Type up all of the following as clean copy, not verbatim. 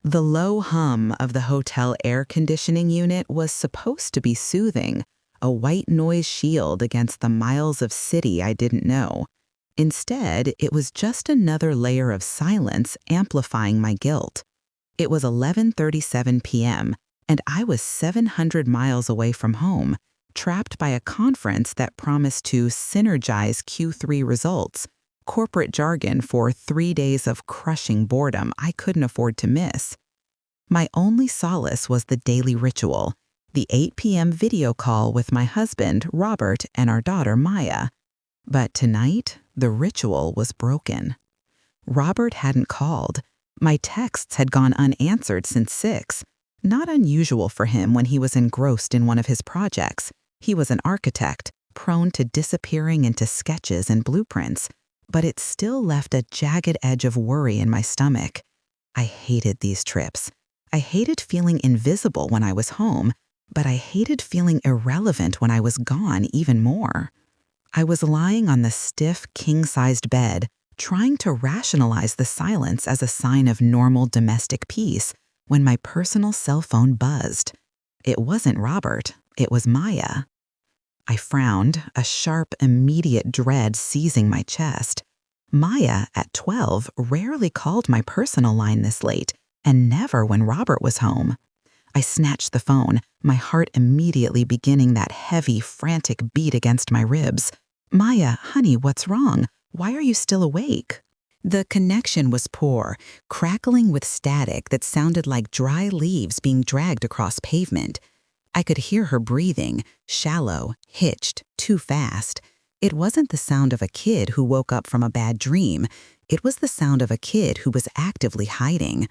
The low hum of the hotel air conditioning unit was supposed to be soothing, a white noise shield against the miles of city I didn't know. Instead, it was just another layer of silence amplifying my guilt. It was 11:37 p.m., and I was 700 miles away from home, trapped by a conference that promised to synergize Q3 results, corporate jargon for 3 days of crushing boredom I couldn't afford to miss. My only solace was the daily ritual, the 8 p.m. video call with my husband, Robert, and our daughter, Maya. But tonight, the ritual was broken. Robert hadn't called. My texts had gone unanswered since 6. Not unusual for him when he was engrossed in one of his projects. He was an architect, prone to disappearing into sketches and blueprints, but it still left a jagged edge of worry in my stomach. I hated these trips. I hated feeling invisible when I was home, but I hated feeling irrelevant when I was gone even more. I was lying on the stiff, king-sized bed, trying to rationalize the silence as a sign of normal domestic peace, when my personal cell phone buzzed. It wasn't Robert, it was Maya. I frowned, a sharp, immediate dread seizing my chest. Maya, at 12, rarely called my personal line this late, and never when Robert was home. I snatched the phone, my heart immediately beginning that heavy, frantic beat against my ribs. "Maya, honey, what's wrong? Why are you still awake?" The connection was poor, crackling with static that sounded like dry leaves being dragged across pavement. I could hear her breathing, shallow, hitched, too fast. It wasn't the sound of a kid who woke up from a bad dream. It was the sound of a kid who was actively hiding.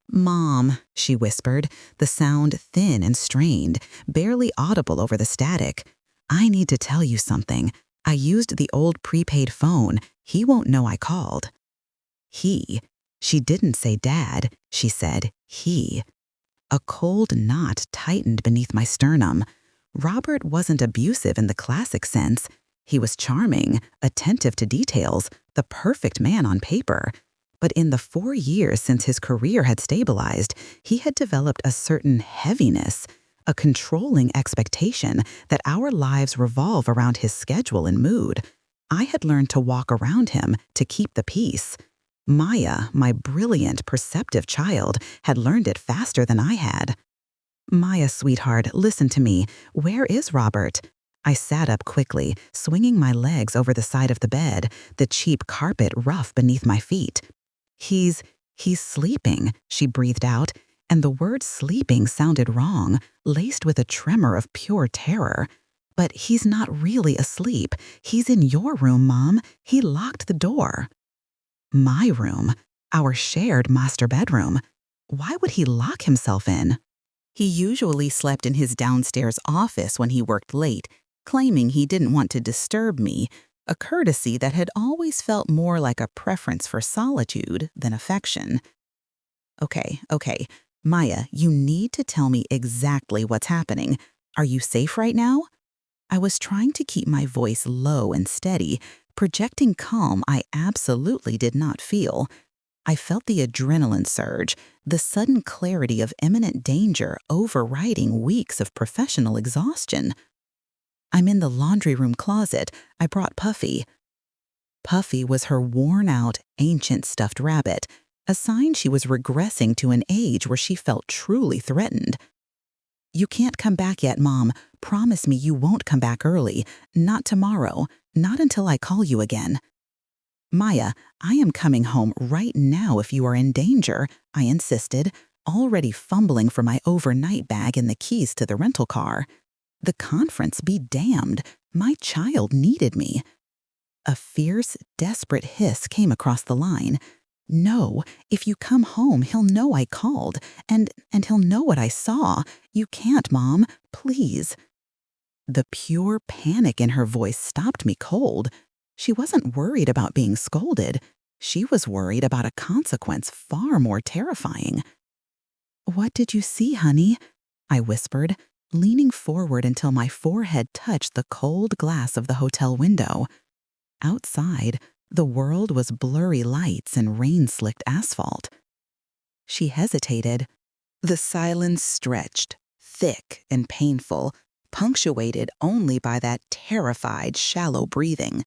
"Mom," she whispered, the sound thin and strained, barely audible over the static. "I need to tell you something. I used the old prepaid phone. He won't know I called." He. She didn't say Dad. She said he. A cold knot tightened beneath my sternum. Robert wasn't abusive in the classic sense. He was charming, attentive to details, the perfect man on paper. But in the 4 years since his career had stabilized, he had developed a certain heaviness, a controlling expectation that our lives revolve around his schedule and mood. I had learned to walk around him, to keep the peace. Maya, my brilliant, perceptive child, had learned it faster than I had. "Maya, sweetheart, listen to me. Where is Robert?" I sat up quickly, swinging my legs over the side of the bed, the cheap carpet rough beneath my feet. He's sleeping," she breathed out, and the word sleeping sounded wrong, laced with a tremor of pure terror. "But he's not really asleep. He's in your room, Mom. He locked the door." My room, our shared master bedroom. Why would he lock himself in? He usually slept in his downstairs office when he worked late, claiming he didn't want to disturb me, a courtesy that had always felt more like a preference for solitude than affection. Okay. Maya, you need to tell me exactly what's happening. Are you safe right now?" I was trying to keep my voice low and steady, projecting calm I absolutely did not feel. I felt the adrenaline surge, the sudden clarity of imminent danger overriding weeks of professional exhaustion. "I'm in the laundry room closet. I brought Puffy." Puffy was her worn-out, ancient stuffed rabbit, a sign she was regressing to an age where she felt truly threatened. "You can't come back yet, Mom. Promise me you won't come back early. Not tomorrow. Not until I call you again." "Maya, I am coming home right now if you are in danger," I insisted, already fumbling for my overnight bag and the keys to the rental car. The conference be damned. My child needed me. A fierce, desperate hiss came across the line. "No, if you come home, he'll know I called, and he'll know what I saw. You can't, Mom. Please." The pure panic in her voice stopped me cold. She wasn't worried about being scolded. She was worried about a consequence far more terrifying. "What did you see, honey?" I whispered, leaning forward until my forehead touched the cold glass of the hotel window. Outside, the world was blurry lights and rain-slicked asphalt. She hesitated. The silence stretched, thick and painful, punctuated only by that terrified, shallow breathing.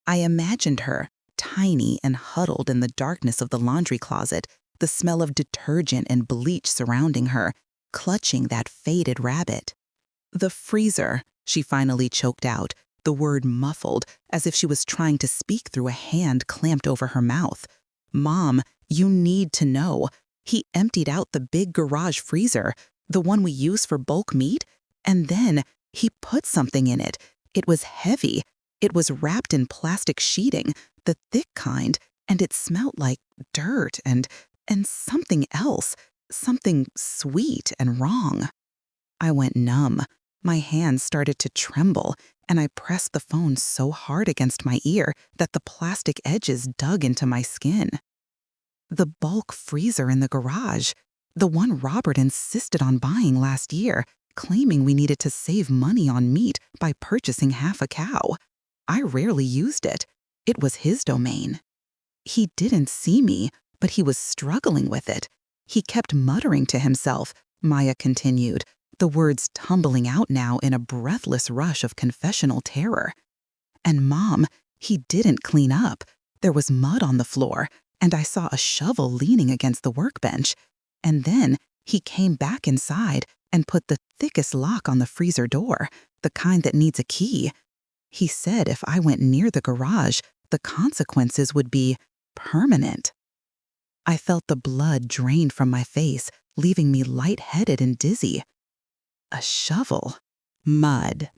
I imagined her, tiny and huddled in the darkness of the laundry closet, the smell of detergent and bleach surrounding her, clutching that faded rabbit. The freezer, she finally choked out, the word muffled, as if she was trying to speak through a hand clamped over her mouth. Mom, you need to know. He emptied out the big garage freezer, the one we use for bulk meat, and then he put something in it. It was heavy. It was wrapped in plastic sheeting, the thick kind, and it smelled like dirt and something else, something sweet and wrong. I went numb. My hands started to tremble, and I pressed the phone so hard against my ear that the plastic edges dug into my skin. The bulk freezer in the garage, the one Robert insisted on buying last year, claiming we needed to save money on meat by purchasing half a cow. I rarely used it. It was his domain. He didn't see me, but he was struggling with it. He kept muttering to himself, Maya continued, the words tumbling out now in a breathless rush of confessional terror. And Mom, he didn't clean up. There was mud on the floor, and I saw a shovel leaning against the workbench. And then he came back inside and put the thickest lock on the freezer door, the kind that needs a key. He said if I went near the garage, the consequences would be permanent. I felt the blood drain from my face, leaving me lightheaded and dizzy. A shovel, mud,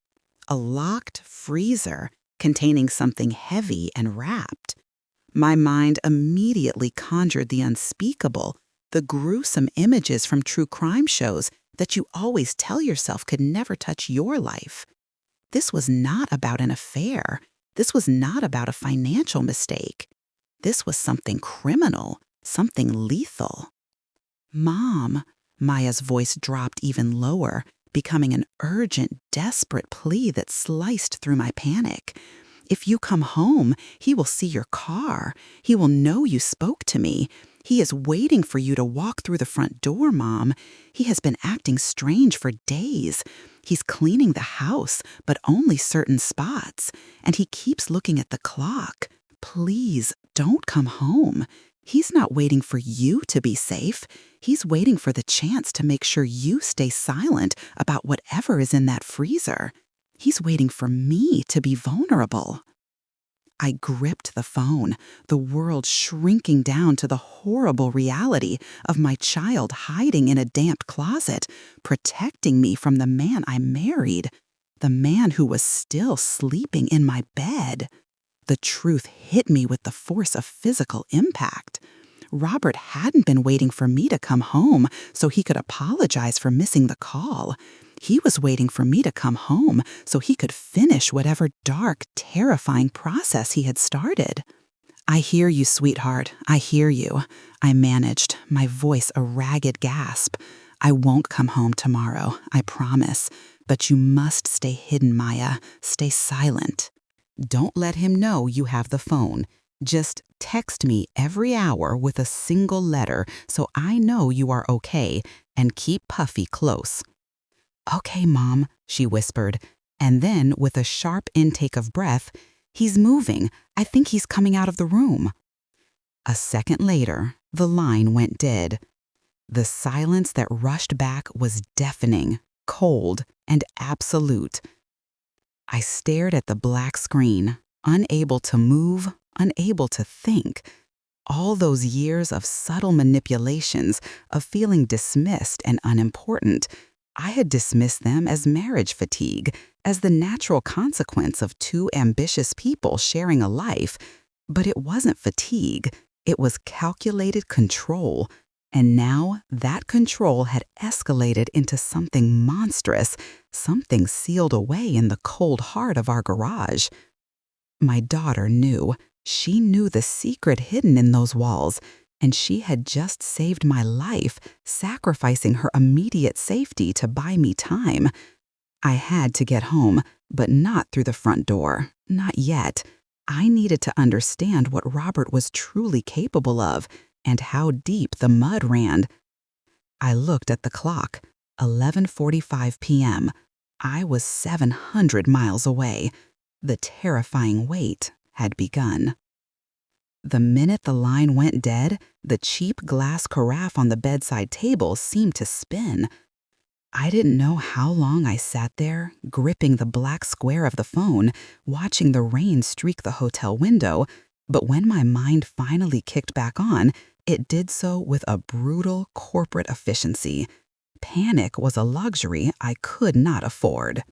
a locked freezer containing something heavy and wrapped. My mind immediately conjured the unspeakable, the gruesome images from true crime shows that you always tell yourself could never touch your life. This was not about an affair. This was not about a financial mistake. This was something criminal, something lethal. Mom, Maya's voice dropped even lower, becoming an urgent, desperate plea that sliced through my panic. If you come home, he will see your car. He will know you spoke to me. He is waiting for you to walk through the front door, Mom. He has been acting strange for days. He's cleaning the house, but only certain spots. And he keeps looking at the clock. Please, don't come home. He's not waiting for you to be safe. He's waiting for the chance to make sure you stay silent about whatever is in that freezer. He's waiting for me to be vulnerable. I gripped the phone, the world shrinking down to the horrible reality of my child hiding in a damp closet, protecting me from the man I married, the man who was still sleeping in my bed. The truth hit me with the force of physical impact. Robert hadn't been waiting for me to come home so he could apologize for missing the call. He was waiting for me to come home so he could finish whatever dark, terrifying process he had started. I hear you, sweetheart. I hear you. I managed, my voice a ragged gasp. I won't come home tomorrow, I promise. But you must stay hidden, Maya. Stay silent. Don't let him know you have the phone. Just text me every hour with a single letter so I know you are okay, and keep Puffy close. Okay, Mom, she whispered, and then with a sharp intake of breath, he's moving. I think he's coming out of the room. A second later, the line went dead. The silence that rushed back was deafening, cold, and absolute. I stared at the black screen, unable to move, unable to think. All those years of subtle manipulations, of feeling dismissed and unimportant, I had dismissed them as marriage fatigue, as the natural consequence of two ambitious people sharing a life. But it wasn't fatigue, it was calculated control. And now that control had escalated into something monstrous, something sealed away in the cold heart of our garage. My daughter knew. She knew the secret hidden in those walls, and she had just saved my life, sacrificing her immediate safety to buy me time. I had to get home, but not through the front door. Not yet. I needed to understand what Robert was truly capable of, and how deep the mud ran. I looked at the clock. 11:45 p.m. I was 700 miles away. The terrifying wait had begun. The minute the line went dead, the cheap glass carafe on the bedside table seemed to spin. I didn't know how long I sat there, gripping the black square of the phone, watching the rain streak the hotel window, but when my mind finally kicked back on, it did so with a brutal corporate efficiency. Panic was a luxury I could not afford.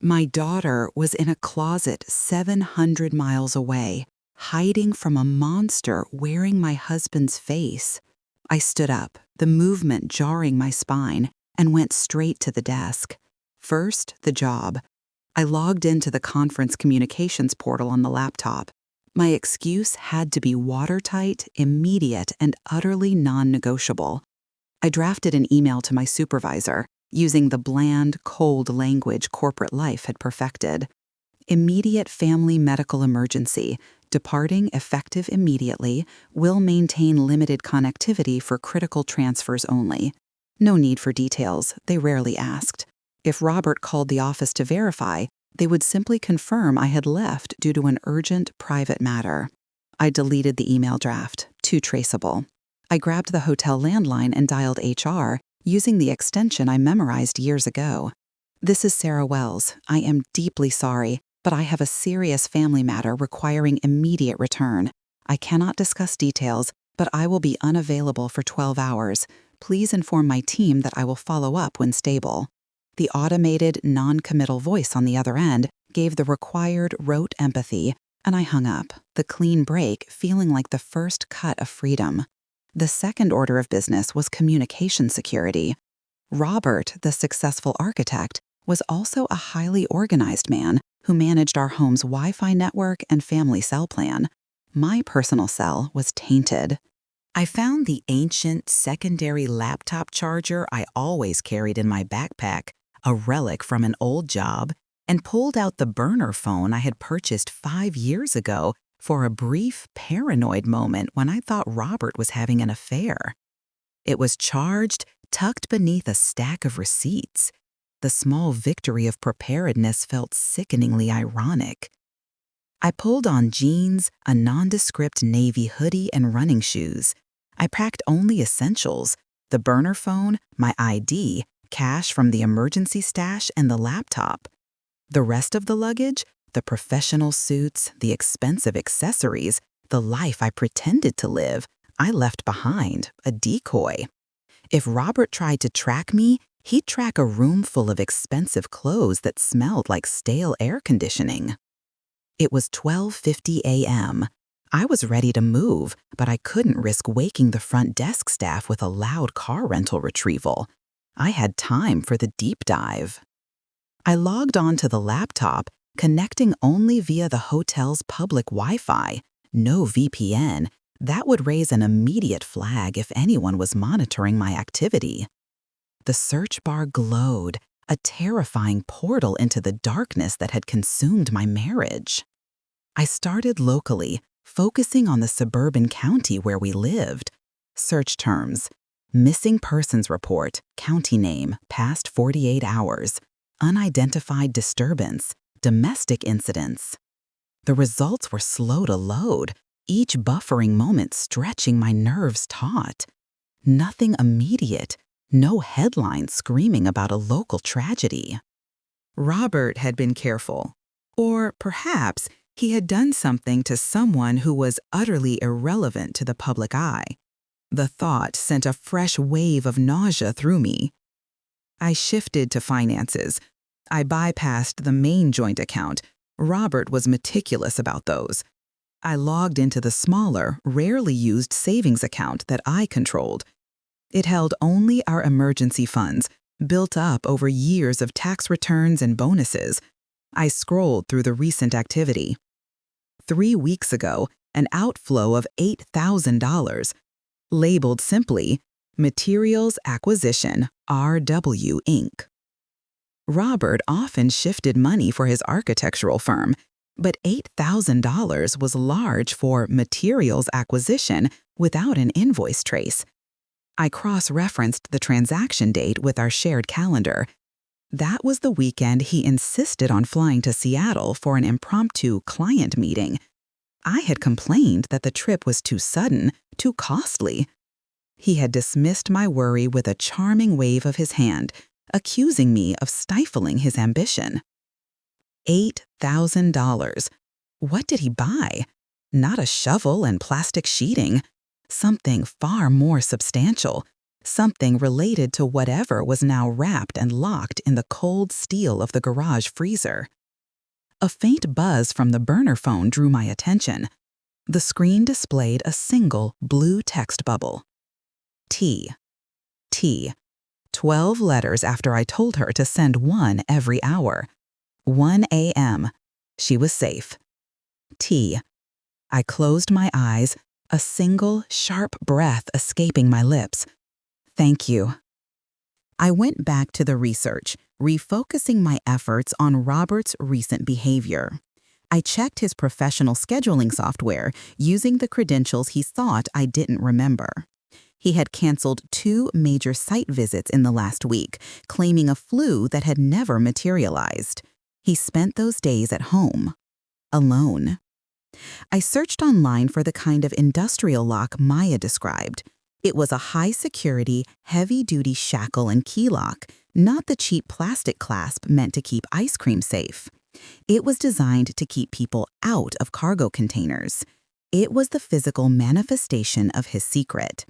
My daughter was in a closet 700 miles away, hiding from a monster wearing my husband's face. I stood up, the movement jarring my spine, and went straight to the desk. First, the job. I logged into the conference communications portal on the laptop. My excuse had to be watertight, immediate, and utterly non-negotiable. I drafted an email to my supervisor, using the bland, cold language corporate life had perfected. Immediate family medical emergency, departing effective immediately, will maintain limited connectivity for critical transfers only. No need for details, they rarely asked. If Robert called the office to verify, they would simply confirm I had left due to an urgent private matter. I deleted the email draft, too traceable. I grabbed the hotel landline and dialed HR, using the extension I memorized years ago. "This is Sarah Wells. I am deeply sorry, but I have a serious family matter requiring immediate return. I cannot discuss details, but I will be unavailable for 12 hours. Please inform my team that I will follow up when stable." The automated, non-committal voice on the other end gave the required rote empathy, and I hung up, the clean break feeling like the first cut of freedom. The second order of business was communication security. Robert, the successful architect, was also a highly organized man who managed our home's Wi-Fi network and family cell plan. My personal cell was tainted. I found the ancient secondary laptop charger I always carried in my backpack, a relic from an old job, and pulled out the burner phone I had purchased 5 years ago for a brief, paranoid moment when I thought Robert was having an affair. It was charged, tucked beneath a stack of receipts. The small victory of preparedness felt sickeningly ironic. I pulled on jeans, a nondescript navy hoodie, and running shoes. I packed only essentials: the burner phone, my ID, cash from the emergency stash, and the laptop. The rest of the luggage, the professional suits, the expensive accessories, the life I pretended to live, I left behind, a decoy. If Robert tried to track me, he'd track a room full of expensive clothes that smelled like stale air conditioning. It was 12:50 a.m. I was ready to move, but I couldn't risk waking the front desk staff with a loud car rental retrieval. I had time for the deep dive. I logged on to the laptop, connecting only via the hotel's public Wi-Fi, no VPN. That would raise an immediate flag if anyone was monitoring my activity. The search bar glowed, a terrifying portal into the darkness that had consumed my marriage. I started locally, focusing on the suburban county where we lived. Search terms: missing persons report, county name, past 48 hours, unidentified disturbance, domestic incidents. The results were slow to load, each buffering moment stretching my nerves taut. Nothing immediate, no headline screaming about a local tragedy. Robert had been careful. Or perhaps he had done something to someone who was utterly irrelevant to the public eye. The thought sent a fresh wave of nausea through me. I shifted to finances. I bypassed the main joint account. Robert was meticulous about those. I logged into the smaller, rarely used savings account that I controlled. It held only our emergency funds, built up over years of tax returns and bonuses. I scrolled through the recent activity. 3 weeks ago, an outflow of $8,000, labeled simply, Materials Acquisition, R.W. Inc. Robert often shifted money for his architectural firm, but $8,000 was large for materials acquisition without an invoice trace. I cross-referenced the transaction date with our shared calendar. That was the weekend he insisted on flying to Seattle for an impromptu client meeting. I had complained that the trip was too sudden, too costly. He had dismissed my worry with a charming wave of his hand, accusing me of stifling his ambition. $8,000. What did he buy? Not a shovel and plastic sheeting. Something far more substantial. Something related to whatever was now wrapped and locked in the cold steel of the garage freezer. A faint buzz from the burner phone drew my attention. The screen displayed a single blue text bubble. T. 12 letters after I told her to send one every hour. 1 a.m. She was safe. T. I closed my eyes, a single, sharp breath escaping my lips. Thank you. I went back to the research, refocusing my efforts on Robert's recent behavior. I checked his professional scheduling software using the credentials he thought I didn't remember. He had canceled 2 major site visits in the last week, claiming a flu that had never materialized. He spent those days at home, alone. I searched online for the kind of industrial lock Maya described. It was a high-security, heavy-duty shackle and key lock, not the cheap plastic clasp meant to keep ice cream safe. It was designed to keep people out of cargo containers. It was the physical manifestation of his secret.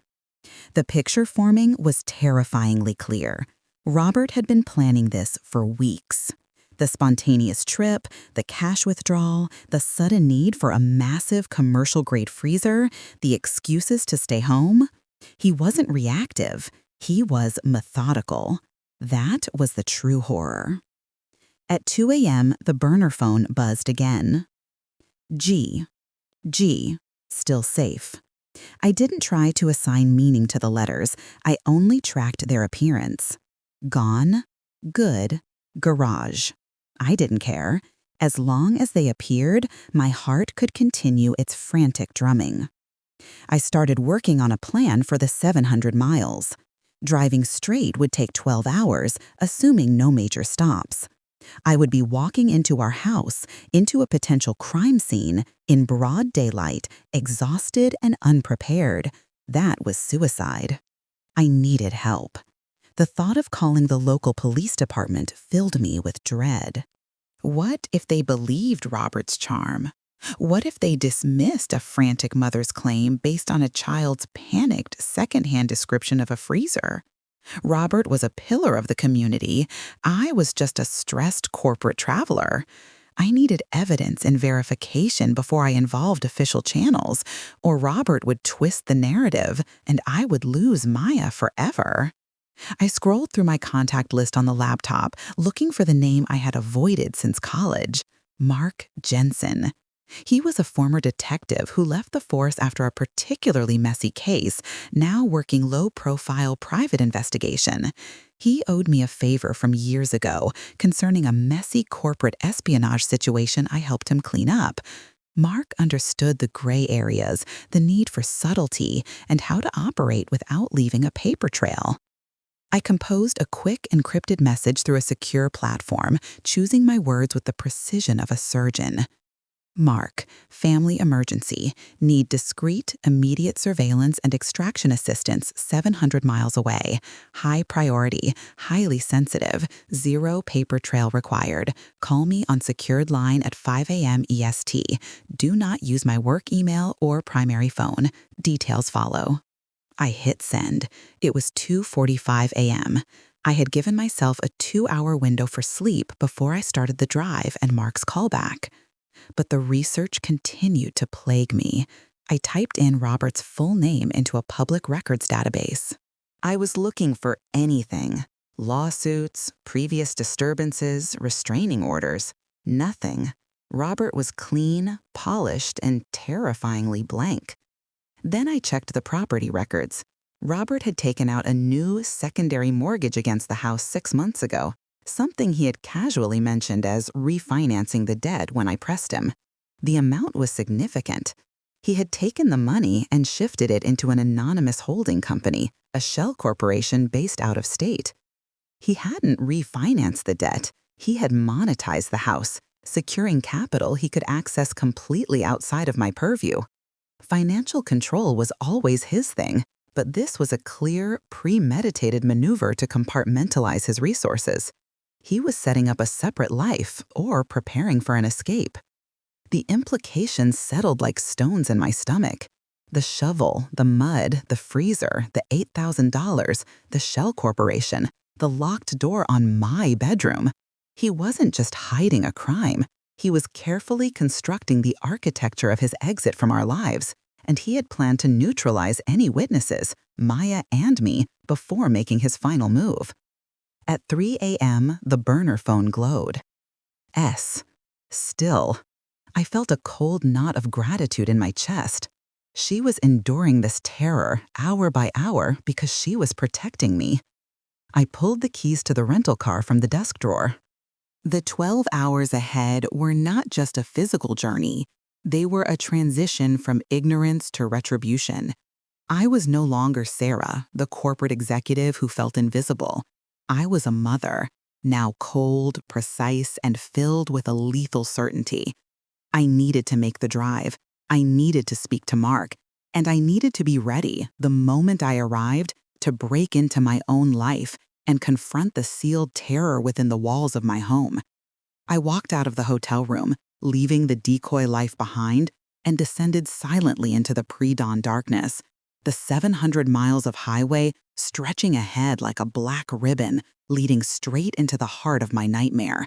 The picture forming was terrifyingly clear. Robert had been planning this for weeks. The spontaneous trip, the cash withdrawal, the sudden need for a massive commercial-grade freezer, the excuses to stay home. He wasn't reactive. He was methodical. That was the true horror. At 2 a.m., the burner phone buzzed again. G. Still safe. I didn't try to assign meaning to the letters. I only tracked their appearance. Gone, good, garage. I didn't care. As long as they appeared, my heart could continue its frantic drumming. I started working on a plan for the 700 miles. Driving straight would take 12 hours, assuming no major stops. I would be walking into our house, into a potential crime scene, in broad daylight, exhausted and unprepared. That was suicide. I needed help. The thought of calling the local police department filled me with dread. What if they believed Robert's charm? What if they dismissed a frantic mother's claim based on a child's panicked secondhand description of a freezer? Robert was a pillar of the community. I was just a stressed corporate traveler. I needed evidence and verification before I involved official channels, or Robert would twist the narrative and I would lose Maya forever. I scrolled through my contact list on the laptop, looking for the name I had avoided since college, Mark Jensen. He was a former detective who left the force after a particularly messy case, now working low-profile private investigation. He owed me a favor from years ago concerning a messy corporate espionage situation I helped him clean up. Mark understood the gray areas, the need for subtlety, and how to operate without leaving a paper trail. I composed a quick encrypted message through a secure platform, choosing my words with the precision of a surgeon. Mark, family emergency, need discreet, immediate surveillance and extraction assistance 700 miles away. High priority, highly sensitive, 0 paper trail required. Call me on secured line at 5 a.m. EST. Do not use my work email or primary phone. Details follow. I hit send. It was 2:45 a.m. I had given myself a 2-hour window for sleep before I started the drive and Mark's callback. But the research continued to plague me. I typed in Robert's full name into a public records database. I was looking for anything. Lawsuits, previous disturbances, restraining orders. Nothing. Robert was clean, polished, and terrifyingly blank. Then I checked the property records. Robert had taken out a new secondary mortgage against the house 6 months ago, something he had casually mentioned as refinancing the debt when I pressed him. The amount was significant. He had taken the money and shifted it into an anonymous holding company, a shell corporation based out of state. He hadn't refinanced the debt. He had monetized the house, securing capital he could access completely outside of my purview. Financial control was always his thing, but this was a clear, premeditated maneuver to compartmentalize his resources. He was setting up a separate life or preparing for an escape. The implications settled like stones in my stomach. The shovel, the mud, the freezer, the $8,000, the shell corporation, the locked door on my bedroom. He wasn't just hiding a crime. He was carefully constructing the architecture of his exit from our lives, and he had planned to neutralize any witnesses, Maya and me, before making his final move. At 3 a.m., the burner phone glowed. S. Still. I felt a cold knot of gratitude in my chest. She was enduring this terror hour by hour because she was protecting me. I pulled the keys to the rental car from the desk drawer. The 12 hours ahead were not just a physical journey. They were a transition from ignorance to retribution. I was no longer Sarah, the corporate executive who felt invisible. I was a mother, now cold, precise, and filled with a lethal certainty. I needed to make the drive. I needed to speak to Mark. And I needed to be ready, the moment I arrived, to break into my own life and confront the sealed terror within the walls of my home. I walked out of the hotel room, leaving the decoy life behind, and descended silently into the pre-dawn darkness. The 700 miles of highway stretching ahead like a black ribbon, leading straight into the heart of my nightmare.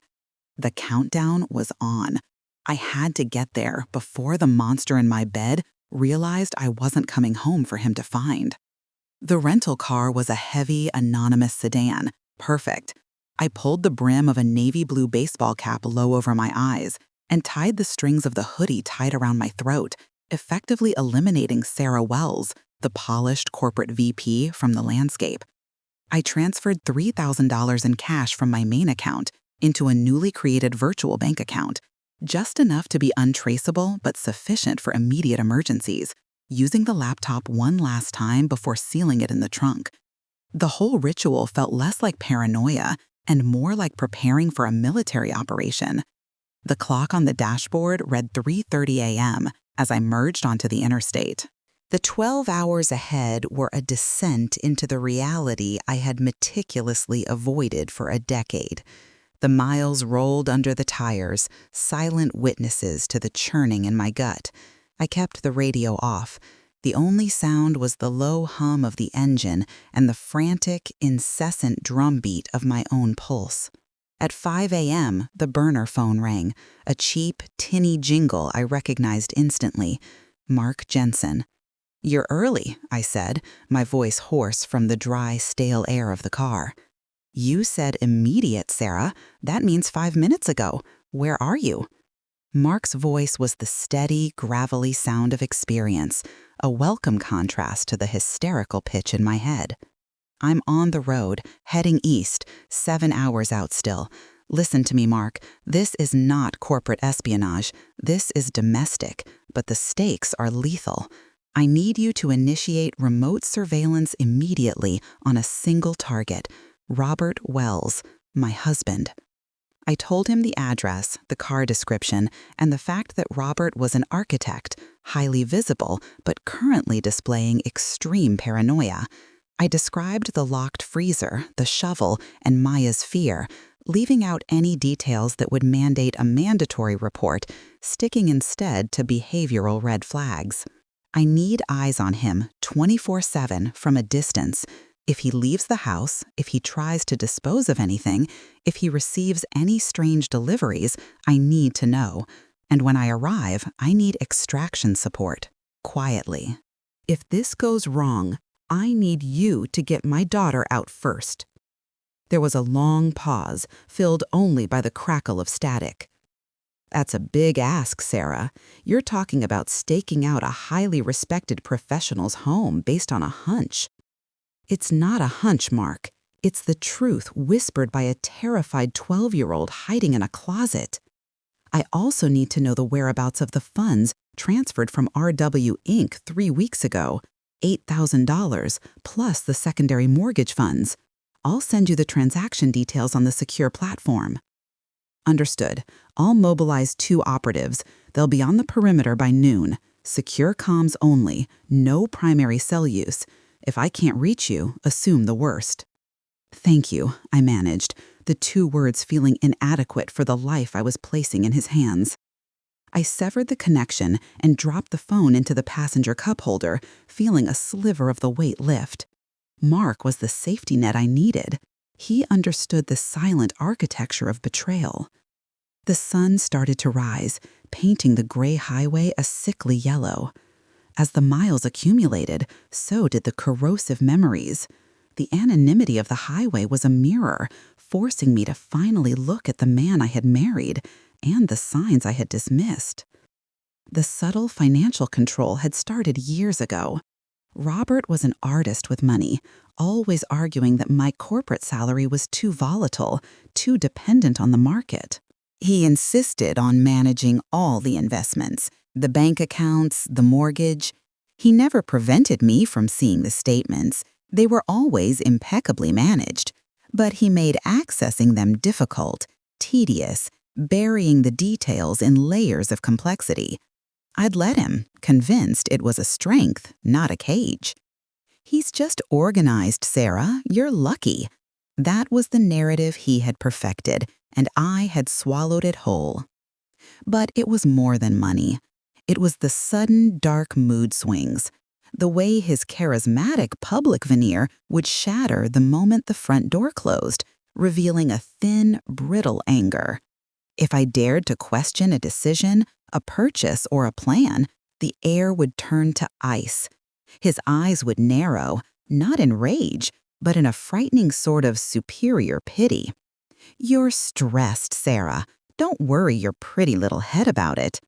The countdown was on. I had to get there before the monster in my bed realized I wasn't coming home for him to find. The rental car was a heavy, anonymous sedan. Perfect. I pulled the brim of a navy blue baseball cap low over my eyes and tied the strings of the hoodie tight around my throat, effectively eliminating Sarah Wells, the polished corporate VP, from the landscape. I transferred $3,000 in cash from my main account into a newly created virtual bank account, just enough to be untraceable but sufficient for immediate emergencies, using the laptop one last time before sealing it in the trunk. The whole ritual felt less like paranoia and more like preparing for a military operation. The clock on the dashboard read 3:30 a.m. as I merged onto the interstate. The 12 hours ahead were a descent into the reality I had meticulously avoided for a decade. The miles rolled under the tires, silent witnesses to the churning in my gut. I kept the radio off. The only sound was the low hum of the engine and the frantic, incessant drumbeat of my own pulse. At 5 a.m., the burner phone rang, a cheap, tinny jingle I recognized instantly. Mark Jensen. "You're early," I said, my voice hoarse from the dry, stale air of the car. "You said immediate, Sarah. That means 5 minutes ago. Where are you?" Mark's voice was the steady, gravelly sound of experience, a welcome contrast to the hysterical pitch in my head. "I'm on the road, heading east, 7 hours out still. Listen to me, Mark. This is not corporate espionage. This is domestic, but the stakes are lethal. I need you to initiate remote surveillance immediately on a single target, Robert Wells, my husband." I told him the address, the car description, and the fact that Robert was an architect, highly visible, but currently displaying extreme paranoia. I described the locked freezer, the shovel, and Maya's fear, leaving out any details that would mandate a mandatory report, sticking instead to behavioral red flags. I need eyes on him 24/7 from a distance. If he leaves the house, if he tries to dispose of anything, if he receives any strange deliveries, I need to know. And when I arrive, I need extraction support, quietly. If this goes wrong, I need you to get my daughter out first. There was a long pause, filled only by the crackle of static. "That's a big ask, Sarah. You're talking about staking out a highly respected professional's home based on a hunch." "It's not a hunch, Mark. It's the truth whispered by a terrified 12-year-old hiding in a closet. I also need to know the whereabouts of the funds transferred from RW Inc. 3 weeks ago. $8,000 plus the secondary mortgage funds. I'll send you the transaction details on the secure platform. Understood. I'll mobilize 2 operatives. They'll be on the perimeter by noon. Secure comms only. No primary cell use. If I can't reach you, assume the worst. Thank you, I managed, the 2 words feeling inadequate for the life I was placing in his hands. I severed the connection and dropped the phone into the passenger cup holder, feeling a sliver of the weight lift. Mark was the safety net I needed. He understood the silent architecture of betrayal. The sun started to rise, painting the gray highway a sickly yellow. As the miles accumulated, so did the corrosive memories. The anonymity of the highway was a mirror, forcing me to finally look at the man I had married and the signs I had dismissed. The subtle financial control had started years ago. Robert was an artist with money, always arguing that my corporate salary was too volatile, too dependent on the market. He insisted on managing all the investments, the bank accounts, the mortgage. He never prevented me from seeing the statements. They were always impeccably managed, but he made accessing them difficult, tedious, burying the details in layers of complexity. I'd let him, convinced it was a strength, not a cage. He's just organized, Sarah. You're lucky. That was the narrative he had perfected, and I had swallowed it whole. But it was more than money. It was the sudden, dark mood swings, the way his charismatic public veneer would shatter the moment the front door closed, revealing a thin, brittle anger. If I dared to question a decision, a purchase, or a plan, the air would turn to ice. His eyes would narrow, not in rage, but in a frightening sort of superior pity. You're stressed, Sarah. Don't worry your pretty little head about it.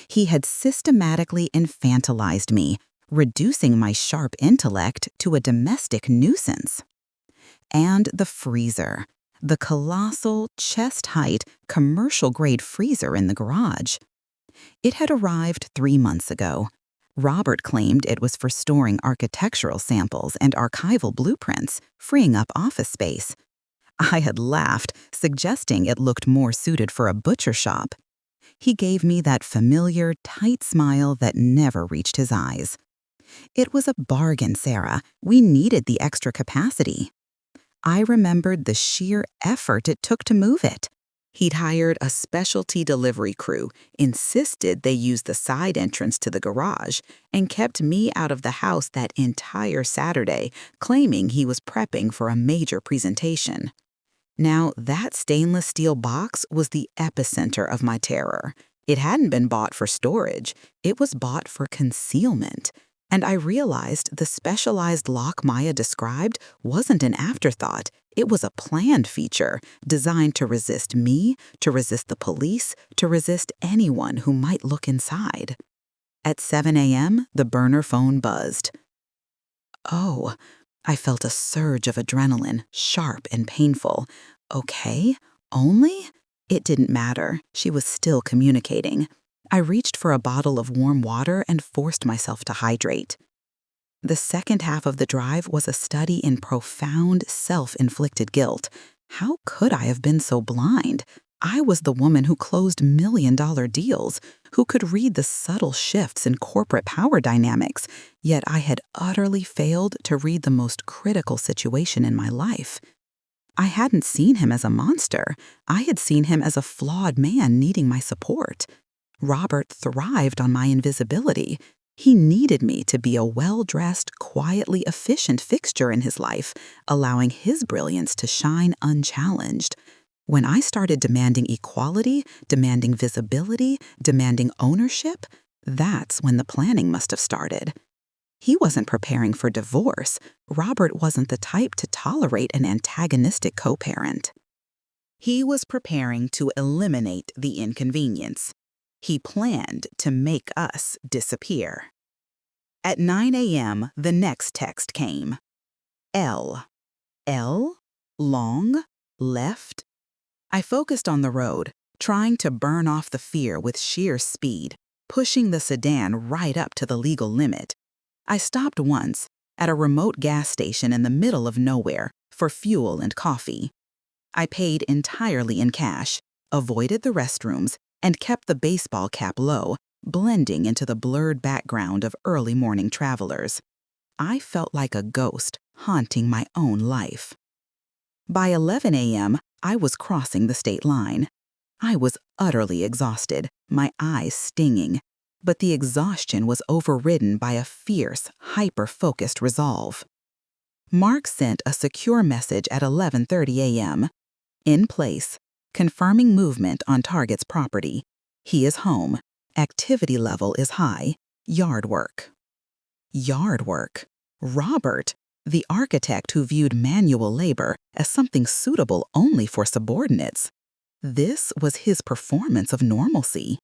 He had systematically infantilized me, reducing my sharp intellect to a domestic nuisance. And the freezer. The colossal, chest-height, commercial-grade freezer in the garage. It had arrived 3 months ago. Robert claimed it was for storing architectural samples and archival blueprints, freeing up office space. I had laughed, suggesting it looked more suited for a butcher shop. He gave me that familiar, tight smile that never reached his eyes. It was a bargain, Sarah. We needed the extra capacity. I remembered the sheer effort it took to move it. He'd hired a specialty delivery crew, insisted they use the side entrance to the garage, and kept me out of the house that entire Saturday, claiming he was prepping for a major presentation. Now, that stainless steel box was the epicenter of my terror. It hadn't been bought for storage. It was bought for concealment. And I realized the specialized lock Maya described wasn't an afterthought. It was a planned feature designed to resist me, to resist the police, to resist anyone who might look inside. At 7 a.m., the burner phone buzzed. Oh, I felt a surge of adrenaline, sharp and painful. Okay, only? It didn't matter. She was still communicating. I reached for a bottle of warm water and forced myself to hydrate. The second half of the drive was a study in profound, self-inflicted guilt. How could I have been so blind? I was the woman who closed million-dollar deals, who could read the subtle shifts in corporate power dynamics, yet I had utterly failed to read the most critical situation in my life. I hadn't seen him as a monster. I had seen him as a flawed man needing my support. Robert thrived on my invisibility. He needed me to be a well-dressed, quietly efficient fixture in his life, allowing his brilliance to shine unchallenged. When I started demanding equality, demanding visibility, demanding ownership, that's when the planning must have started. He wasn't preparing for divorce. Robert wasn't the type to tolerate an antagonistic co-parent. He was preparing to eliminate the inconvenience. He planned to make us disappear. At 9 a.m., the next text came. L. L? Long? Left? I focused on the road, trying to burn off the fear with sheer speed. pushing the sedan right up to the legal limit. I stopped once, at a remote gas station in the middle of nowhere, for fuel and coffee. I paid entirely in cash, avoided the restrooms, and kept the baseball cap low, blending into the blurred background of early morning travelers. I felt like a ghost haunting my own life. By 11 a.m., I was crossing the state line. I was utterly exhausted, my eyes stinging, but the exhaustion was overridden by a fierce, hyper-focused resolve. Mark sent a secure message at 11:30 a.m. In place, confirming movement on target's property. He is home. Activity level is high. Yard work. Yard work. Robert, the architect who viewed manual labor as something suitable only for subordinates. This was his performance of normalcy.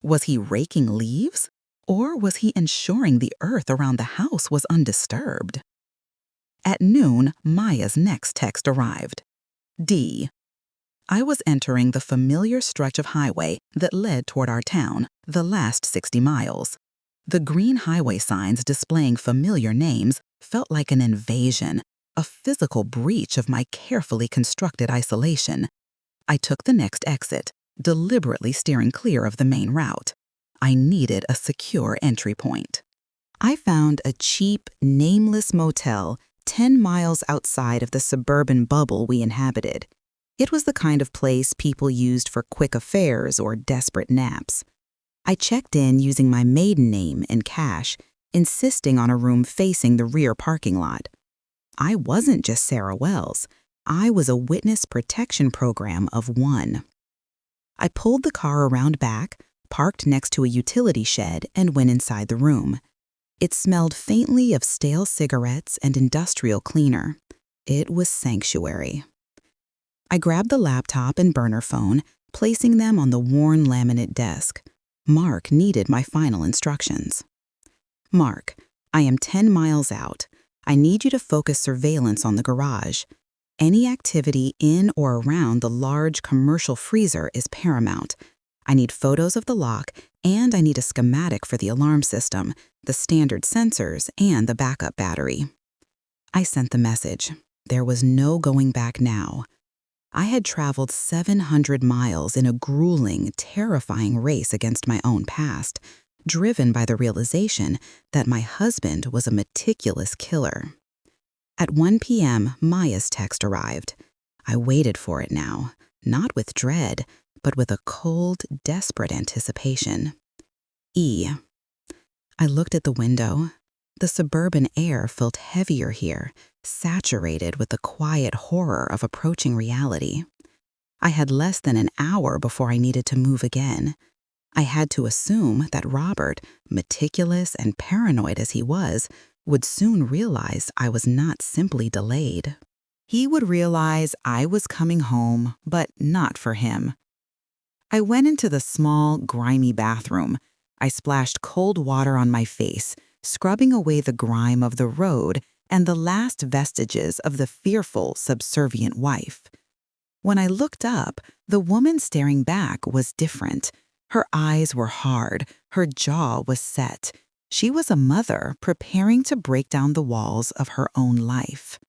Was he raking leaves? Or was he ensuring the earth around the house was undisturbed? At noon, Maya's next text arrived. D. I was entering the familiar stretch of highway that led toward our town, the last 60 miles. The green highway signs displaying familiar names felt like an invasion, a physical breach of my carefully constructed isolation. I took the next exit, deliberately steering clear of the main route. I needed a secure entry point. I found a cheap, nameless motel 10 miles outside of the suburban bubble we inhabited. It was the kind of place people used for quick affairs or desperate naps. I checked in using my maiden name and cash, insisting on a room facing the rear parking lot. I wasn't just Sarah Wells. I was a witness protection program of one. I pulled the car around back, parked next to a utility shed, and went inside the room. It smelled faintly of stale cigarettes and industrial cleaner. It was sanctuary. I grabbed the laptop and burner phone, placing them on the worn laminate desk. Mark needed my final instructions. Mark, I am 10 miles out. I need you to focus surveillance on the garage. Any activity in or around the large commercial freezer is paramount. I need photos of the lock, and I need a schematic for the alarm system, the standard sensors, and the backup battery. I sent the message. There was no going back now. I had traveled 700 miles in a grueling, terrifying race against my own past, driven by the realization that my husband was a meticulous killer. At 1 p.m., Maya's text arrived. I waited for it now, not with dread, but with a cold, desperate anticipation. E. I looked at the window. The suburban air felt heavier here, saturated with the quiet horror of approaching reality. I had less than an hour before I needed to move again. I had to assume that Robert, meticulous and paranoid as he was, would soon realize I was not simply delayed. He would realize I was coming home, but not for him. I went into the small, grimy bathroom. I splashed cold water on my face, scrubbing away the grime of the road and the last vestiges of the fearful, subservient wife. When I looked up, the woman staring back was different. Her eyes were hard, her jaw was set. She was a mother preparing to break down the walls of her own life.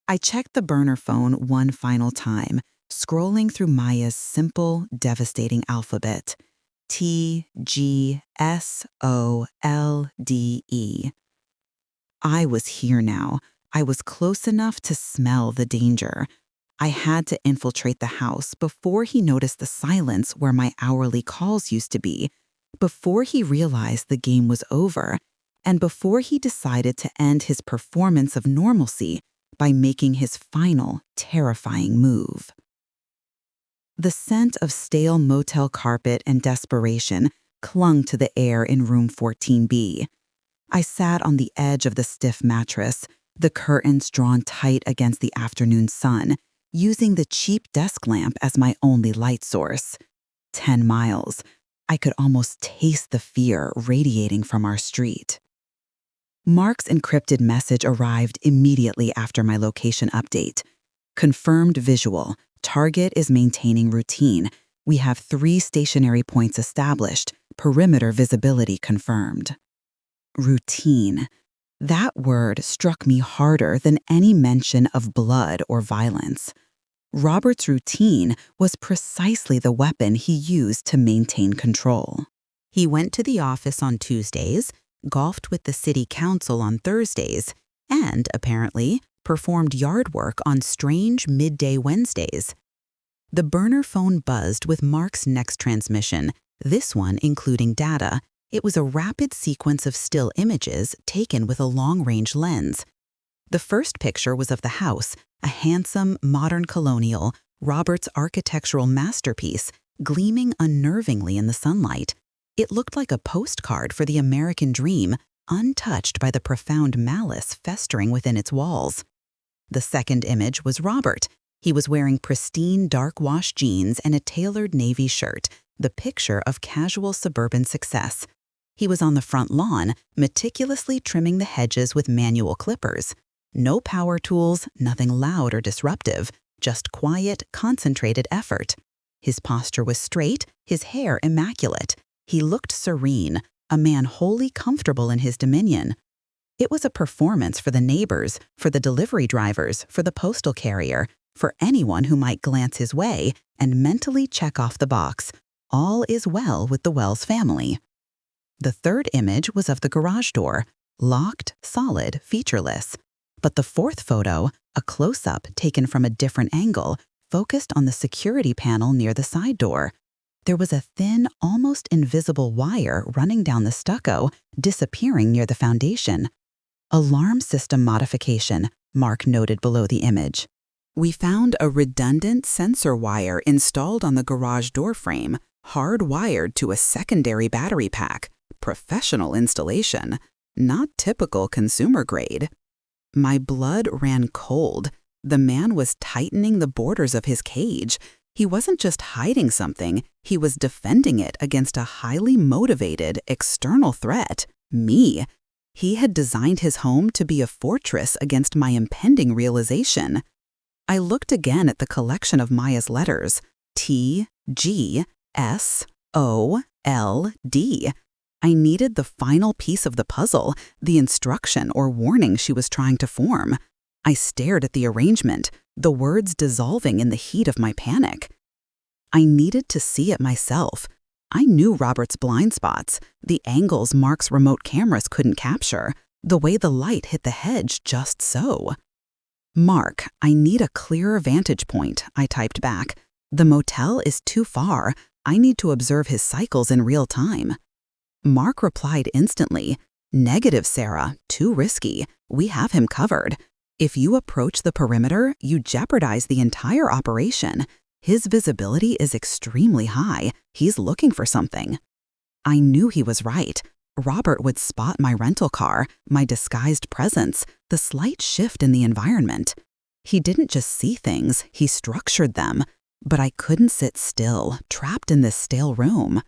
I checked the burner phone one final time, scrolling through Maya's simple, devastating alphabet. T-G-S-O-L-D-E. I was here now. I was close enough to smell the danger. I had to infiltrate the house before he noticed the silence where my hourly calls used to be, before he realized the game was over, and before he decided to end his performance of normalcy by making his final, terrifying move. The scent of stale motel carpet and desperation clung to the air in room 14B. I sat on the edge of the stiff mattress, the curtains drawn tight against the afternoon sun, using the cheap desk lamp as my only light source. 10 miles. I could almost taste the fear radiating from our street. Mark's encrypted message arrived immediately after my location update. Confirmed visual. Target is maintaining routine. We have 3 stationary points established, perimeter visibility confirmed. Routine. That word struck me harder than any mention of blood or violence. Robert's routine was precisely the weapon he used to maintain control. He went to the office on Tuesdays, golfed with the city council on Thursdays, and, apparently, performed yard work on strange midday Wednesdays. The burner phone buzzed with Mark's next transmission, this one including data. It was a rapid sequence of still images taken with a long-range lens. The first picture was of the house, a handsome, modern colonial, Robert's architectural masterpiece, gleaming unnervingly in the sunlight. It looked like a postcard for the American dream, untouched by the profound malice festering within its walls. The second image was Robert. He was wearing pristine dark-wash jeans and a tailored navy shirt, the picture of casual suburban success. He was on the front lawn, meticulously trimming the hedges with manual clippers. No power tools, nothing loud or disruptive, just quiet, concentrated effort. His posture was straight, his hair immaculate. He looked serene, a man wholly comfortable in his dominion. It was a performance for the neighbors, for the delivery drivers, for the postal carrier, for anyone who might glance his way and mentally check off the box, all is well with the Wells family. The third image was of the garage door, locked, solid, featureless. But the fourth photo, a close-up taken from a different angle, focused on the security panel near the side door. There was a thin, almost invisible wire running down the stucco, disappearing near the foundation. Alarm system modification, Mark noted below the image. We found a redundant sensor wire installed on the garage door frame, hardwired to a secondary battery pack. Professional installation, not typical consumer grade. My blood ran cold. The man was tightening the borders of his cage. He wasn't just hiding something, he was defending it against a highly motivated external threat, me. He had designed his home to be a fortress against my impending realization. I looked again at the collection of Maya's letters, T, G, S, O, L, D. I needed the final piece of the puzzle, the instruction or warning she was trying to form. I stared at the arrangement, the words dissolving in the heat of my panic. I needed to see it myself. I knew Robert's blind spots, the angles Mark's remote cameras couldn't capture, the way the light hit the hedge just so. Mark, I need a clearer vantage point, I typed back. The motel is too far. I need to observe his cycles in real time. Mark replied instantly, "Negative, Sarah, too risky. We have him covered. If you approach the perimeter, you jeopardize the entire operation. His visibility is extremely high. He's looking for something." I knew he was right. Robert would spot my rental car, my disguised presence, the slight shift in the environment. He didn't just see things, he structured them. But I couldn't sit still, trapped in this stale room.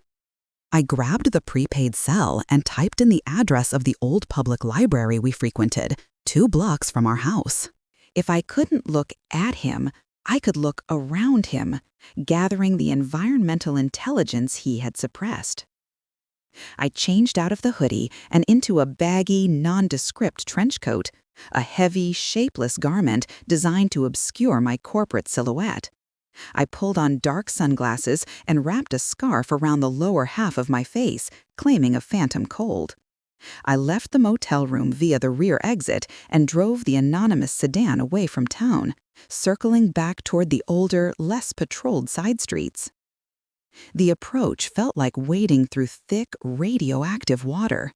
I grabbed the prepaid cell and typed in the address of the old public library we frequented, 2 blocks from our house. If I couldn't look at him, I could look around him, gathering the environmental intelligence he had suppressed. I changed out of the hoodie and into a baggy, nondescript trench coat, a heavy, shapeless garment designed to obscure my corporate silhouette. I pulled on dark sunglasses and wrapped a scarf around the lower half of my face, claiming a phantom cold. I left the motel room via the rear exit and drove the anonymous sedan away from town, circling back toward the older, less patrolled side streets. The approach felt like wading through thick, radioactive water.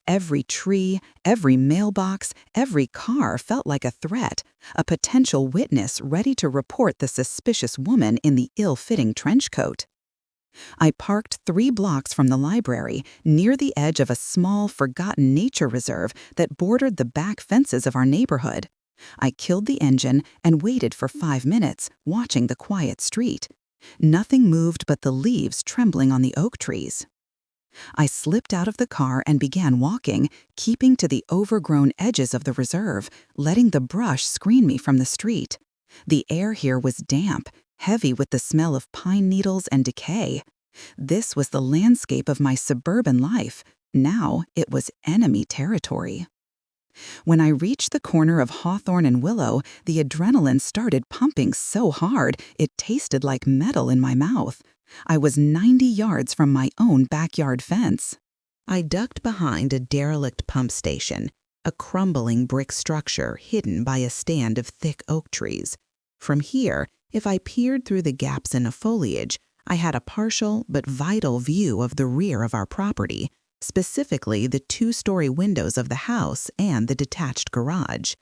Every tree, every mailbox, every car felt like a threat, a potential witness ready to report the suspicious woman in the ill-fitting trench coat. I parked 3 blocks from the library, near the edge of a small, forgotten nature reserve that bordered the back fences of our neighborhood. I killed the engine and waited for 5 minutes, watching the quiet street. Nothing moved but the leaves trembling on the oak trees. I slipped out of the car and began walking, keeping to the overgrown edges of the reserve, letting the brush screen me from the street. The air here was damp, heavy with the smell of pine needles and decay. This was the landscape of my suburban life. Now it was enemy territory. When I reached the corner of Hawthorne and Willow, the adrenaline started pumping so hard it tasted like metal in my mouth. I was 90 yards from my own backyard fence. I ducked behind a derelict pump station, a crumbling brick structure hidden by a stand of thick oak trees. From here, if I peered through the gaps in the foliage, I had a partial but vital view of the rear of our property, specifically the 2-story windows of the house and the detached garage.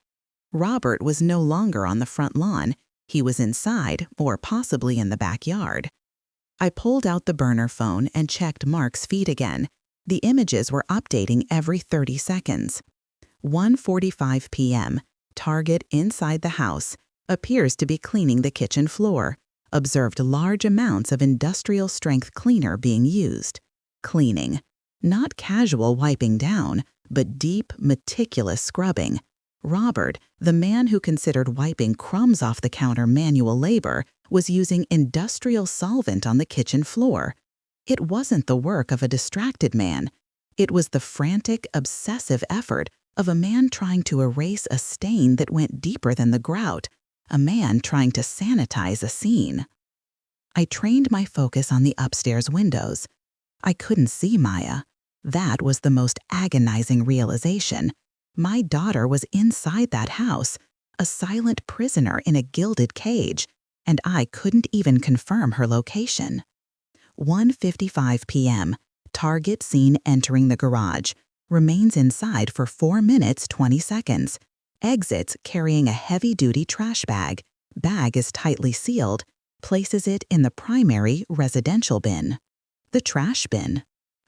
Robert was no longer on the front lawn. He was inside, or possibly in the backyard. I pulled out the burner phone and checked Mark's feed again. The images were updating every 30 seconds. 1:45 p.m. Target inside the house. Appears to be cleaning the kitchen floor. Observed large amounts of industrial-strength cleaner being used. Cleaning. Not casual wiping down, but deep, meticulous scrubbing. Robert, the man who considered wiping crumbs off the counter manual labor, was using industrial solvent on the kitchen floor. It wasn't the work of a distracted man. It was the frantic, obsessive effort of a man trying to erase a stain that went deeper than the grout, a man trying to sanitize a scene. I trained my focus on the upstairs windows. I couldn't see Maya. That was the most agonizing realization. My daughter was inside that house, a silent prisoner in a gilded cage, and I couldn't even confirm her location. 1:55 p.m. Target seen entering the garage. Remains inside for 4 minutes 20 seconds. Exits carrying a heavy-duty trash bag. Bag is tightly sealed. Places it in the primary residential bin. The trash bin.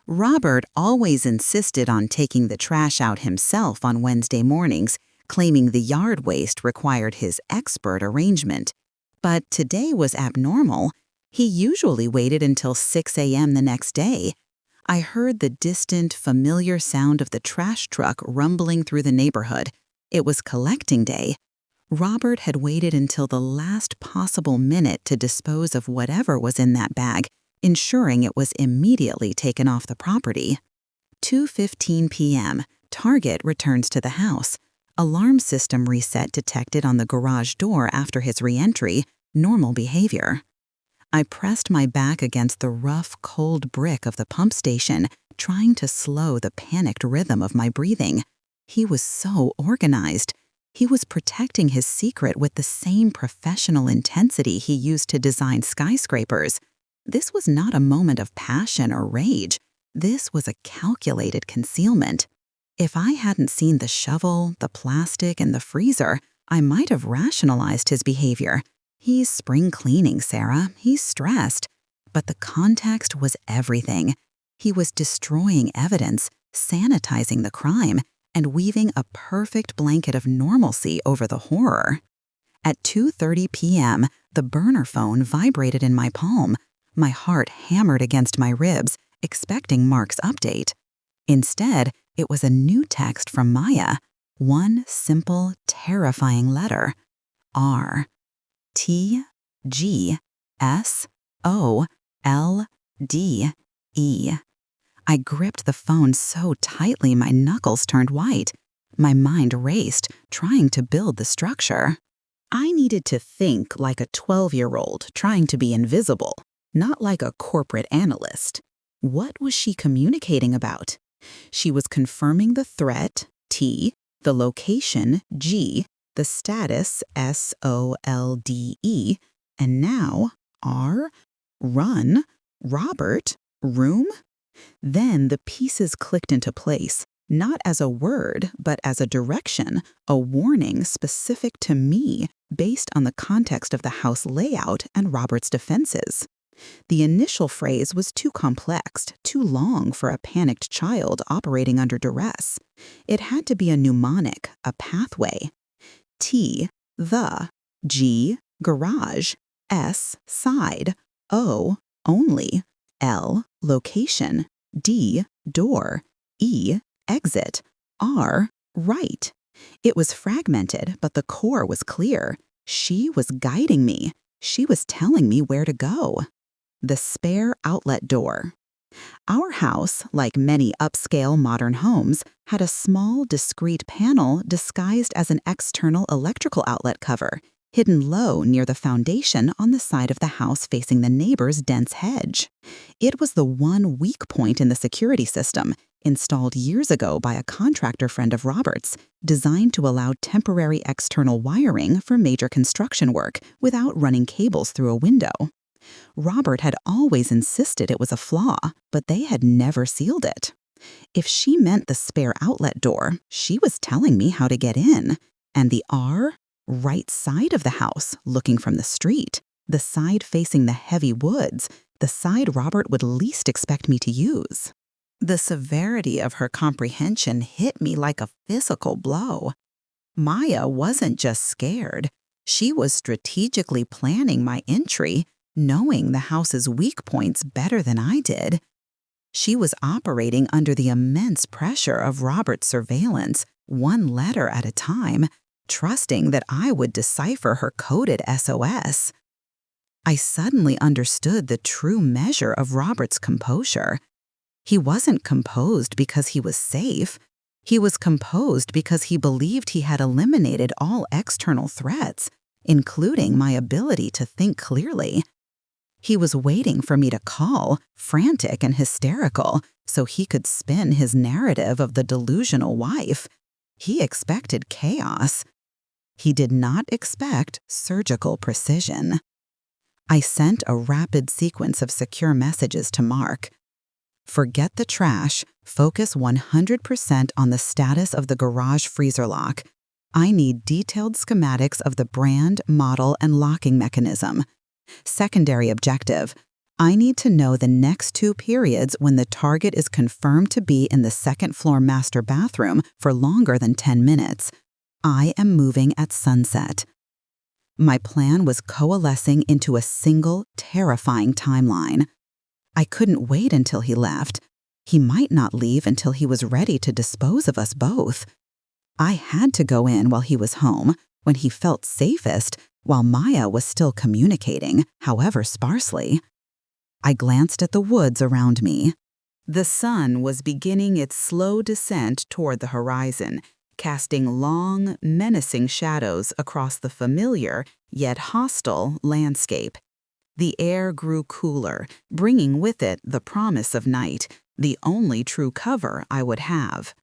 Robert always insisted on taking the trash out himself on Wednesday mornings, claiming the yard waste required his expert arrangement. But today was abnormal. He usually waited until 6 a.m. the next day. I heard the distant, familiar sound of the trash truck rumbling through the neighborhood. It was collecting day. Robert had waited until the last possible minute to dispose of whatever was in that bag, ensuring it was immediately taken off the property. 2:15 p.m. Target returns to the house. Alarm system reset detected on the garage door after his re-entry. Normal behavior. I pressed my back against the rough, cold brick of the pump station, trying to slow the panicked rhythm of my breathing. He was so organized. He was protecting his secret with the same professional intensity he used to design skyscrapers. This was not a moment of passion or rage. This was a calculated concealment. If I hadn't seen the shovel, the plastic, and the freezer, I might have rationalized his behavior. He's spring cleaning, Sarah. He's stressed. But the context was everything. He was destroying evidence, sanitizing the crime, and weaving a perfect blanket of normalcy over the horror. At 2:30 p.m., the burner phone vibrated in my palm. My heart hammered against my ribs, expecting Mark's update. Instead, it was a new text from Maya. One simple, terrifying letter. R. T. G. S. O. L. D. E. I gripped the phone so tightly my knuckles turned white. My mind raced, trying to build the structure. I needed to think like a 12-year-old trying to be invisible, not like a corporate analyst. What was she communicating about? She was confirming the threat, T, the location, G, the status, SOLDE, and now, R, run, Robert, room? Then the pieces clicked into place, not as a word, but as a direction, a warning specific to me based on the context of the house layout and Robert's defenses. The initial phrase was too complex, too long for a panicked child operating under duress. It had to be a mnemonic, a pathway. T, the, G, garage, S, side, O, only, L, location, D, door, E, exit, R, right. It was fragmented, but the core was clear. She was guiding me. She was telling me where to go. The spare outlet door. Our house, like many upscale modern homes, had a small, discreet panel disguised as an external electrical outlet cover, hidden low near the foundation on the side of the house facing the neighbor's dense hedge. It was the one weak point in the security system, installed years ago by a contractor friend of Robert's, designed to allow temporary external wiring for major construction work without running cables through a window. Robert had always insisted it was a flaw, but they had never sealed it. If she meant the spare outlet door, she was telling me how to get in. And the right side of the house, looking from the street, the side facing the heavy woods, the side Robert would least expect me to use. The severity of her comprehension hit me like a physical blow. Maya wasn't just scared. She was strategically planning my entry, knowing the house's weak points better than I did. She was operating under the immense pressure of Robert's surveillance, one letter at a time, trusting that I would decipher her coded SOS. I suddenly understood the true measure of Robert's composure. He wasn't composed because he was safe. He was composed because he believed he had eliminated all external threats, including my ability to think clearly. He was waiting for me to call, frantic and hysterical, so he could spin his narrative of the delusional wife. He expected chaos. He did not expect surgical precision. I sent a rapid sequence of secure messages to Mark. Forget the trash. Focus 100% on the status of the garage freezer lock. I need detailed schematics of the brand, model, and locking mechanism. Secondary objective. I need to know the next 2 periods when the target is confirmed to be in the second-floor master bathroom for longer than 10 minutes. I am moving at sunset. My plan was coalescing into a single, terrifying timeline. I couldn't wait until he left. He might not leave until he was ready to dispose of us both. I had to go in while he was home, when he felt safest, while Maya was still communicating, however sparsely. I glanced at the woods around me. The sun was beginning its slow descent toward the horizon, casting long, menacing shadows across the familiar, yet hostile, landscape. The air grew cooler, bringing with it the promise of night, the only true cover I would have.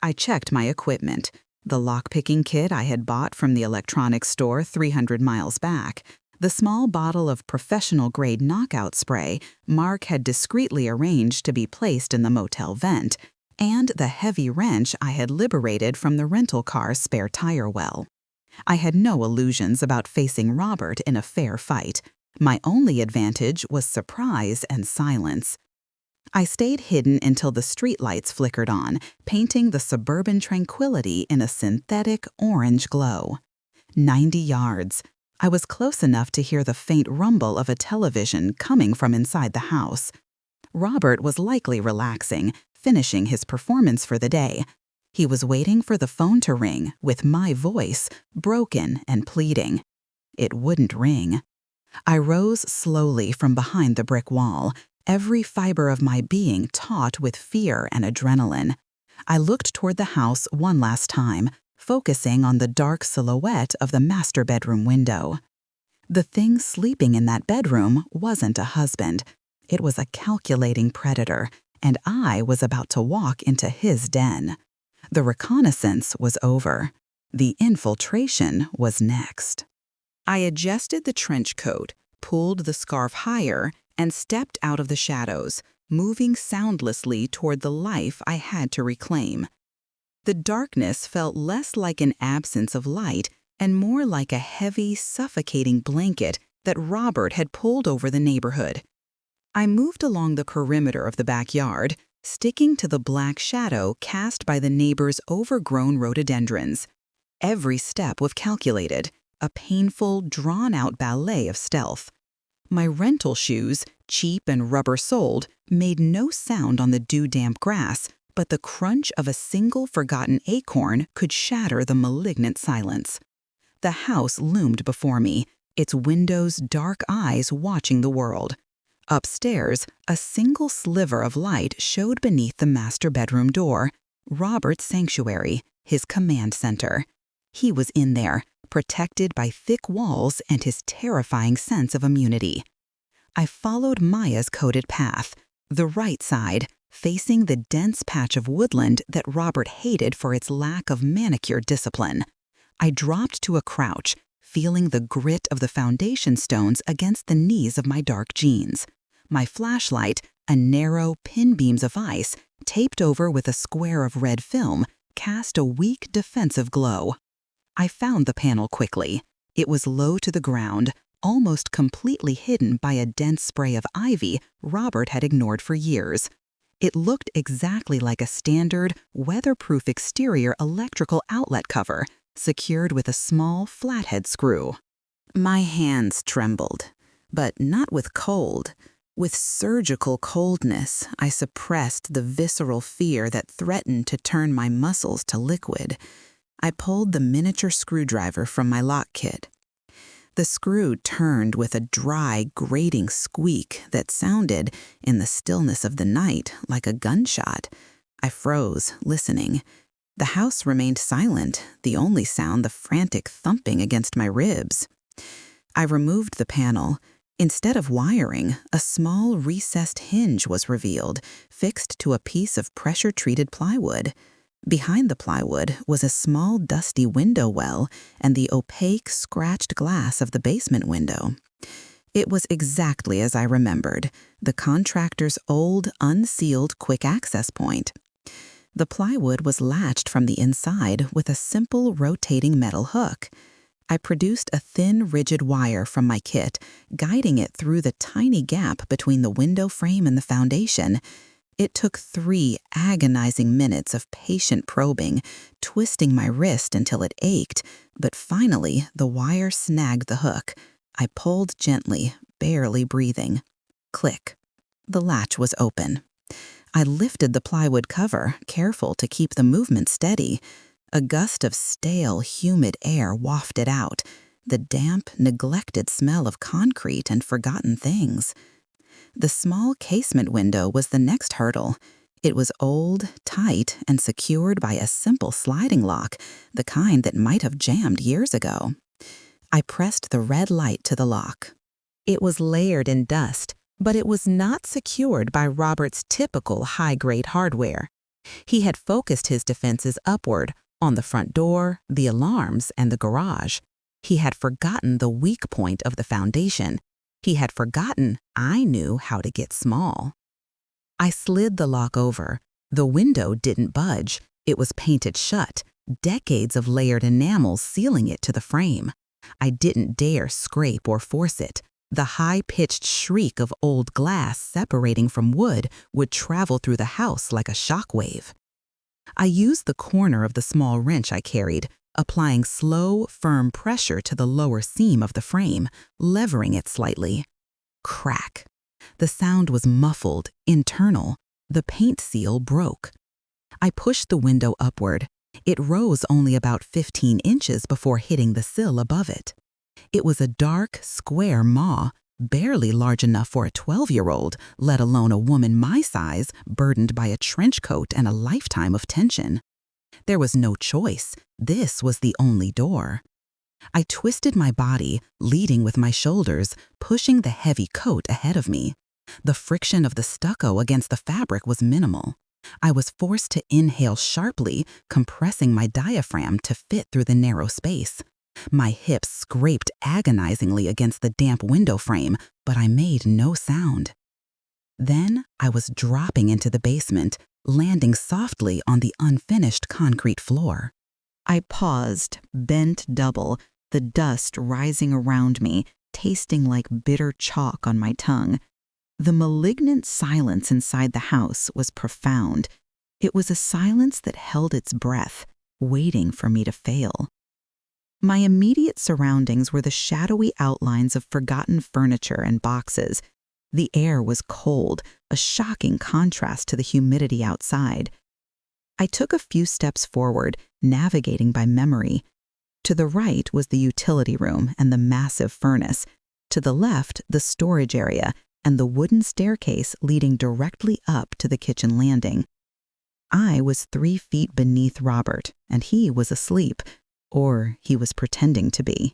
I checked my equipment. The lockpicking kit I had bought from the electronics store 300 miles back, the small bottle of professional-grade knockout spray Mark had discreetly arranged to be placed in the motel vent, and the heavy wrench I had liberated from the rental car's spare tire well. I had no illusions about facing Robert in a fair fight. My only advantage was surprise and silence. I stayed hidden until the streetlights flickered on, painting the suburban tranquility in a synthetic orange glow. 90 yards. I was close enough to hear the faint rumble of a television coming from inside the house. Robert was likely relaxing, finishing his performance for the day. He was waiting for the phone to ring, with my voice, broken and pleading. It wouldn't ring. I rose slowly from behind the brick wall, every fiber of my being taut with fear and adrenaline. I looked toward the house one last time, focusing on the dark silhouette of the master bedroom window. The thing sleeping in that bedroom wasn't a husband. It was a calculating predator, and I was about to walk into his den. The reconnaissance was over. The infiltration was next. I adjusted the trench coat, pulled the scarf higher, and stepped out of the shadows, moving soundlessly toward the life I had to reclaim. The darkness felt less like an absence of light and more like a heavy, suffocating blanket that Robert had pulled over the neighborhood. I moved along the perimeter of the backyard, sticking to the black shadow cast by the neighbor's overgrown rhododendrons. Every step was calculated, a painful, drawn-out ballet of stealth. My rental shoes, cheap and rubber-soled, made no sound on the dew-damp grass, but the crunch of a single forgotten acorn could shatter the malignant silence. The house loomed before me, its windows dark eyes watching the world. Upstairs, a single sliver of light showed beneath the master bedroom door, Robert's sanctuary, his command center. He was in there, protected by thick walls and his terrifying sense of immunity. I followed Maya's coded path, the right side, facing the dense patch of woodland that Robert hated for its lack of manicured discipline. I dropped to a crouch, feeling the grit of the foundation stones against the knees of my dark jeans. My flashlight, a narrow pin beams of ice, taped over with a square of red film, cast a weak defensive glow. I found the panel quickly. It was low to the ground, almost completely hidden by a dense spray of ivy Robert had ignored for years. It looked exactly like a standard, weatherproof exterior electrical outlet cover, secured with a small flathead screw. My hands trembled, but not with cold. With surgical coldness, I suppressed the visceral fear that threatened to turn my muscles to liquid. I pulled the miniature screwdriver from my lock kit. The screw turned with a dry, grating squeak that sounded, in the stillness of the night, like a gunshot. I froze, listening. The house remained silent, the only sound the frantic thumping against my ribs. I removed the panel. Instead of wiring, a small recessed hinge was revealed, fixed to a piece of pressure-treated plywood. Behind the plywood was a small dusty window well and the opaque, scratched glass of the basement window. It was exactly as I remembered, the contractor's old, unsealed quick access point. The plywood was latched from the inside with a simple rotating metal hook. I produced a thin, rigid wire from my kit, guiding it through the tiny gap between the window frame and the foundation. It took 3 agonizing minutes of patient probing, twisting my wrist until it ached, but finally the wire snagged the hook. I pulled gently, barely breathing. Click. The latch was open. I lifted the plywood cover, careful to keep the movement steady. A gust of stale, humid air wafted out, the damp, neglected smell of concrete and forgotten things. The small casement window was the next hurdle. It was old, tight, and secured by a simple sliding lock, the kind that might have jammed years ago. I pressed the red light to the lock. It was layered in dust, but it was not secured by Robert's typical high-grade hardware. He had focused his defenses upward, on the front door, the alarms, and the garage. He had forgotten the weak point of the foundation. He had forgotten I knew how to get small. I slid the lock over. The window didn't budge. It was painted shut, decades of layered enamel sealing it to the frame. I didn't dare scrape or force it. The high-pitched shriek of old glass separating from wood would travel through the house like a shockwave. I used the corner of the small wrench I carried, applying slow, firm pressure to the lower seam of the frame, levering it slightly. Crack. The sound was muffled, internal. The paint seal broke. I pushed the window upward. It rose only about 15 inches before hitting the sill above it. It was a dark, square maw, barely large enough for a 12-year-old, let alone a woman my size, burdened by a trench coat and a lifetime of tension. There was no choice. This was the only door. I twisted my body, leading with my shoulders, pushing the heavy coat ahead of me. The friction of the stucco against the fabric was minimal. I was forced to inhale sharply, compressing my diaphragm to fit through the narrow space. My hips scraped agonizingly against the damp window frame, but I made no sound. Then I was dropping into the basement, landing softly on the unfinished concrete floor. I paused, bent double, the dust rising around me, tasting like bitter chalk on my tongue. The malignant silence inside the house was profound. It was a silence that held its breath, waiting for me to fail. My immediate surroundings were the shadowy outlines of forgotten furniture and boxes. The air was cold, a shocking contrast to the humidity outside. I took a few steps forward, navigating by memory. To the right was the utility room and the massive furnace. To the left, the storage area and the wooden staircase leading directly up to the kitchen landing. I was 3 feet beneath Robert, and he was asleep, or he was pretending to be.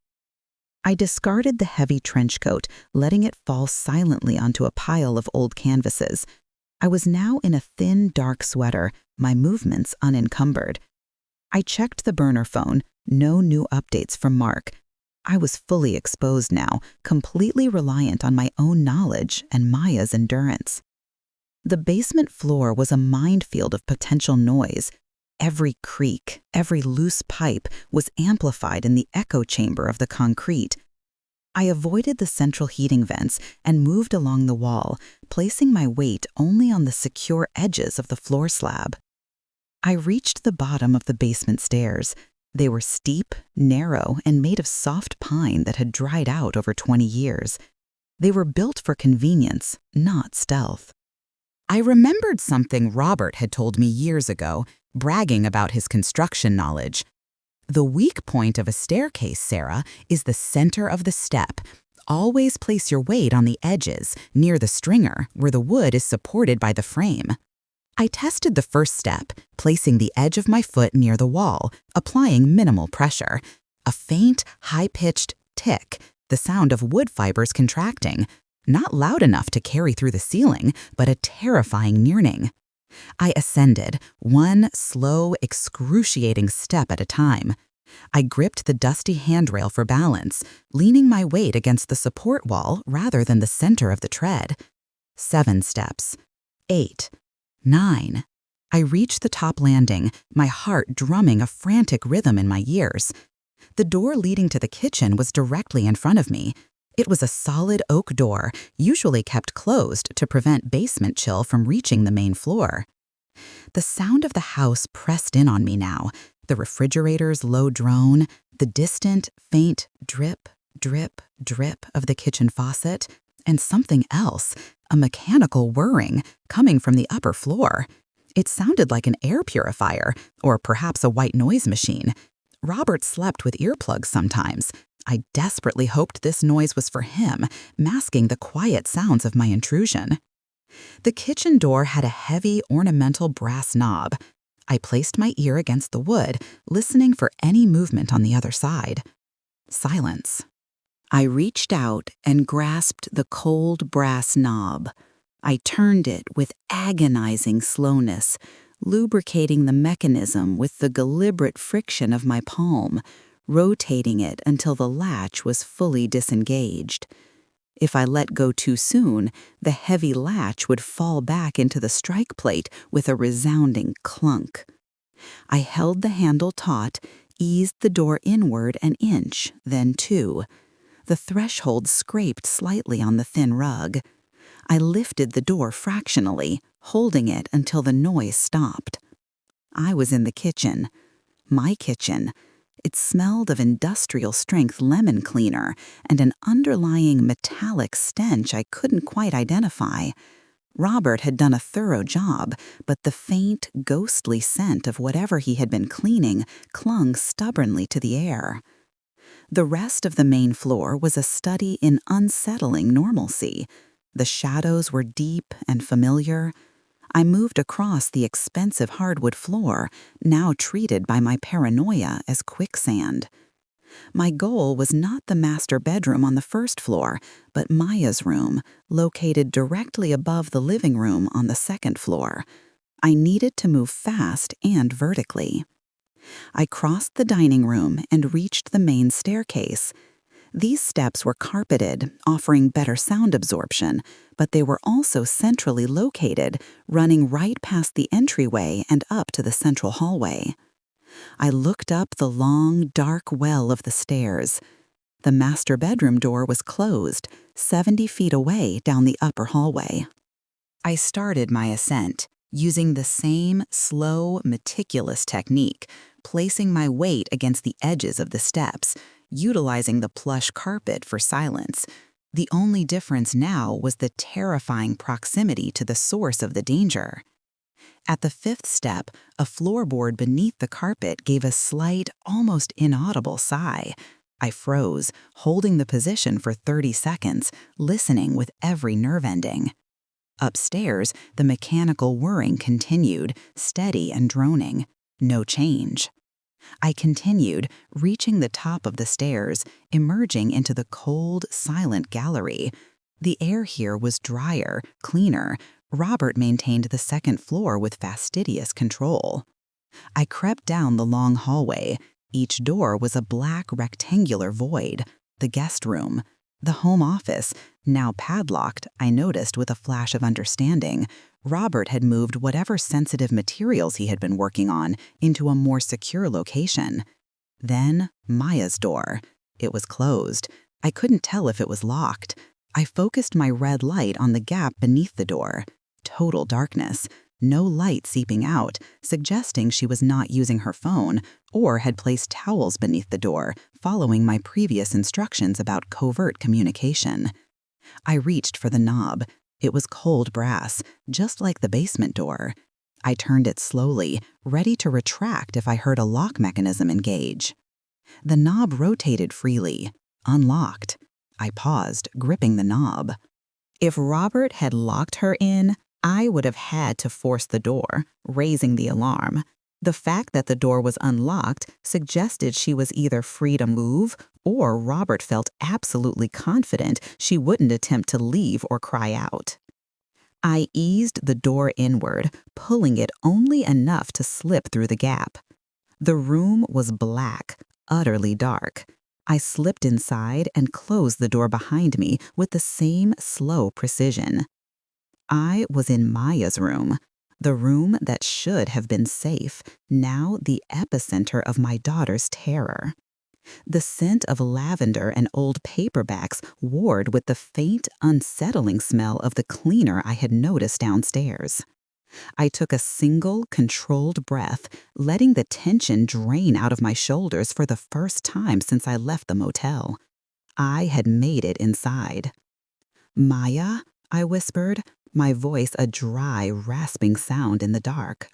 I discarded the heavy trench coat, letting it fall silently onto a pile of old canvases. I was now in a thin, dark sweater, my movements unencumbered. I checked the burner phone, no new updates from Mark. I was fully exposed now, completely reliant on my own knowledge and Maya's endurance. The basement floor was a minefield of potential noise. Every creak, every loose pipe was amplified in the echo chamber of the concrete. I avoided the central heating vents and moved along the wall, placing my weight only on the secure edges of the floor slab. I reached the bottom of the basement stairs. They were steep, narrow, and made of soft pine that had dried out over 20 years. They were built for convenience, not stealth. I remembered something Robert had told me years ago, bragging about his construction knowledge. The weak point of a staircase, Sarah, is the center of the step. Always place your weight on the edges, near the stringer, where the wood is supported by the frame. I tested the first step, placing the edge of my foot near the wall, applying minimal pressure. A faint, high-pitched tick, the sound of wood fibers contracting. Not loud enough to carry through the ceiling, but a terrifying yearning. I ascended, one slow, excruciating step at a time. I gripped the dusty handrail for balance, leaning my weight against the support wall rather than the center of the tread. 7 steps. 8. 9. I reached the top landing, my heart drumming a frantic rhythm in my ears. The door leading to the kitchen was directly in front of me. It was a solid oak door, usually kept closed to prevent basement chill from reaching the main floor. The sound of the house pressed in on me now, the refrigerator's low drone, the distant, faint drip, drip, drip of the kitchen faucet, and something else, a mechanical whirring, coming from the upper floor. It sounded like an air purifier, or perhaps a white noise machine. Robert slept with earplugs sometimes. I desperately hoped this noise was for him, masking the quiet sounds of my intrusion. The kitchen door had a heavy, ornamental brass knob. I placed my ear against the wood, listening for any movement on the other side. Silence. I reached out and grasped the cold brass knob. I turned it with agonizing slowness, lubricating the mechanism with the deliberate friction of my palm, rotating it until the latch was fully disengaged. If I let go too soon, the heavy latch would fall back into the strike plate with a resounding clunk. I held the handle taut, eased the door inward an inch, then 2. The threshold scraped slightly on the thin rug. I lifted the door fractionally, holding it until the noise stopped. I was in the kitchen. My kitchen. It smelled of industrial-strength lemon cleaner and an underlying metallic stench I couldn't quite identify. Robert had done a thorough job, but the faint, ghostly scent of whatever he had been cleaning clung stubbornly to the air. The rest of the main floor was a study in unsettling normalcy. The shadows were deep and familiar. I moved across the expensive hardwood floor, now treated by my paranoia as quicksand. My goal was not the master bedroom on the first floor, but Maya's room, located directly above the living room on the second floor. I needed to move fast and vertically. I crossed the dining room and reached the main staircase. These steps were carpeted, offering better sound absorption, but they were also centrally located, running right past the entryway and up to the central hallway. I looked up the long, dark well of the stairs. The master bedroom door was closed, 70 feet away down the upper hallway. I started my ascent, using the same slow, meticulous technique, placing my weight against the edges of the steps, utilizing the plush carpet for silence. The only difference now was the terrifying proximity to the source of the danger. At the fifth step, a floorboard beneath the carpet gave a slight, almost inaudible sigh. I froze, holding the position for 30 seconds, listening with every nerve ending. Upstairs, the mechanical whirring continued, steady and droning. No change. I continued, reaching the top of the stairs, emerging into the cold, silent gallery. The air here was drier, cleaner. Robert maintained the second floor with fastidious control. I crept down the long hallway. Each door was a black rectangular void. The guest room. The home office, now padlocked, I noticed with a flash of understanding. Robert had moved whatever sensitive materials he had been working on into a more secure location. Then, Maya's door. It was closed. I couldn't tell if it was locked. I focused my red light on the gap beneath the door. Total darkness. No light seeping out, suggesting she was not using her phone or had placed towels beneath the door, following my previous instructions about covert communication. I reached for the knob. It was cold brass, just like the basement door. I turned it slowly, ready to retract if I heard a lock mechanism engage. The knob rotated freely, unlocked. I paused, gripping the knob. If Robert had locked her in, I would have had to force the door, raising the alarm. The fact that the door was unlocked suggested she was either free to move, or Robert felt absolutely confident she wouldn't attempt to leave or cry out. I eased the door inward, pulling it only enough to slip through the gap. The room was black, utterly dark. I slipped inside and closed the door behind me with the same slow precision. I was in Maya's room, the room that should have been safe, now the epicenter of my daughter's terror. The scent of lavender and old paperbacks warred with the faint, unsettling smell of the cleaner I had noticed downstairs. I took a single, controlled breath, letting the tension drain out of my shoulders for the first time since I left the motel. I had made it inside. "Maya?" I whispered, my voice a dry, rasping sound in the dark.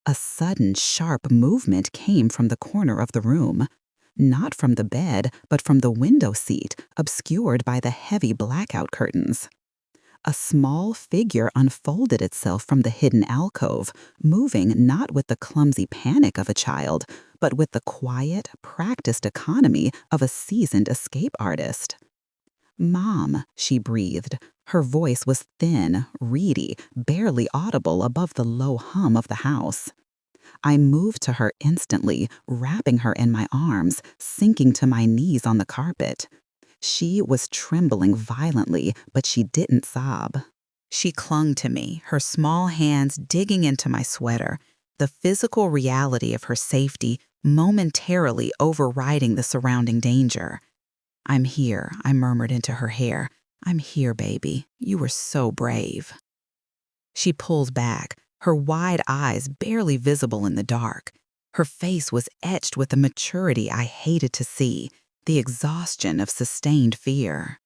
A sudden, sharp movement came from the corner of the room. Not from the bed, but from the window seat, obscured by the heavy blackout curtains. A small figure unfolded itself from the hidden alcove, moving not with the clumsy panic of a child, but with the quiet, practiced economy of a seasoned escape artist. "Mom," she breathed. Her voice was thin, reedy, barely audible above the low hum of the house. I moved to her instantly, wrapping her in my arms, sinking to my knees on the carpet. She was trembling violently, but she didn't sob. She clung to me, her small hands digging into my sweater, the physical reality of her safety momentarily overriding the surrounding danger. "I'm here," I murmured into her hair. "I'm here, baby. You were so brave." She pulls back, her wide eyes barely visible in the dark. Her face was etched with a maturity I hated to see, the exhaustion of sustained fear.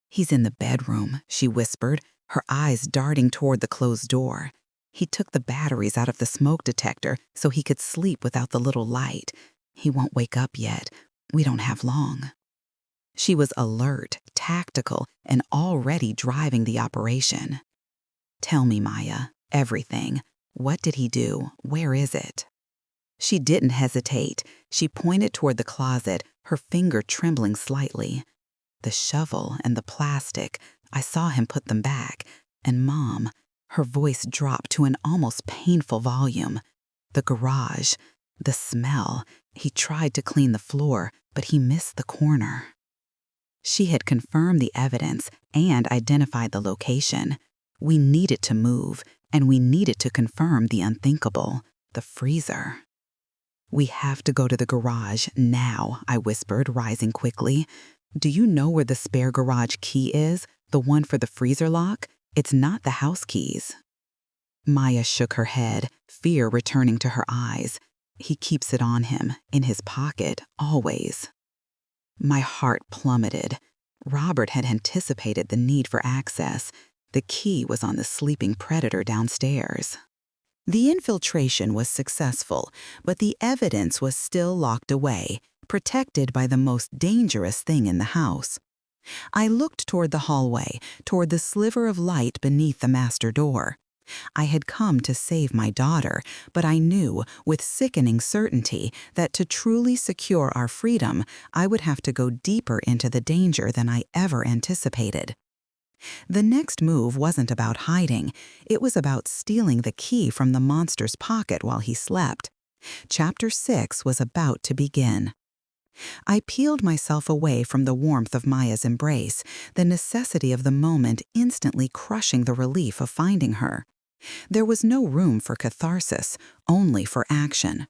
"He's in the bedroom," she whispered, her eyes darting toward the closed door. "He took the batteries out of the smoke detector so he could sleep without the little light. He won't wake up yet. We don't have long." She was alert, tactical, and already driving the operation. "Tell me, Maya, everything. What did he do? Where is it?" She didn't hesitate. She pointed toward the closet, her finger trembling slightly. "The shovel and the plastic. I saw him put them back. And Mom," her voice dropped to an almost painful volume. "The garage. The smell. He tried to clean the floor, but he missed the corner." She had confirmed the evidence and identified the location. We needed to move, and we needed to confirm the unthinkable, the freezer. "We have to go to the garage now," I whispered, rising quickly. "Do you know where the spare garage key is, the one for the freezer lock? It's not the house keys." Maya shook her head, fear returning to her eyes. "He keeps it on him, in his pocket, always." My heart plummeted. Robert had anticipated the need for access. The key was on the sleeping predator downstairs. The infiltration was successful, but the evidence was still locked away, protected by the most dangerous thing in the house. I looked toward the hallway, toward the sliver of light beneath the master door. I had come to save my daughter, but I knew, with sickening certainty, that to truly secure our freedom, I would have to go deeper into the danger than I ever anticipated. The next move wasn't about hiding. It was about stealing the key from the monster's pocket while he slept. Chapter 6 was about to begin. I peeled myself away from the warmth of Maya's embrace, the necessity of the moment instantly crushing the relief of finding her. There was no room for catharsis, only for action.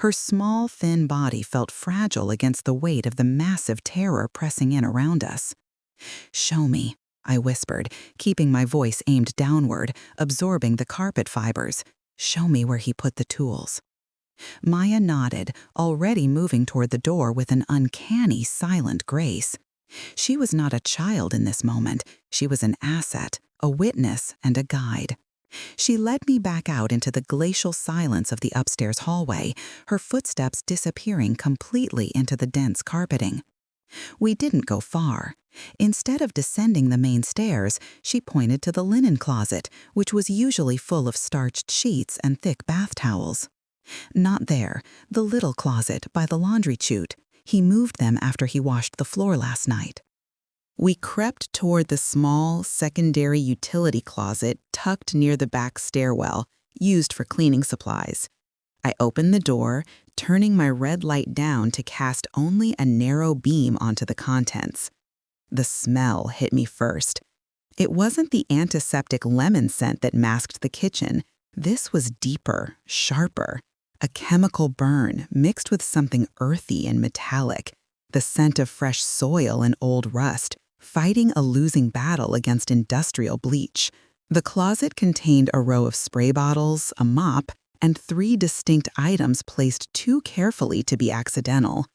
Her small, thin body felt fragile against the weight of the massive terror pressing in around us. "Show me," I whispered, keeping my voice aimed downward, absorbing the carpet fibers. "Show me where he put the tools." Maya nodded, already moving toward the door with an uncanny, silent grace. She was not a child in this moment. She was an asset, a witness, and a guide. She led me back out into the glacial silence of the upstairs hallway, her footsteps disappearing completely into the dense carpeting. We didn't go far. Instead of descending the main stairs, she pointed to the linen closet, which was usually full of starched sheets and thick bath towels. Not there, the little closet by the laundry chute. He moved them after he washed the floor last night. We crept toward the small, secondary utility closet tucked near the back stairwell, used for cleaning supplies. I opened the door, turning my red light down to cast only a narrow beam onto the contents. The smell hit me first. It wasn't the antiseptic lemon scent that masked the kitchen. This was deeper, sharper. A chemical burn mixed with something earthy and metallic, the scent of fresh soil and old rust, fighting a losing battle against industrial bleach. The closet contained a row of spray bottles, a mop, and 3 distinct items placed too carefully to be accidental.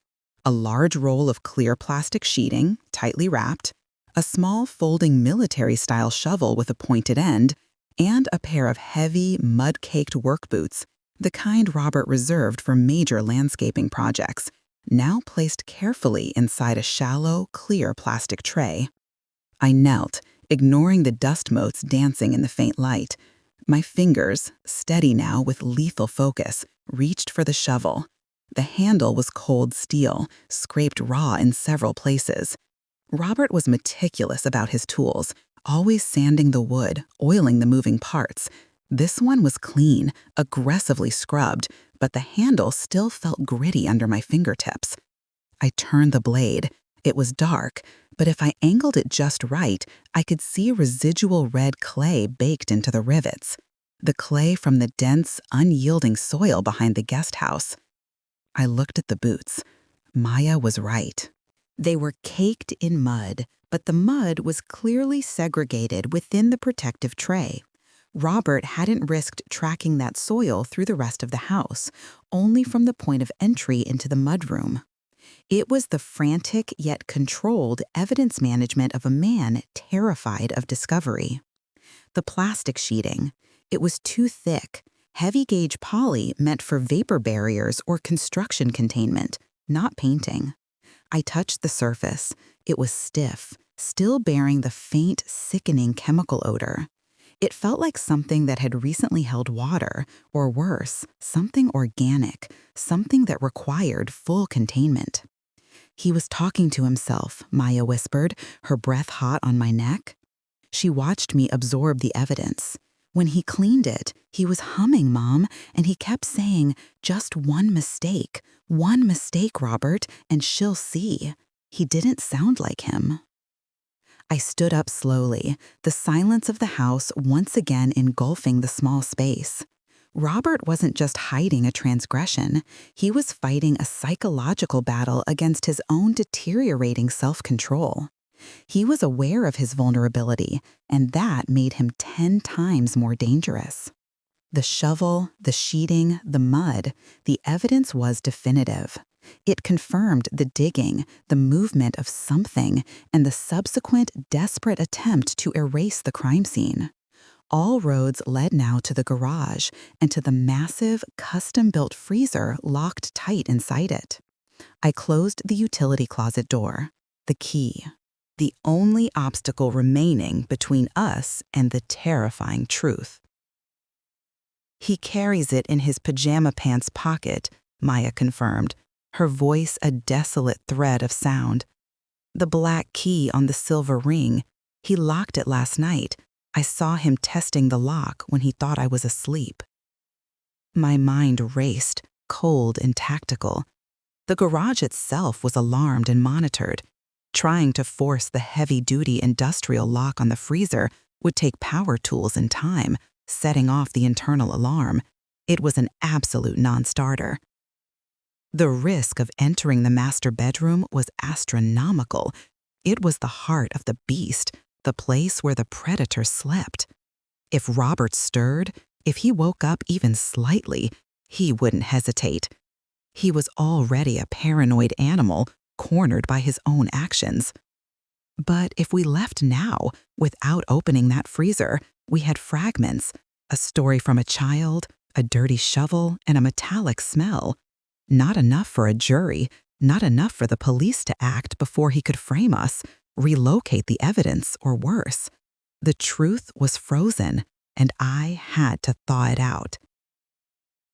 A large roll of clear plastic sheeting, tightly wrapped, a small folding military-style shovel with a pointed end, and a pair of heavy, mud-caked work boots, the kind Robert reserved for major landscaping projects, now placed carefully inside a shallow, clear plastic tray. I knelt, ignoring the dust motes dancing in the faint light. My fingers, steady now with lethal focus, reached for the shovel. The handle was cold steel, scraped raw in several places. Robert was meticulous about his tools, always sanding the wood, oiling the moving parts. This one was clean, aggressively scrubbed, but the handle still felt gritty under my fingertips. I turned the blade. It was dark, but if I angled it just right, I could see residual red clay baked into the rivets. The clay from the dense, unyielding soil behind the guest house. I looked at the boots. Maya was right. They were caked in mud, but the mud was clearly segregated within the protective tray. Robert hadn't risked tracking that soil through the rest of the house, only from the point of entry into the mudroom. It was the frantic yet controlled evidence management of a man terrified of discovery. The plastic sheeting. It was too thick, heavy-gauge poly meant for vapor barriers or construction containment, not painting. I touched the surface. It was stiff, still bearing the faint, sickening chemical odor. It felt like something that had recently held water, or worse, something organic, something that required full containment. "He was talking to himself," Maya whispered, her breath hot on my neck. She watched me absorb the evidence. "When he cleaned it, he was humming, Mom, and he kept saying, 'Just one mistake, Robert, and she'll see.' He didn't sound like him." I stood up slowly, the silence of the house once again engulfing the small space. Robert wasn't just hiding a transgression, he was fighting a psychological battle against his own deteriorating self-control. He was aware of his vulnerability, and that made him 10 times more dangerous. The shovel, the sheeting, the mud, the evidence was definitive. It confirmed the digging, the movement of something, and the subsequent desperate attempt to erase the crime scene. All roads led now to the garage and to the massive, custom-built freezer locked tight inside it. I closed the utility closet door, the key, the only obstacle remaining between us and the terrifying truth. "He carries it in his pajama pants pocket," Maya confirmed, her voice a desolate thread of sound. "The black key on the silver ring. He locked it last night. I saw him testing the lock when he thought I was asleep." My mind raced, cold and tactical. The garage itself was alarmed and monitored. Trying to force the heavy-duty industrial lock on the freezer would take power tools and time, setting off the internal alarm. It was an absolute non-starter. The risk of entering the master bedroom was astronomical. It was the heart of the beast, the place where the predator slept. If Robert stirred, if he woke up even slightly, he wouldn't hesitate. He was already a paranoid animal, cornered by his own actions. But if we left now, without opening that freezer, we had fragments, a story from a child, a dirty shovel, and a metallic smell. Not enough for a jury, not enough for the police to act before he could frame us, relocate the evidence, or worse. The truth was frozen, and I had to thaw it out.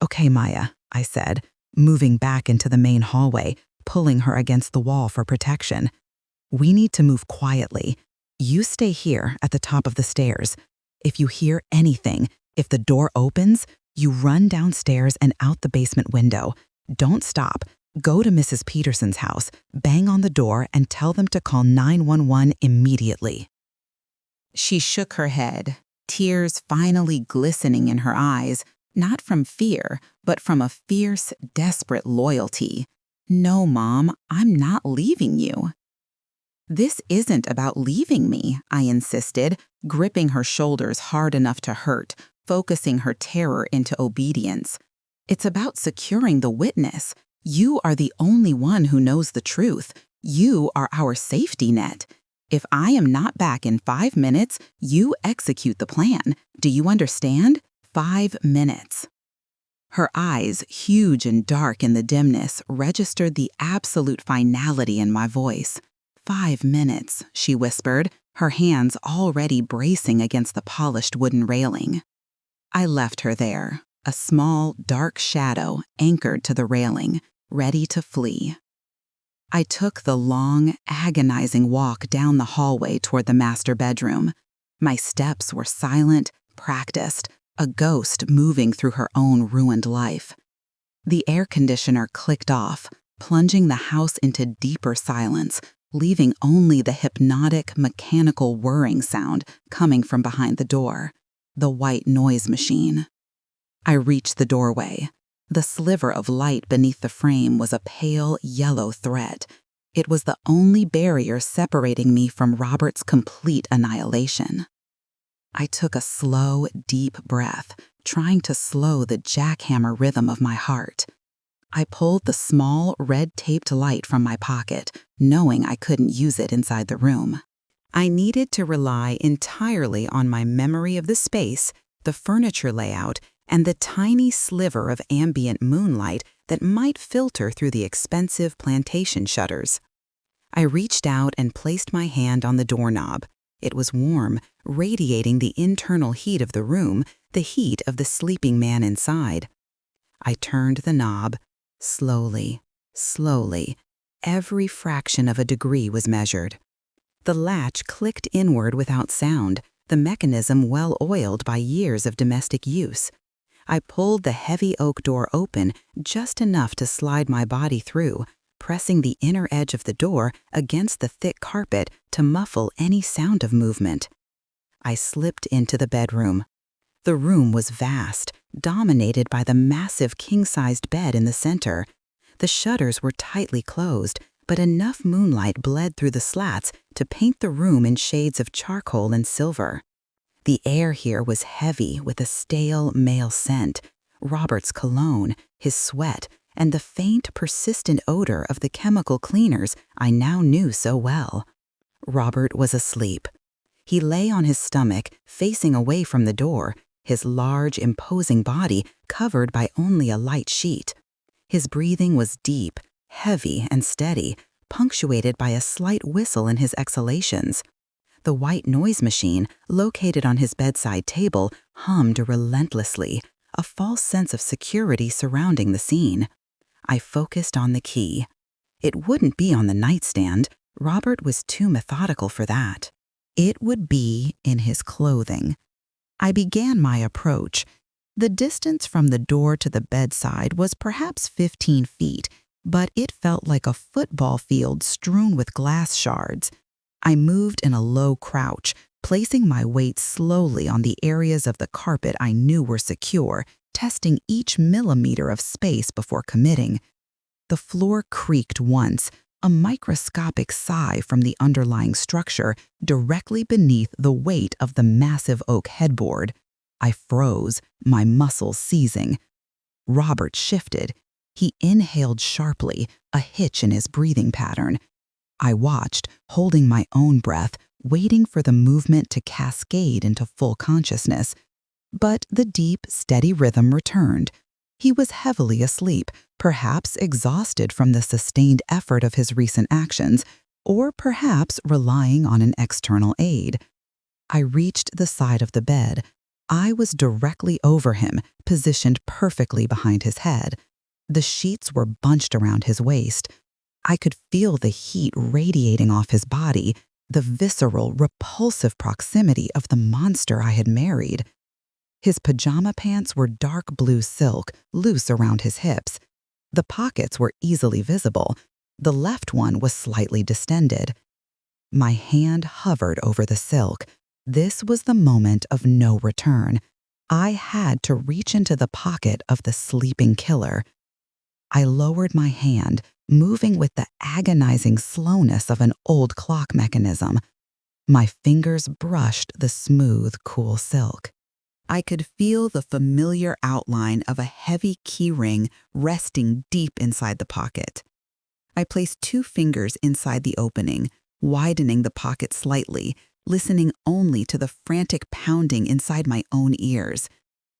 "Okay, Maya," I said, moving back into the main hallway, pulling her against the wall for protection. "We need to move quietly. You stay here at the top of the stairs. If you hear anything, if the door opens, you run downstairs and out the basement window. Don't stop. Go to Mrs. Peterson's house, bang on the door, and tell them to call 911 immediately." She shook her head, tears finally glistening in her eyes, not from fear, but from a fierce, desperate loyalty. "No, Mom, I'm not leaving you." "This isn't about leaving me," I insisted, gripping her shoulders hard enough to hurt, focusing her terror into obedience. "It's about securing the witness. You are the only one who knows the truth. You are our safety net. If I am not back in 5 minutes, you execute the plan. Do you understand? 5 minutes. Her eyes, huge and dark in the dimness, registered the absolute finality in my voice. 5 minutes, she whispered, her hands already bracing against the polished wooden railing. I left her there, a small, dark shadow anchored to the railing, ready to flee. I took the long, agonizing walk down the hallway toward the master bedroom. My steps were silent, practiced, a ghost moving through her own ruined life. The air conditioner clicked off, plunging the house into deeper silence, leaving only the hypnotic, mechanical whirring sound coming from behind the door, the white noise machine. I reached the doorway. The sliver of light beneath the frame was a pale yellow thread. It was the only barrier separating me from Robert's complete annihilation. I took a slow, deep breath, trying to slow the jackhammer rhythm of my heart. I pulled the small, red-taped light from my pocket, knowing I couldn't use it inside the room. I needed to rely entirely on my memory of the space, the furniture layout, and the tiny sliver of ambient moonlight that might filter through the expensive plantation shutters. I reached out and placed my hand on the doorknob. It was warm, radiating the internal heat of the room, the heat of the sleeping man inside. I turned the knob. Slowly, slowly, every fraction of a degree was measured. The latch clicked inward without sound, the mechanism well oiled by years of domestic use. I pulled the heavy oak door open just enough to slide my body through, pressing the inner edge of the door against the thick carpet to muffle any sound of movement. I slipped into the bedroom. The room was vast, dominated by the massive king-sized bed in the center. The shutters were tightly closed, but enough moonlight bled through the slats to paint the room in shades of charcoal and silver. The air here was heavy with a stale male scent, Robert's cologne, his sweat, and the faint, persistent odor of the chemical cleaners I now knew so well. Robert was asleep. He lay on his stomach, facing away from the door, his large, imposing body covered by only a light sheet. His breathing was deep, heavy, and steady, punctuated by a slight whistle in his exhalations. The white noise machine, located on his bedside table, hummed relentlessly, a false sense of security surrounding the scene. I focused on the key. It wouldn't be on the nightstand. Robert was too methodical for that. It would be in his clothing. I began my approach. The distance from the door to the bedside was perhaps 15 feet, but it felt like a football field strewn with glass shards. I moved in a low crouch, placing my weight slowly on the areas of the carpet I knew were secure, testing each millimeter of space before committing. The floor creaked once, a microscopic sigh from the underlying structure directly beneath the weight of the massive oak headboard. I froze, my muscles seizing. Robert shifted. He inhaled sharply, a hitch in his breathing pattern. I watched, holding my own breath, waiting for the movement to cascade into full consciousness. But the deep, steady rhythm returned. He was heavily asleep, perhaps exhausted from the sustained effort of his recent actions, or perhaps relying on an external aid. I reached the side of the bed. I was directly over him, positioned perfectly behind his head. The sheets were bunched around his waist. I could feel the heat radiating off his body, the visceral, repulsive proximity of the monster I had married. His pajama pants were dark blue silk, loose around his hips. The pockets were easily visible. The left one was slightly distended. My hand hovered over the silk. This was the moment of no return. I had to reach into the pocket of the sleeping killer. I lowered my hand, moving with the agonizing slowness of an old clock mechanism. My fingers brushed the smooth, cool silk. I could feel the familiar outline of a heavy keyring resting deep inside the pocket. I placed 2 fingers inside the opening, widening the pocket slightly, listening only to the frantic pounding inside my own ears.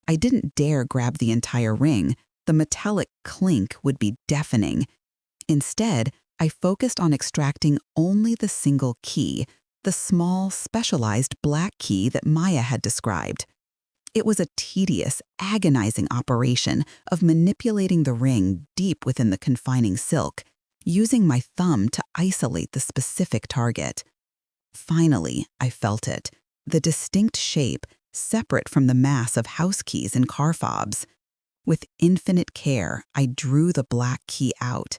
I didn't dare grab the entire ring. The metallic clink would be deafening. Instead, I focused on extracting only the single key, the small, specialized black key that Maya had described. It was a tedious, agonizing operation of manipulating the ring deep within the confining silk, using my thumb to isolate the specific target. Finally, I felt it, the distinct shape, separate from the mass of house keys and car fobs. With infinite care, I drew the black key out.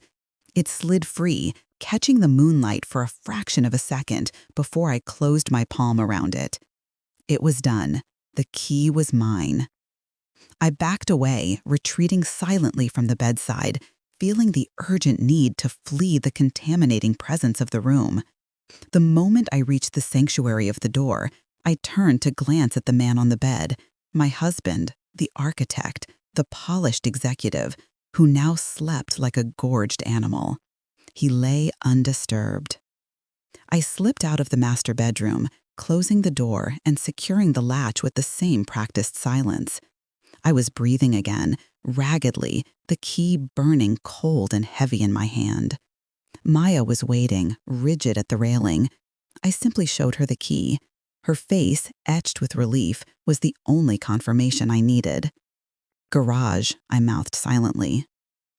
It slid free, catching the moonlight for a fraction of a second before I closed my palm around it. It was done. The key was mine. I backed away, retreating silently from the bedside, feeling the urgent need to flee the contaminating presence of the room. The moment I reached the sanctuary of the door, I turned to glance at the man on the bed, my husband, the architect, the polished executive, who now slept like a gorged animal. He lay undisturbed. I slipped out of the master bedroom, closing the door and securing the latch with the same practiced silence. I was breathing again, raggedly, the key burning cold and heavy in my hand. Maya was waiting, rigid at the railing. I simply showed her the key. Her face, etched with relief, was the only confirmation I needed. Garage, I mouthed silently.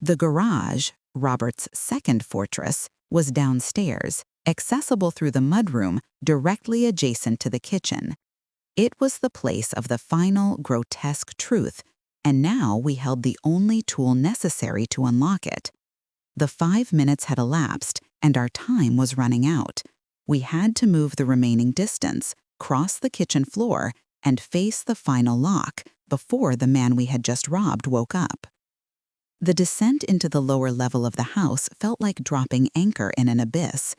The garage, Robert's second fortress, was downstairs, accessible through the mudroom directly adjacent to the kitchen. It was the place of the final, grotesque truth, and now we held the only tool necessary to unlock it. The 5 minutes had elapsed, and our time was running out. We had to move the remaining distance, cross the kitchen floor, and face the final lock before the man we had just robbed woke up. The descent into the lower level of the house felt like dropping anchor in an abyss.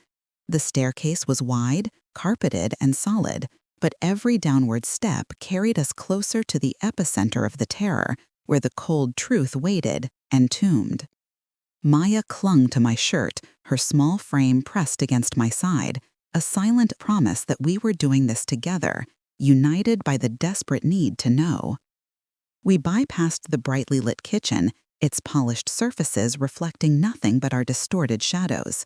The staircase was wide, carpeted, and solid, but every downward step carried us closer to the epicenter of the terror, where the cold truth waited, entombed. Maya clung to my shirt, her small frame pressed against my side. a silent promise that we were doing this together, united by the desperate need to know. We bypassed the brightly lit kitchen, its polished surfaces reflecting nothing but our distorted shadows.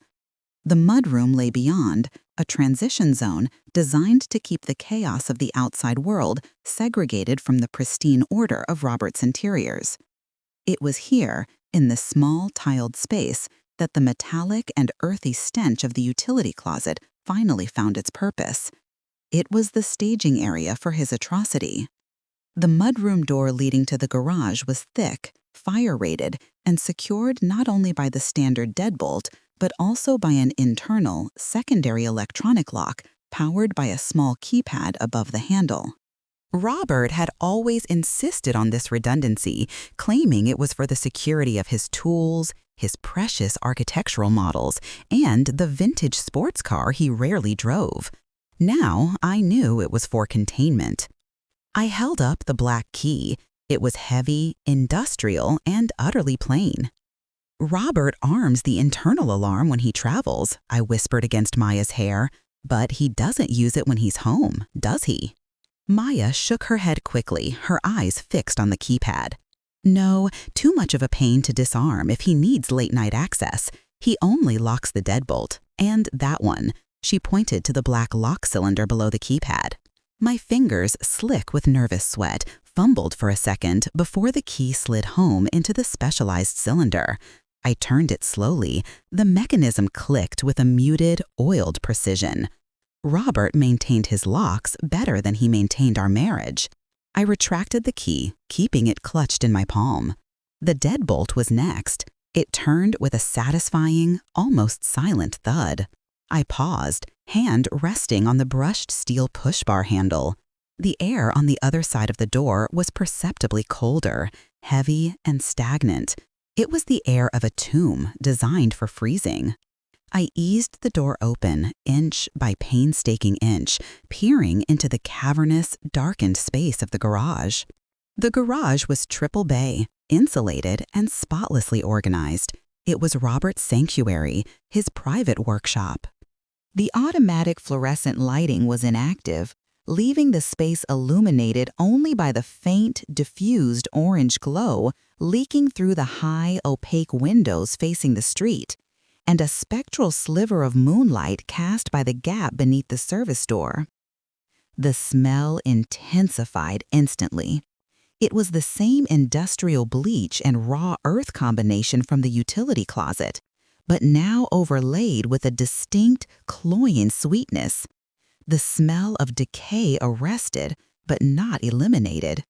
The mudroom lay beyond, a transition zone designed to keep the chaos of the outside world segregated from the pristine order of Robert's interiors. It was here, in this small, tiled space, that the metallic and earthy stench of the utility closet finally found its purpose. It was the staging area for his atrocity. The mudroom door leading to the garage was thick, fire-rated, and secured not only by the standard deadbolt, but also by an internal, secondary electronic lock powered by a small keypad above the handle. Robert had always insisted on this redundancy, claiming it was for the security of his tools, his precious architectural models, and the vintage sports car he rarely drove. Now I knew it was for containment. I held up the black key. It was heavy, industrial, and utterly plain. "Robert arms the internal alarm when he travels," I whispered against Maya's hair, "but he doesn't use it when he's home, does he?" Maya shook her head quickly, her eyes fixed on the keypad. "No, too much of a pain to disarm if he needs late-night access. He only locks the deadbolt, and that one." She pointed to the black lock cylinder below the keypad. My fingers, slick with nervous sweat, fumbled for a second before the key slid home into the specialized cylinder. I turned it slowly. The mechanism clicked with a muted, oiled precision. Robert maintained his locks better than he maintained our marriage. I retracted the key, keeping it clutched in my palm. The deadbolt was next. It turned with a satisfying, almost silent thud. I paused, hand resting on the brushed steel push-bar handle. The air on the other side of the door was perceptibly colder, heavy, and stagnant. It was the air of a tomb designed for freezing. I eased the door open, inch by painstaking inch, peering into the cavernous, darkened space of the garage. The garage was triple bay, insulated, and spotlessly organized. It was Robert's sanctuary, his private workshop. The automatic fluorescent lighting was inactive, leaving the space illuminated only by the faint, diffused orange glow leaking through the high, opaque windows facing the street, and a spectral sliver of moonlight cast by the gap beneath the service door. The smell intensified instantly. It was the same industrial bleach and raw earth combination from the utility closet, but now overlaid with a distinct, cloying sweetness. The smell of decay arrested, but not eliminated.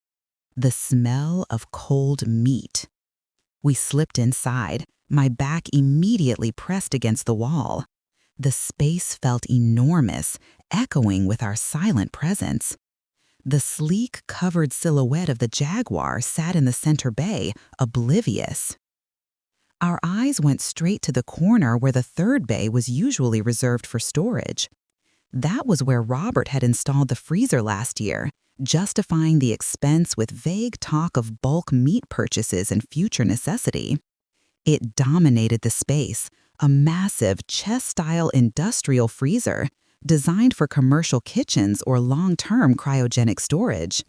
The smell of cold meat. We slipped inside, my back immediately pressed against the wall. The space felt enormous, echoing with our silent presence. The sleek, covered silhouette of the Jaguar sat in the center bay, oblivious. Our eyes went straight to the corner where the third bay was usually reserved for storage. That was where Robert had installed the freezer last year, justifying the expense with vague talk of bulk meat purchases and future necessity. It dominated the space, a massive chest-style industrial freezer designed for commercial kitchens or long-term cryogenic storage.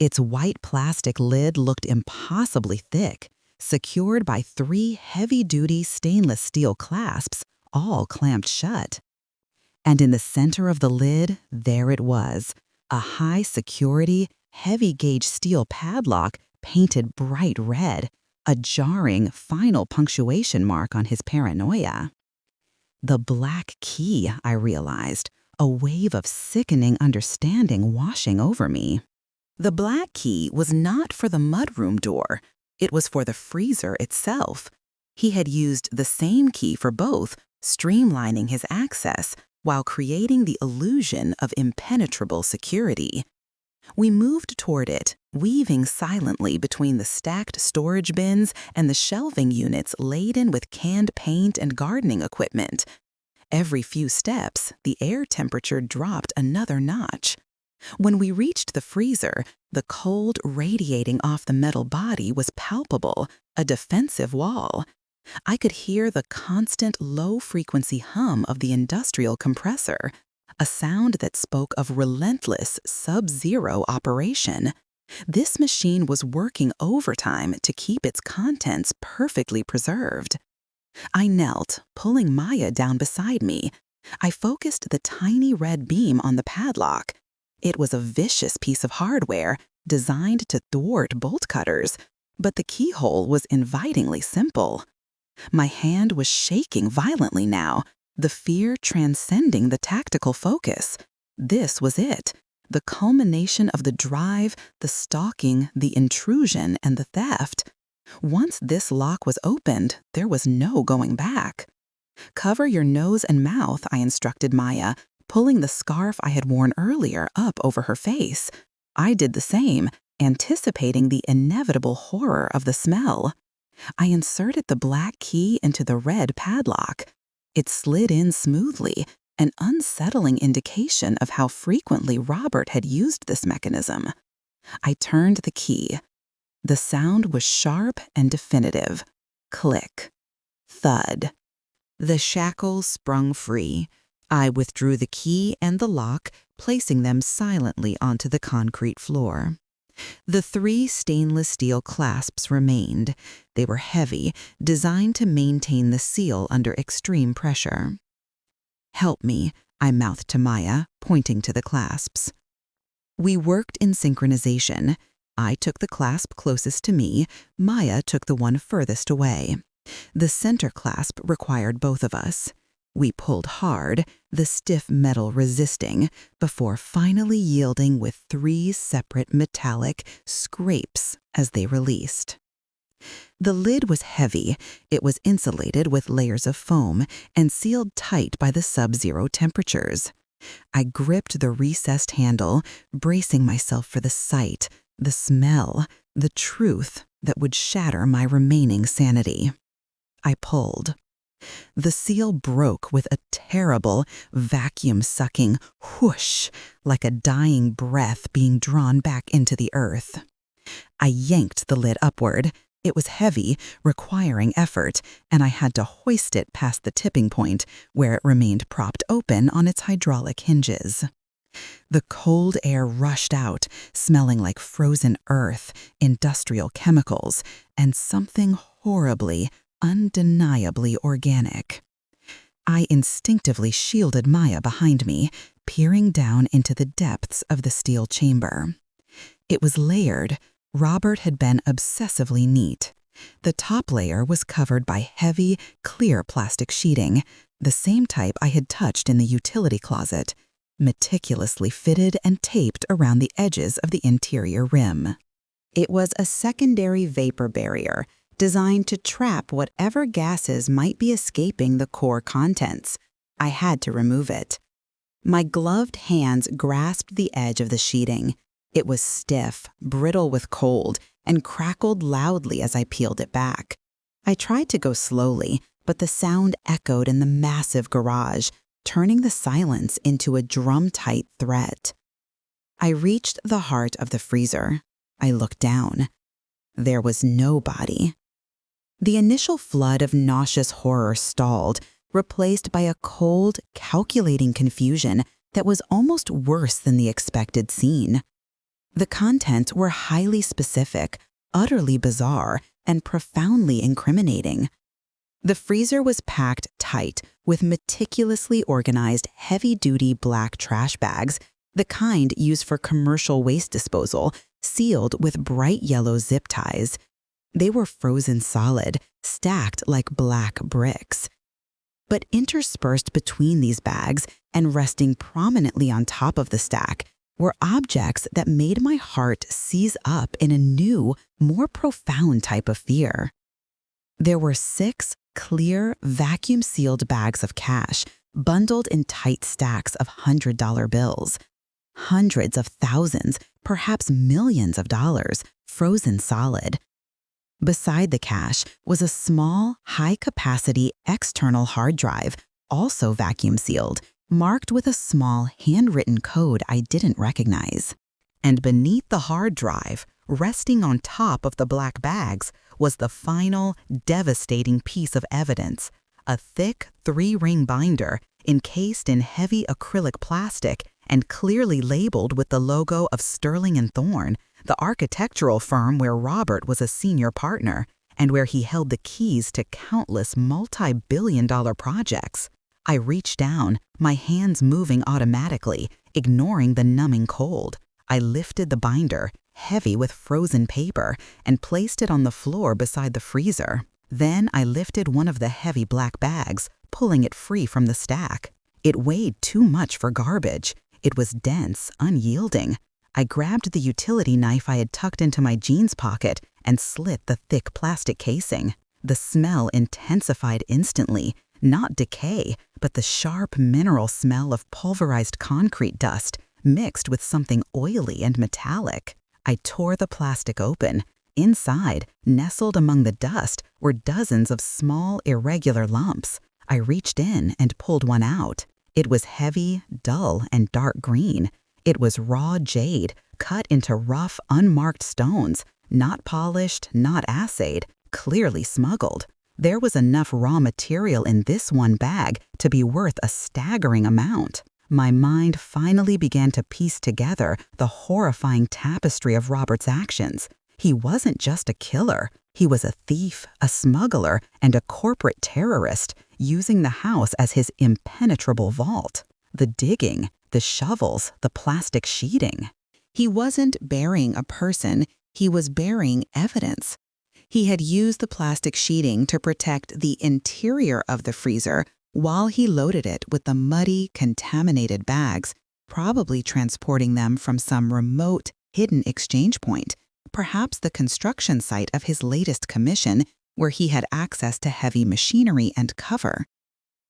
Its white plastic lid looked impossibly thick, secured by 3 heavy-duty stainless steel clasps, all clamped shut. And in the center of the lid, there it was, a high-security, heavy-gauge steel padlock painted bright red, a jarring, final punctuation mark on his paranoia. The black key, I realized, a wave of sickening understanding washing over me. The black key was not for the mudroom door. It was for the freezer itself. He had used the same key for both, streamlining his access while creating the illusion of impenetrable security. We moved toward it, weaving silently between the stacked storage bins and the shelving units laden with canned paint and gardening equipment. Every few steps, the air temperature dropped another notch. When we reached the freezer, the cold radiating off the metal body was palpable, a defensive wall. I could hear the constant low-frequency hum of the industrial compressor, a sound that spoke of relentless sub-zero operation. This machine was working overtime to keep its contents perfectly preserved. I knelt, pulling Maya down beside me. I focused the tiny red beam on the padlock. It was a vicious piece of hardware designed to thwart bolt cutters, but the keyhole was invitingly simple. My hand was shaking violently now, the fear transcending the tactical focus. This was it, the culmination of the drive, the stalking, the intrusion, and the theft. Once this lock was opened, there was no going back. Cover your nose and mouth, I instructed Maya, pulling the scarf I had worn earlier up over her face. I did the same, anticipating the inevitable horror of the smell. I inserted the black key into the red padlock. It slid in smoothly, an unsettling indication of how frequently Robert had used this mechanism. I turned the key. The sound was sharp and definitive. Click. Thud. The shackles sprung free. I withdrew the key and the lock, placing them silently onto the concrete floor. The 3 stainless steel clasps remained. They were heavy, designed to maintain the seal under extreme pressure. "Help me," I mouthed to Maya, pointing to the clasps. We worked in synchronization. I took the clasp closest to me, Maya took the one furthest away. The center clasp required both of us. We pulled hard, the stiff metal resisting, before finally yielding with 3 separate metallic scrapes as they released. The lid was heavy. It was insulated with layers of foam and sealed tight by the sub-zero temperatures. I gripped the recessed handle, bracing myself for the sight, the smell, the truth that would shatter my remaining sanity. I pulled. The seal broke with a terrible, vacuum-sucking whoosh, like a dying breath being drawn back into the earth. I yanked the lid upward. It was heavy, requiring effort, and I had to hoist it past the tipping point, where it remained propped open on its hydraulic hinges. The cold air rushed out, smelling like frozen earth, industrial chemicals, and something horribly, undeniably organic. I instinctively shielded Maya behind me, peering down into the depths of the steel chamber. It was layered. Robert had been obsessively neat. The top layer was covered by heavy, clear plastic sheeting, the same type I had touched in the utility closet, meticulously fitted and taped around the edges of the interior rim. It was a secondary vapor barrier, designed to trap whatever gases might be escaping the core contents. I had to remove it. My gloved hands grasped the edge of the sheeting. It was stiff, brittle with cold, and crackled loudly as I peeled it back. I tried to go slowly, but the sound echoed in the massive garage, turning the silence into a drum-tight threat. I reached the heart of the freezer. I looked down. There was nobody. The initial flood of nauseous horror stalled, replaced by a cold, calculating confusion that was almost worse than the expected scene. The contents were highly specific, utterly bizarre, and profoundly incriminating. The freezer was packed tight with meticulously organized heavy-duty black trash bags, the kind used for commercial waste disposal, sealed with bright yellow zip ties. They were frozen solid, stacked like black bricks. But interspersed between these bags and resting prominently on top of the stack were objects that made my heart seize up in a new, more profound type of fear. There were 6 clear, vacuum-sealed bags of cash, bundled in tight stacks of $100 bills. Hundreds of thousands, perhaps millions of dollars, frozen solid. Beside the cash was a small, high-capacity external hard drive, also vacuum-sealed, marked with a small, handwritten code I didn't recognize. And beneath the hard drive Resting on top of the black bags was the final, devastating piece of evidence, a thick 3-ring binder encased in heavy acrylic plastic and clearly labeled with the logo of Sterling and Thorne, the architectural firm where Robert was a senior partner and where he held the keys to countless multi-billion-dollar projects. I reached down, my hands moving automatically, ignoring the numbing cold. I lifted the binder, heavy with frozen paper, and placed it on the floor beside the freezer. Then I lifted one of the heavy black bags, pulling it free from the stack. It weighed too much for garbage. It was dense, unyielding. I grabbed the utility knife I had tucked into my jeans pocket and slit the thick plastic casing. The smell intensified instantly, not decay, but the sharp mineral smell of pulverized concrete dust mixed with something oily and metallic. I tore the plastic open. Inside, nestled among the dust, were dozens of small, irregular lumps. I reached in and pulled one out. It was heavy, dull, and dark green. It was raw jade, cut into rough, unmarked stones, not polished, not assayed, clearly smuggled. There was enough raw material in this one bag to be worth a staggering amount. My mind finally began to piece together the horrifying tapestry of Robert's actions. He wasn't just a killer. He was a thief, a smuggler, and a corporate terrorist, using the house as his impenetrable vault. The digging, the shovels, the plastic sheeting. He wasn't burying a person, he was burying evidence. He had used the plastic sheeting to protect the interior of the freezer while he loaded it with the muddy, contaminated bags, probably transporting them from some remote, hidden exchange point, perhaps the construction site of his latest commission where he had access to heavy machinery and cover.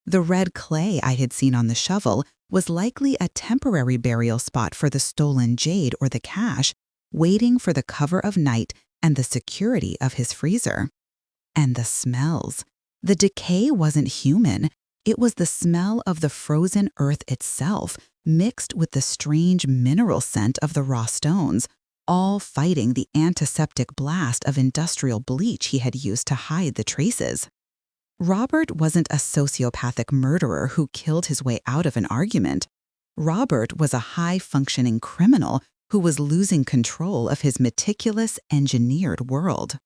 The red clay I had seen on the shovel was likely a temporary burial spot for the stolen jade or the cash, waiting for the cover of night and the security of his freezer. And the smells. The decay wasn't human. It was the smell of the frozen earth itself, mixed with the strange mineral scent of the raw stones, all fighting the antiseptic blast of industrial bleach he had used to hide the traces. Robert wasn't a sociopathic murderer who killed his way out of an argument. Robert was a high-functioning criminal who was losing control of his meticulous, engineered world.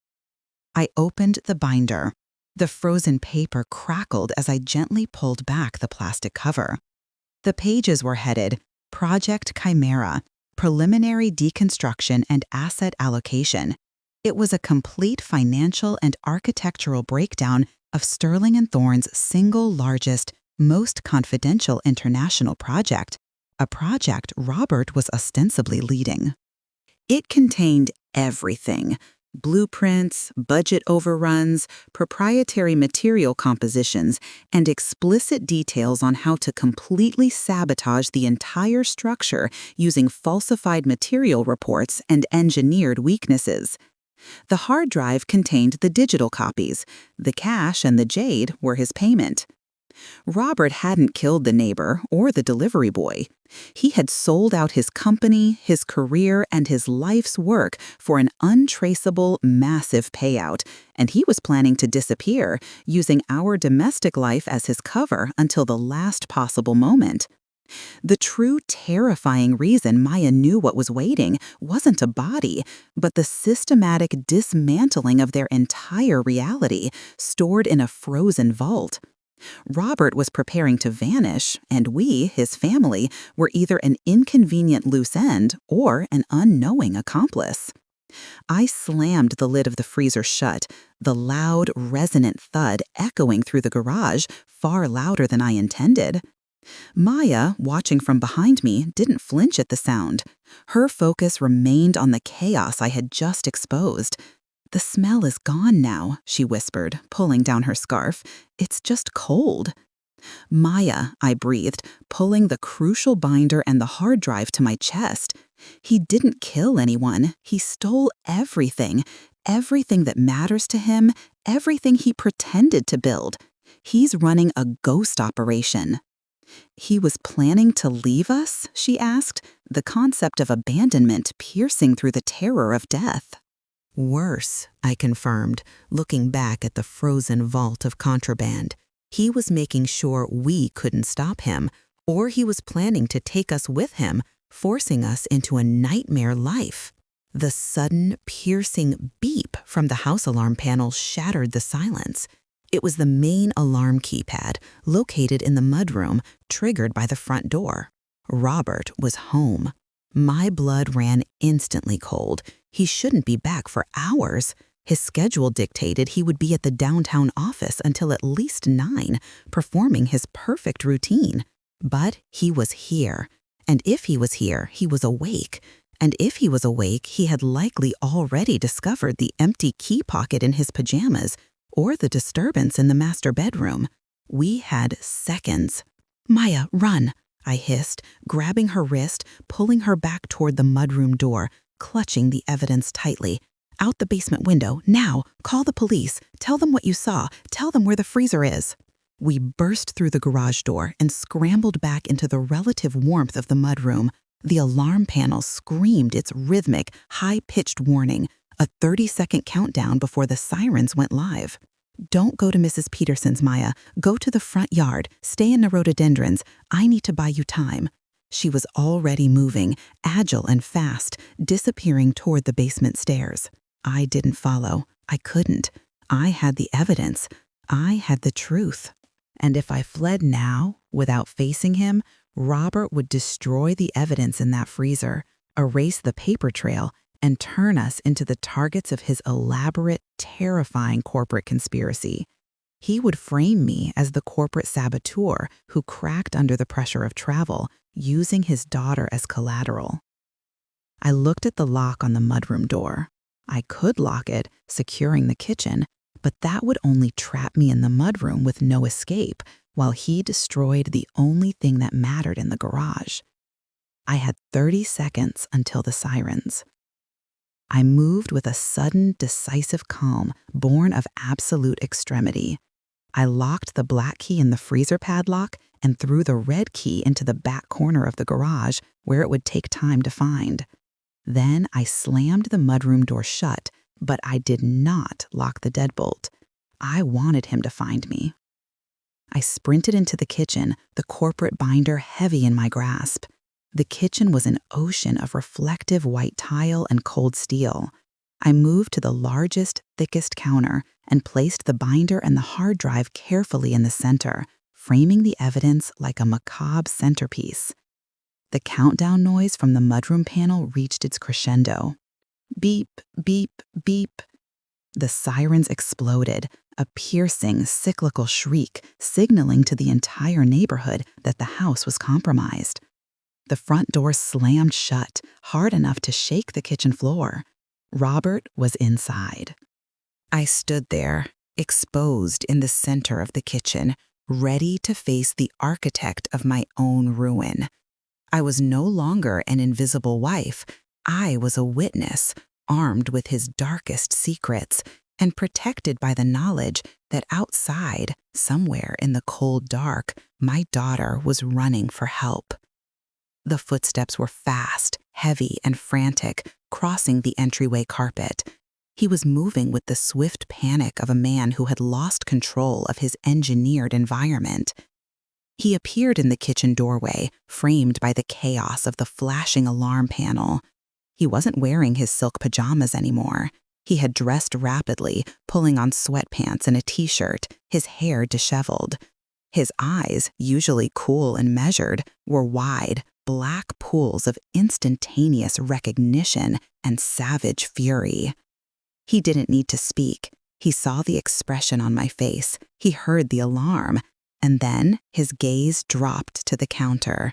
I opened the binder. The frozen paper crackled as I gently pulled back the plastic cover. The pages were headed, Project Chimera, Preliminary Deconstruction and Asset Allocation. It was a complete financial and architectural breakdown of Sterling and Thorne's single largest, most confidential international project, a project Robert was ostensibly leading. It contained everything: blueprints, budget overruns, proprietary material compositions, and explicit details on how to completely sabotage the entire structure using falsified material reports and engineered weaknesses. The hard drive contained the digital copies. The cash and the jade were his payment. Robert hadn't killed the neighbor or the delivery boy. He had sold out his company, his career, and his life's work for an untraceable, massive payout, and he was planning to disappear, using our domestic life as his cover until the last possible moment. The true terrifying reason Maya knew what was waiting wasn't a body, but the systematic dismantling of their entire reality, stored in a frozen vault. Robert was preparing to vanish, and we, his family, were either an inconvenient loose end or an unknowing accomplice. I slammed the lid of the freezer shut, the loud, resonant thud echoing through the garage, far louder than I intended. Maya, watching from behind me, didn't flinch at the sound. Her focus remained on the chaos I had just exposed. "The smell is gone now," she whispered, pulling down her scarf. "It's just cold." "Maya," I breathed, pulling the crucial binder and the hard drive to my chest. "He didn't kill anyone. He stole everything. Everything that matters to him, everything he pretended to build. He's running a ghost operation." He was planning to leave us? She asked, the concept of abandonment piercing through the terror of death. Worse, I confirmed, looking back at the frozen vault of contraband. He was making sure we couldn't stop him, or he was planning to take us with him, forcing us into a nightmare life. The sudden, piercing beep from the house alarm panel shattered the silence. It was the main alarm keypad, located in the mudroom, triggered by the front door. Robert was home. My blood ran instantly cold. He shouldn't be back for hours. His schedule dictated he would be at the downtown office until at least 9, performing his perfect routine. But he was here. And if he was here, he was awake. And if he was awake, he had likely already discovered the empty key pocket in his pajamas or the disturbance in the master bedroom. We had seconds. "Maya, run," I hissed, grabbing her wrist, pulling her back toward the mudroom door, clutching the evidence tightly. "Out the basement window, now! Call the police! Tell them what you saw! Tell them where the freezer is!" We burst through the garage door and scrambled back into the relative warmth of the mudroom. The alarm panel screamed its rhythmic, high-pitched warning, a 30-second countdown before the sirens went live. "Don't go to Mrs. Peterson's, Maya. Go to the front yard. Stay in the rhododendrons. I need to buy you time." She was already moving, agile and fast, disappearing toward the basement stairs. I didn't follow. I couldn't. I had the evidence. I had the truth. And if I fled now, without facing him, Robert would destroy the evidence in that freezer, erase the paper trail, and turn us into the targets of his elaborate, terrifying corporate conspiracy. He would frame me as the corporate saboteur who cracked under the pressure of travel, using his daughter as collateral. I looked at the lock on the mudroom door. I could lock it, securing the kitchen, but that would only trap me in the mudroom with no escape, while he destroyed the only thing that mattered in the garage. I had 30 seconds until the sirens. I moved with a sudden, decisive calm born of absolute extremity. I locked the black key in the freezer padlock and threw the red key into the back corner of the garage where it would take time to find. Then I slammed the mudroom door shut, but I did not lock the deadbolt. I wanted him to find me. I sprinted into the kitchen, the corporate binder heavy in my grasp. The kitchen was an ocean of reflective white tile and cold steel. I moved to the largest, thickest counter and placed the binder and the hard drive carefully in the center, framing the evidence like a macabre centerpiece. The countdown noise from the mudroom panel reached its crescendo. Beep, beep, beep. The sirens exploded, a piercing, cyclical shriek signaling to the entire neighborhood that the house was compromised. The front door slammed shut, hard enough to shake the kitchen floor. Robert was inside. I stood there, exposed in the center of the kitchen, ready to face the architect of my own ruin. I was no longer an invisible wife. I was a witness, armed with his darkest secrets, and protected by the knowledge that outside, somewhere in the cold dark, my daughter was running for help. The footsteps were fast, heavy, and frantic, crossing the entryway carpet. He was moving with the swift panic of a man who had lost control of his engineered environment. He appeared in the kitchen doorway, framed by the chaos of the flashing alarm panel. He wasn't wearing his silk pajamas anymore. He had dressed rapidly, pulling on sweatpants and a t-shirt, his hair disheveled. His eyes, usually cool and measured, were wide, black pools of instantaneous recognition and savage fury. He didn't need to speak. He saw the expression on my face. He heard the alarm. And then his gaze dropped to the counter.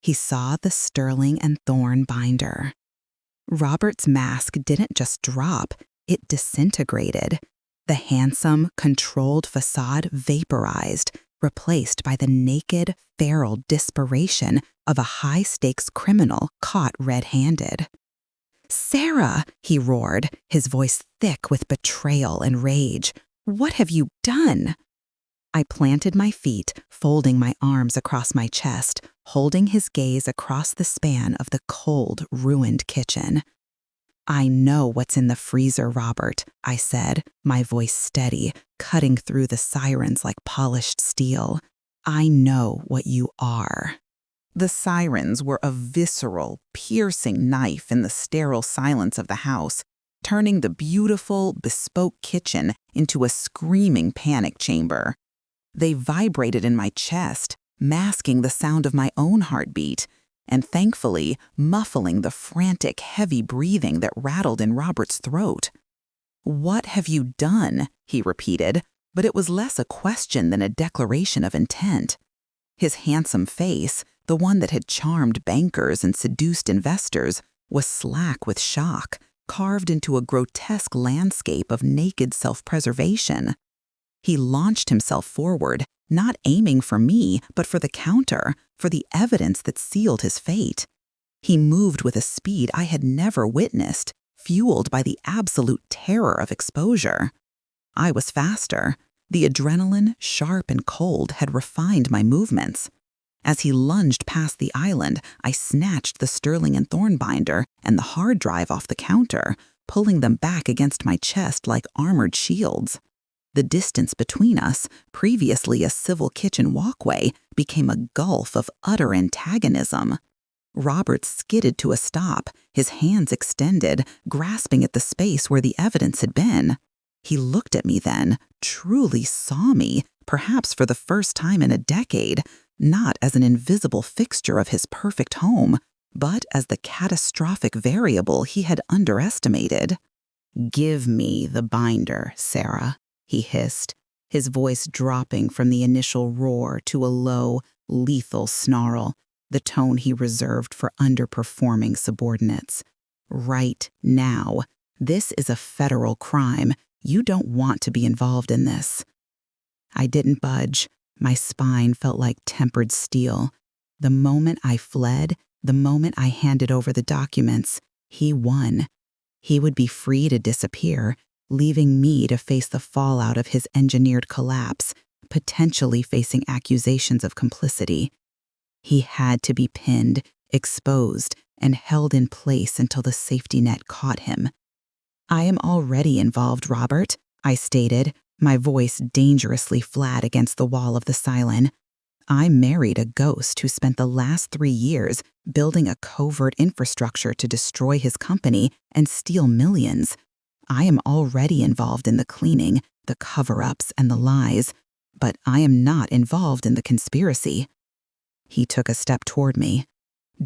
He saw the sterling and thorn binder. Robert's mask didn't just drop, it disintegrated. The handsome, controlled facade vaporized, replaced by the naked, feral desperation of a high-stakes criminal caught red-handed. "Sarah!" he roared, his voice thick with betrayal and rage. "What have you done?" I planted my feet, folding my arms across my chest, holding his gaze across the span of the cold, ruined kitchen. "I know what's in the freezer, Robert," I said, my voice steady, cutting through the sirens like polished steel. "I know what you are." The sirens were a visceral, piercing knife in the sterile silence of the house, turning the beautiful, bespoke kitchen into a screaming panic chamber. They vibrated in my chest, masking the sound of my own heartbeat, and thankfully muffling the frantic, heavy breathing that rattled in Robert's throat. "What have you done?" he repeated, but it was less a question than a declaration of intent. His handsome face, the one that had charmed bankers and seduced investors, was slack with shock, carved into a grotesque landscape of naked self-preservation. He launched himself forward, not aiming for me, but for the counter, for the evidence that sealed his fate. He moved with a speed I had never witnessed, fueled by the absolute terror of exposure. I was faster. The adrenaline, sharp and cold, had refined my movements. As he lunged past the island, I snatched the Sterling and Thorn binder and the hard drive off the counter, pulling them back against my chest like armored shields. The distance between us, previously a civil kitchen walkway, became a gulf of utter antagonism. Robert skidded to a stop, his hands extended, grasping at the space where the evidence had been. He looked at me then, truly saw me, perhaps for the first time in a decade, not as an invisible fixture of his perfect home, but as the catastrophic variable he had underestimated. "Give me the binder, Sarah," he hissed, his voice dropping from the initial roar to a low, lethal snarl, the tone he reserved for underperforming subordinates. "Right now. This is a federal crime. You don't want to be involved in this." I didn't budge. My spine felt like tempered steel. The moment I fled, the moment I handed over the documents, he won. He would be free to disappear, leaving me to face the fallout of his engineered collapse, potentially facing accusations of complicity. He had to be pinned, exposed, and held in place until the safety net caught him. "I am already involved, Robert," I stated, my voice dangerously flat against the wall of the Cylon. "I married a ghost who spent the last 3 years building a covert infrastructure to destroy his company and steal millions. I am already involved in the cleaning, the cover-ups, and the lies, but I am not involved in the conspiracy." He took a step toward me.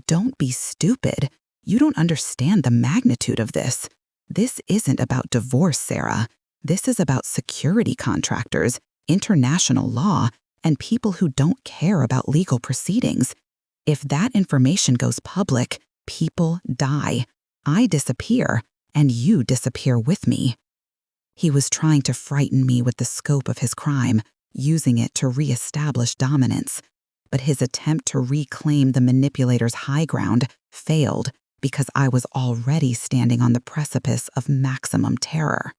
"Don't be stupid. You don't understand the magnitude of this. This isn't about divorce, Sarah. This is about security contractors, international law, and people who don't care about legal proceedings. If that information goes public, people die. I disappear, and you disappear with me." He was trying to frighten me with the scope of his crime, using it to reestablish dominance. But his attempt to reclaim the manipulator's high ground failed because I was already standing on the precipice of maximum terror.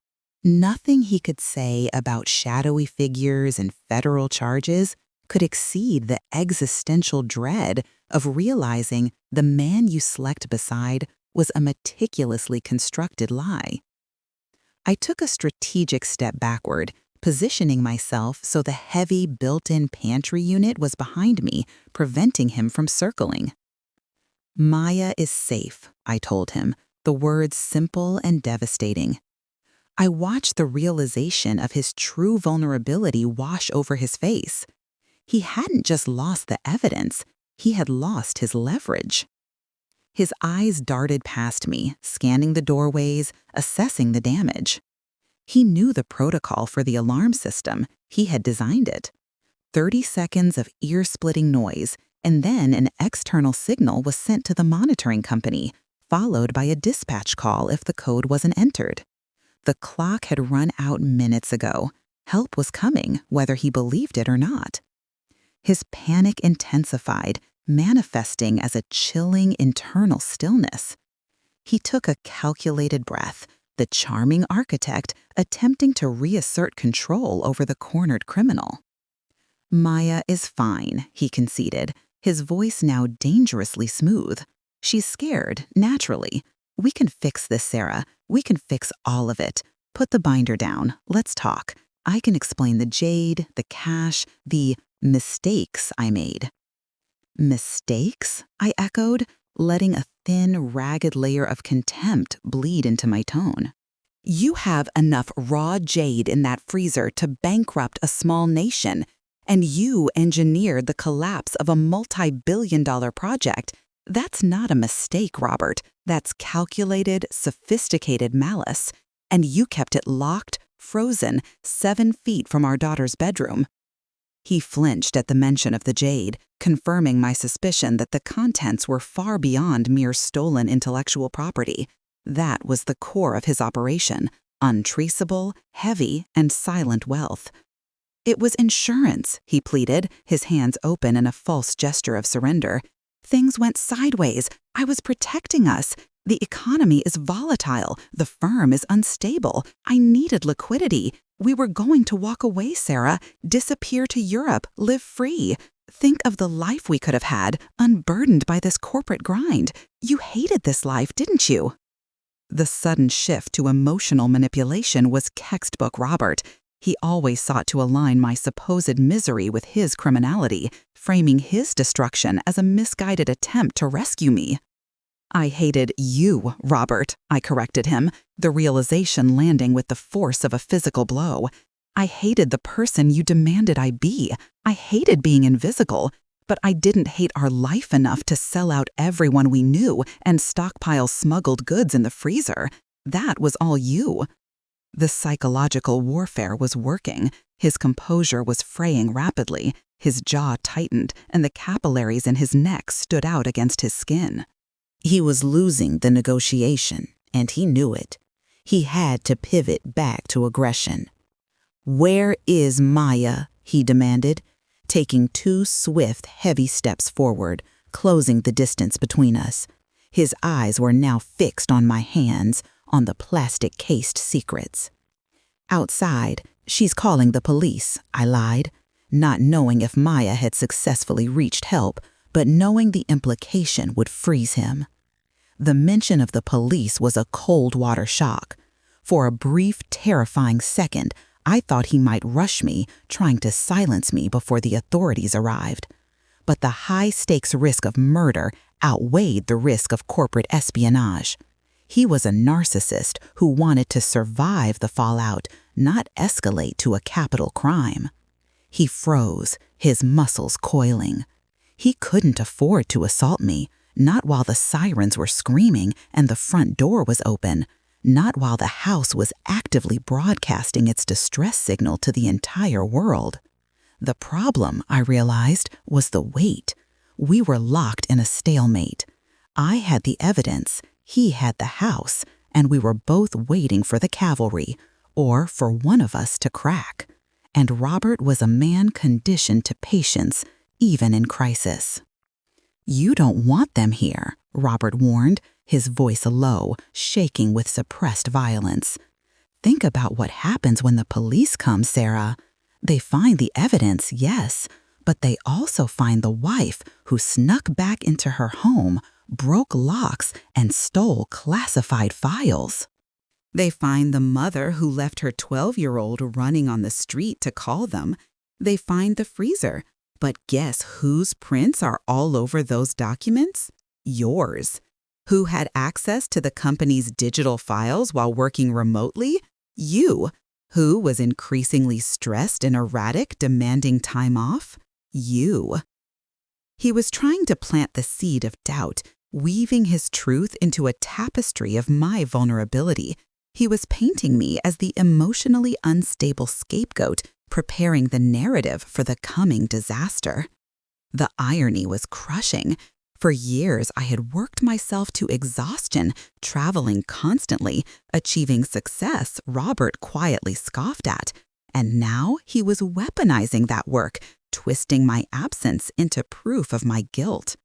Nothing he could say about shadowy figures and federal charges could exceed the existential dread of realizing the man you slept beside was a meticulously constructed lie. I took a strategic step backward, positioning myself so the heavy built-in pantry unit was behind me, preventing him from circling. "Maya is safe," I told him, the words simple and devastating. I watched the realization of his true vulnerability wash over his face. He hadn't just lost the evidence, he had lost his leverage. His eyes darted past me, scanning the doorways, assessing the damage. He knew the protocol for the alarm system. He had designed it. 30 seconds of ear-splitting noise, and then an external signal was sent to the monitoring company, followed by a dispatch call if the code wasn't entered. The clock had run out minutes ago. Help was coming, whether he believed it or not. His panic intensified, manifesting as a chilling internal stillness. He took a calculated breath, the charming architect attempting to reassert control over the cornered criminal. Maya is fine, he conceded, his voice now dangerously smooth. She's scared, naturally. We can fix this, Sarah. We can fix all of it. Put the binder down. Let's talk. I can explain the jade, the cash, the mistakes I made. Mistakes? I echoed, letting a thin, ragged layer of contempt bleed into my tone. You have enough raw jade in that freezer to bankrupt a small nation, and you engineered the collapse of a multi-billion-dollar project. That's not a mistake, Robert. That's calculated, sophisticated malice. And you kept it locked, frozen, 7 feet from our daughter's bedroom. He flinched at the mention of the jade, confirming my suspicion that the contents were far beyond mere stolen intellectual property. That was the core of his operation, untraceable, heavy, and silent wealth. It was insurance, he pleaded, his hands open in a false gesture of surrender. Things went sideways. I was protecting us. The economy is volatile. The firm is unstable. I needed liquidity. We were going to walk away, Sarah, disappear to Europe, live free. Think of the life we could have had, unburdened by this corporate grind. You hated this life, didn't you? The sudden shift to emotional manipulation was textbook Robert. He always sought to align my supposed misery with his criminality, framing his destruction as a misguided attempt to rescue me. I hated you, Robert, I corrected him, the realization landing with the force of a physical blow. I hated the person you demanded I be. I hated being invisible. But I didn't hate our life enough to sell out everyone we knew and stockpile smuggled goods in the freezer. That was all you. The psychological warfare was working. His composure was fraying rapidly. His jaw tightened, and the capillaries in his neck stood out against his skin. He was losing the negotiation, and he knew it. He had to pivot back to aggression. "Where is Maya?" he demanded, taking 2 swift, heavy steps forward, closing the distance between us. His eyes were now fixed on my hands, on the plastic-cased secrets. "Outside, she's calling the police," I lied, not knowing if Maya had successfully reached help, but knowing the implication would freeze him. The mention of the police was a cold water shock. For a brief, terrifying second, I thought he might rush me, trying to silence me before the authorities arrived. But the high-stakes risk of murder outweighed the risk of corporate espionage. He was a narcissist who wanted to survive the fallout, not escalate to a capital crime. He froze, his muscles coiling. He couldn't afford to assault me, not while the sirens were screaming and the front door was open, not while the house was actively broadcasting its distress signal to the entire world. The problem, I realized, was the weight. We were locked in a stalemate. I had the evidence, he had the house, and we were both waiting for the cavalry, or for one of us to crack. And Robert was a man conditioned to patience, even in crisis. "You don't want them here," Robert warned, his voice low, shaking with suppressed violence. "Think about what happens when the police come, Sarah. They find the evidence, yes, but they also find the wife who snuck back into her home, broke locks, and stole classified files. They find the mother who left her 12-year-old running on the street to call them. They find the freezer. But guess whose prints are all over those documents? Yours. Who had access to the company's digital files while working remotely? You. Who was increasingly stressed and erratic, demanding time off? You." He was trying to plant the seed of doubt, weaving his truth into a tapestry of my vulnerability. He was painting me as the emotionally unstable scapegoat, preparing the narrative for the coming disaster. The irony was crushing. For years, I had worked myself to exhaustion, traveling constantly, achieving success Robert quietly scoffed at. And now he was weaponizing that work, twisting my absence into proof of my guilt.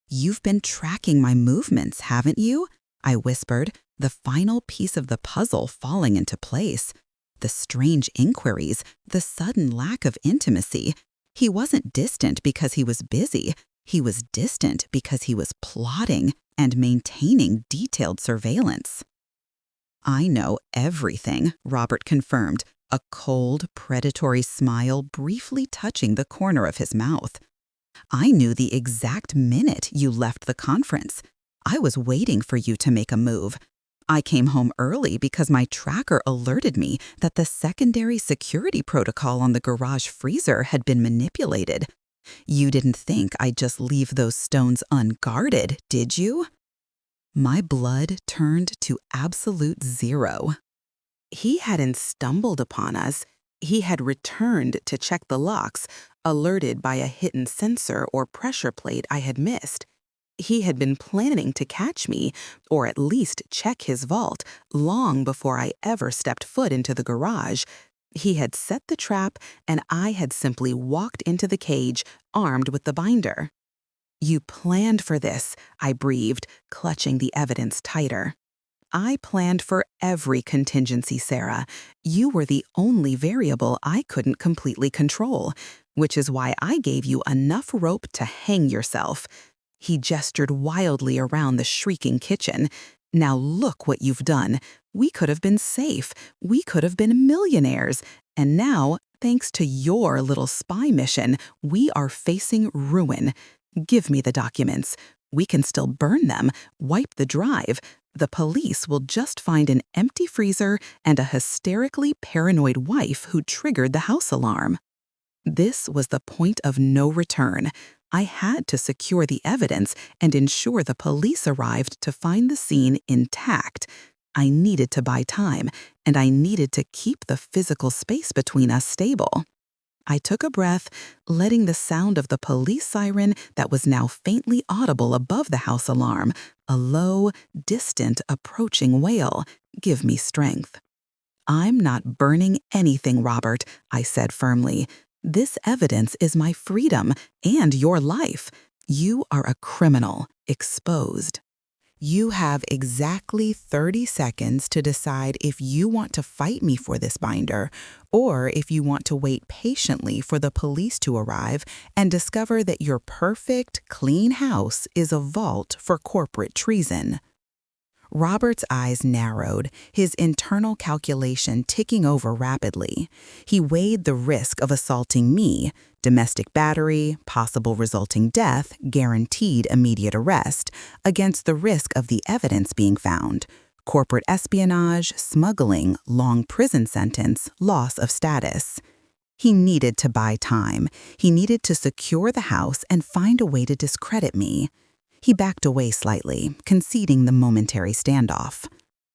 "You've been tracking my movements, haven't you?" I whispered, the final piece of the puzzle falling into place. The strange inquiries, the sudden lack of intimacy, He wasn't distant because he was busy. He was distant because he was plotting and maintaining detailed surveillance. "I know everything," Robert confirmed, a cold, predatory smile briefly touching the corner of his mouth. "I knew the exact minute you left the conference. I was waiting for you to make a move. I came home early because my tracker alerted me that the secondary security protocol on the garage freezer had been manipulated. You didn't think I'd just leave those stones unguarded, did you?" My blood turned to absolute zero. He hadn't stumbled upon us. He had returned to check the locks, alerted by a hidden sensor or pressure plate I had missed. He had been planning to catch me, or at least check his vault, long before I ever stepped foot into the garage. He had set the trap, and I had simply walked into the cage, armed with the binder. "You planned for this," I breathed, clutching the evidence tighter. "I planned for every contingency, Sarah. You were the only variable I couldn't completely control, which is why I gave you enough rope to hang yourself." He gestured wildly around the shrieking kitchen. "Now look what you've done. We could have been safe. We could have been millionaires. And now, thanks to your little spy mission, we are facing ruin. Give me the documents. We can still burn them, wipe the drive. The police will just find an empty freezer and a hysterically paranoid wife who triggered the house alarm." This was the point of no return. I had to secure the evidence and ensure the police arrived to find the scene intact. I needed to buy time, and I needed to keep the physical space between us stable. I took a breath, letting the sound of the police siren that was now faintly audible above the house alarm, a low, distant, approaching wail, give me strength. "I'm not burning anything, Robert," I said firmly. "This evidence is my freedom and your life. You are a criminal, exposed. You have exactly 30 seconds to decide if you want to fight me for this binder, or if you want to wait patiently for the police to arrive and discover that your perfect, clean house is a vault for corporate treason." Robert's eyes narrowed, his internal calculation ticking over rapidly. He weighed the risk of assaulting me, domestic battery, possible resulting death, guaranteed immediate arrest, against the risk of the evidence being found: corporate espionage, smuggling, long prison sentence, loss of status. He needed to buy time. He needed to secure the house and find a way to discredit me. He backed away slightly, conceding the momentary standoff.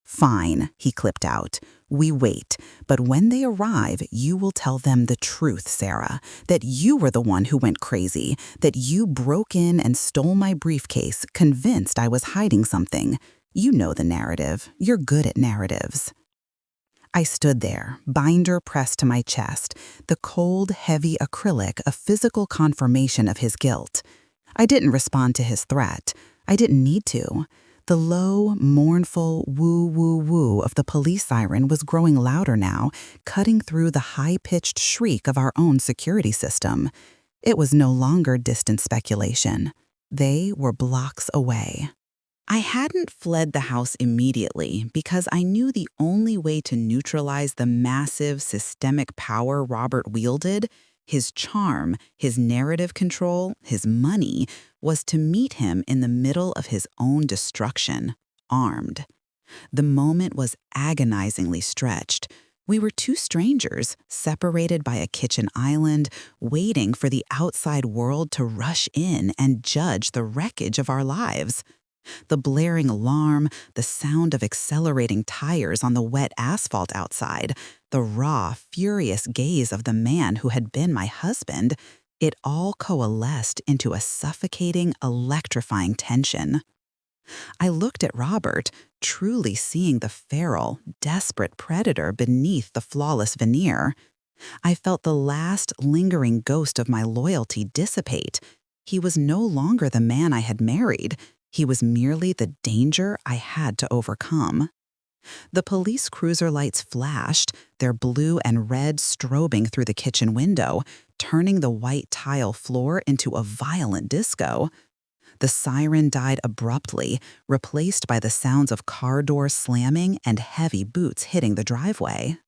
"Fine," he clipped out. "We wait, but when they arrive, you will tell them the truth, Sarah, that you were the one who went crazy, that you broke in and stole my briefcase, convinced I was hiding something. You know the narrative. You're good at narratives." I stood there, binder pressed to my chest, the cold, heavy acrylic a physical confirmation of his guilt. I didn't respond to his threat. I didn't need to. The low, mournful woo-woo-woo of the police siren was growing louder now, cutting through the high-pitched shriek of our own security system. It was no longer distant speculation. They were blocks away. I hadn't fled the house immediately because I knew the only way to neutralize the massive systemic power Robert wielded, his charm, his narrative control, his money, was to meet him in the middle of his own destruction, armed. The moment was agonizingly stretched. We were two strangers, separated by a kitchen island, waiting for the outside world to rush in and judge the wreckage of our lives. The blaring alarm, the sound of accelerating tires on the wet asphalt outside, the raw, furious gaze of the man who had been my husband, it all coalesced into a suffocating, electrifying tension. I looked at Robert, truly seeing the feral, desperate predator beneath the flawless veneer. I felt the last lingering ghost of my loyalty dissipate. He was no longer the man I had married. He was merely the danger I had to overcome. The police cruiser lights flashed, their blue and red strobing through the kitchen window, turning the white tile floor into a violent disco. The siren died abruptly, replaced by the sounds of car doors slamming and heavy boots hitting the driveway.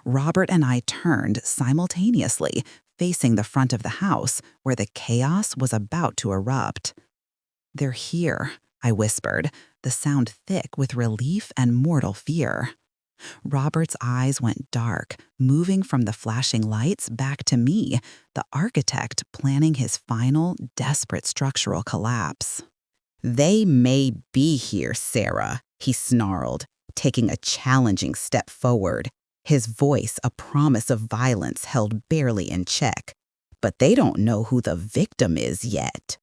Robert and I turned simultaneously, facing the front of the house, where the chaos was about to erupt. "They're here," I whispered, the sound thick with relief and mortal fear. Robert's eyes went dark, moving from the flashing lights back to me, the architect planning his final, desperate structural collapse. "They may be here, Sarah," he snarled, taking a challenging step forward, his voice a promise of violence held barely in check. "But they don't know who the victim is yet."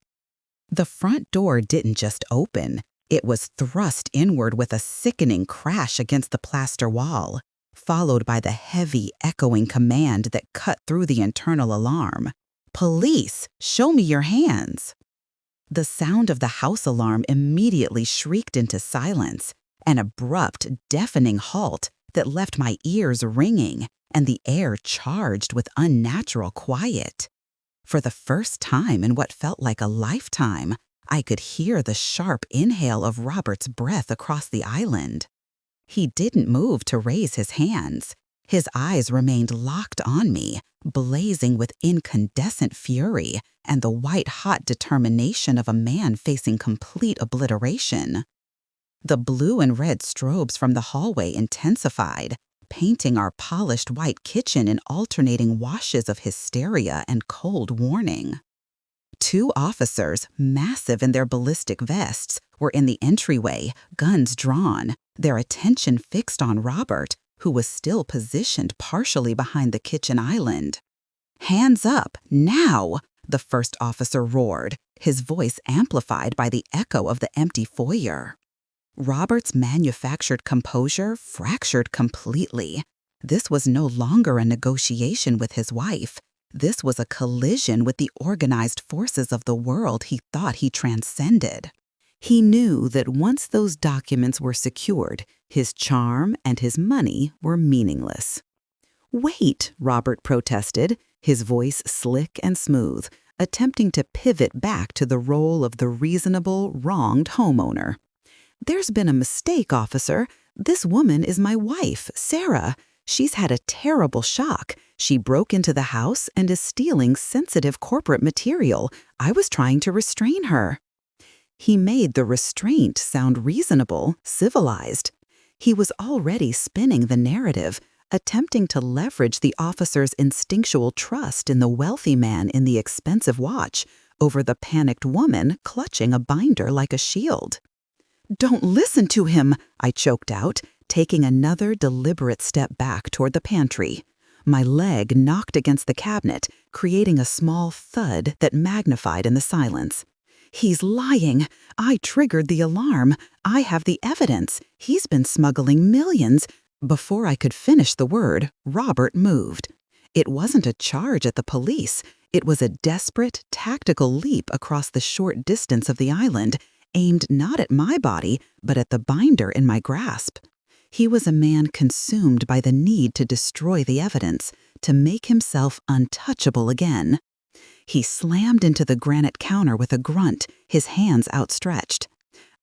The front door didn't just open. It was thrust inward with a sickening crash against the plaster wall, followed by the heavy, echoing command that cut through the internal alarm. "Police, show me your hands." The sound of the house alarm immediately shrieked into silence, an abrupt, deafening halt that left my ears ringing and the air charged with unnatural quiet. For the first time in what felt like a lifetime, I could hear the sharp inhale of Robert's breath across the island. He didn't move to raise his hands. His eyes remained locked on me, blazing with incandescent fury and the white-hot determination of a man facing complete obliteration. The blue and red strobes from the hallway intensified, painting our polished white kitchen in alternating washes of hysteria and cold warning. 2 officers, massive in their ballistic vests, were in the entryway, guns drawn, their attention fixed on Robert, who was still positioned partially behind the kitchen island. "Hands up, now!" the first officer roared, his voice amplified by the echo of the empty foyer. Robert's manufactured composure fractured completely. This was no longer a negotiation with his wife. This was a collision with the organized forces of the world he thought he transcended. He knew that once those documents were secured, his charm and his money were meaningless. "Wait," Robert protested, his voice slick and smooth, attempting to pivot back to the role of the reasonable, wronged homeowner. "There's been a mistake, officer. This woman is my wife, Sarah. She's had a terrible shock. She broke into the house and is stealing sensitive corporate material. I was trying to restrain her." He made the restraint sound reasonable, civilized. He was already spinning the narrative, attempting to leverage the officer's instinctual trust in the wealthy man in the expensive watch over the panicked woman clutching a binder like a shield. "Don't listen to him," I choked out, taking another deliberate step back toward the pantry. My leg knocked against the cabinet, creating a small thud that magnified in the silence. "He's lying. I triggered the alarm. I have the evidence. He's been smuggling millions." Before I could finish the word, Robert moved. It wasn't a charge at the police. It was a desperate, tactical leap across the short distance of the island, aimed not at my body, but at the binder in my grasp. He was a man consumed by the need to destroy the evidence, to make himself untouchable again. He slammed into the granite counter with a grunt, his hands outstretched.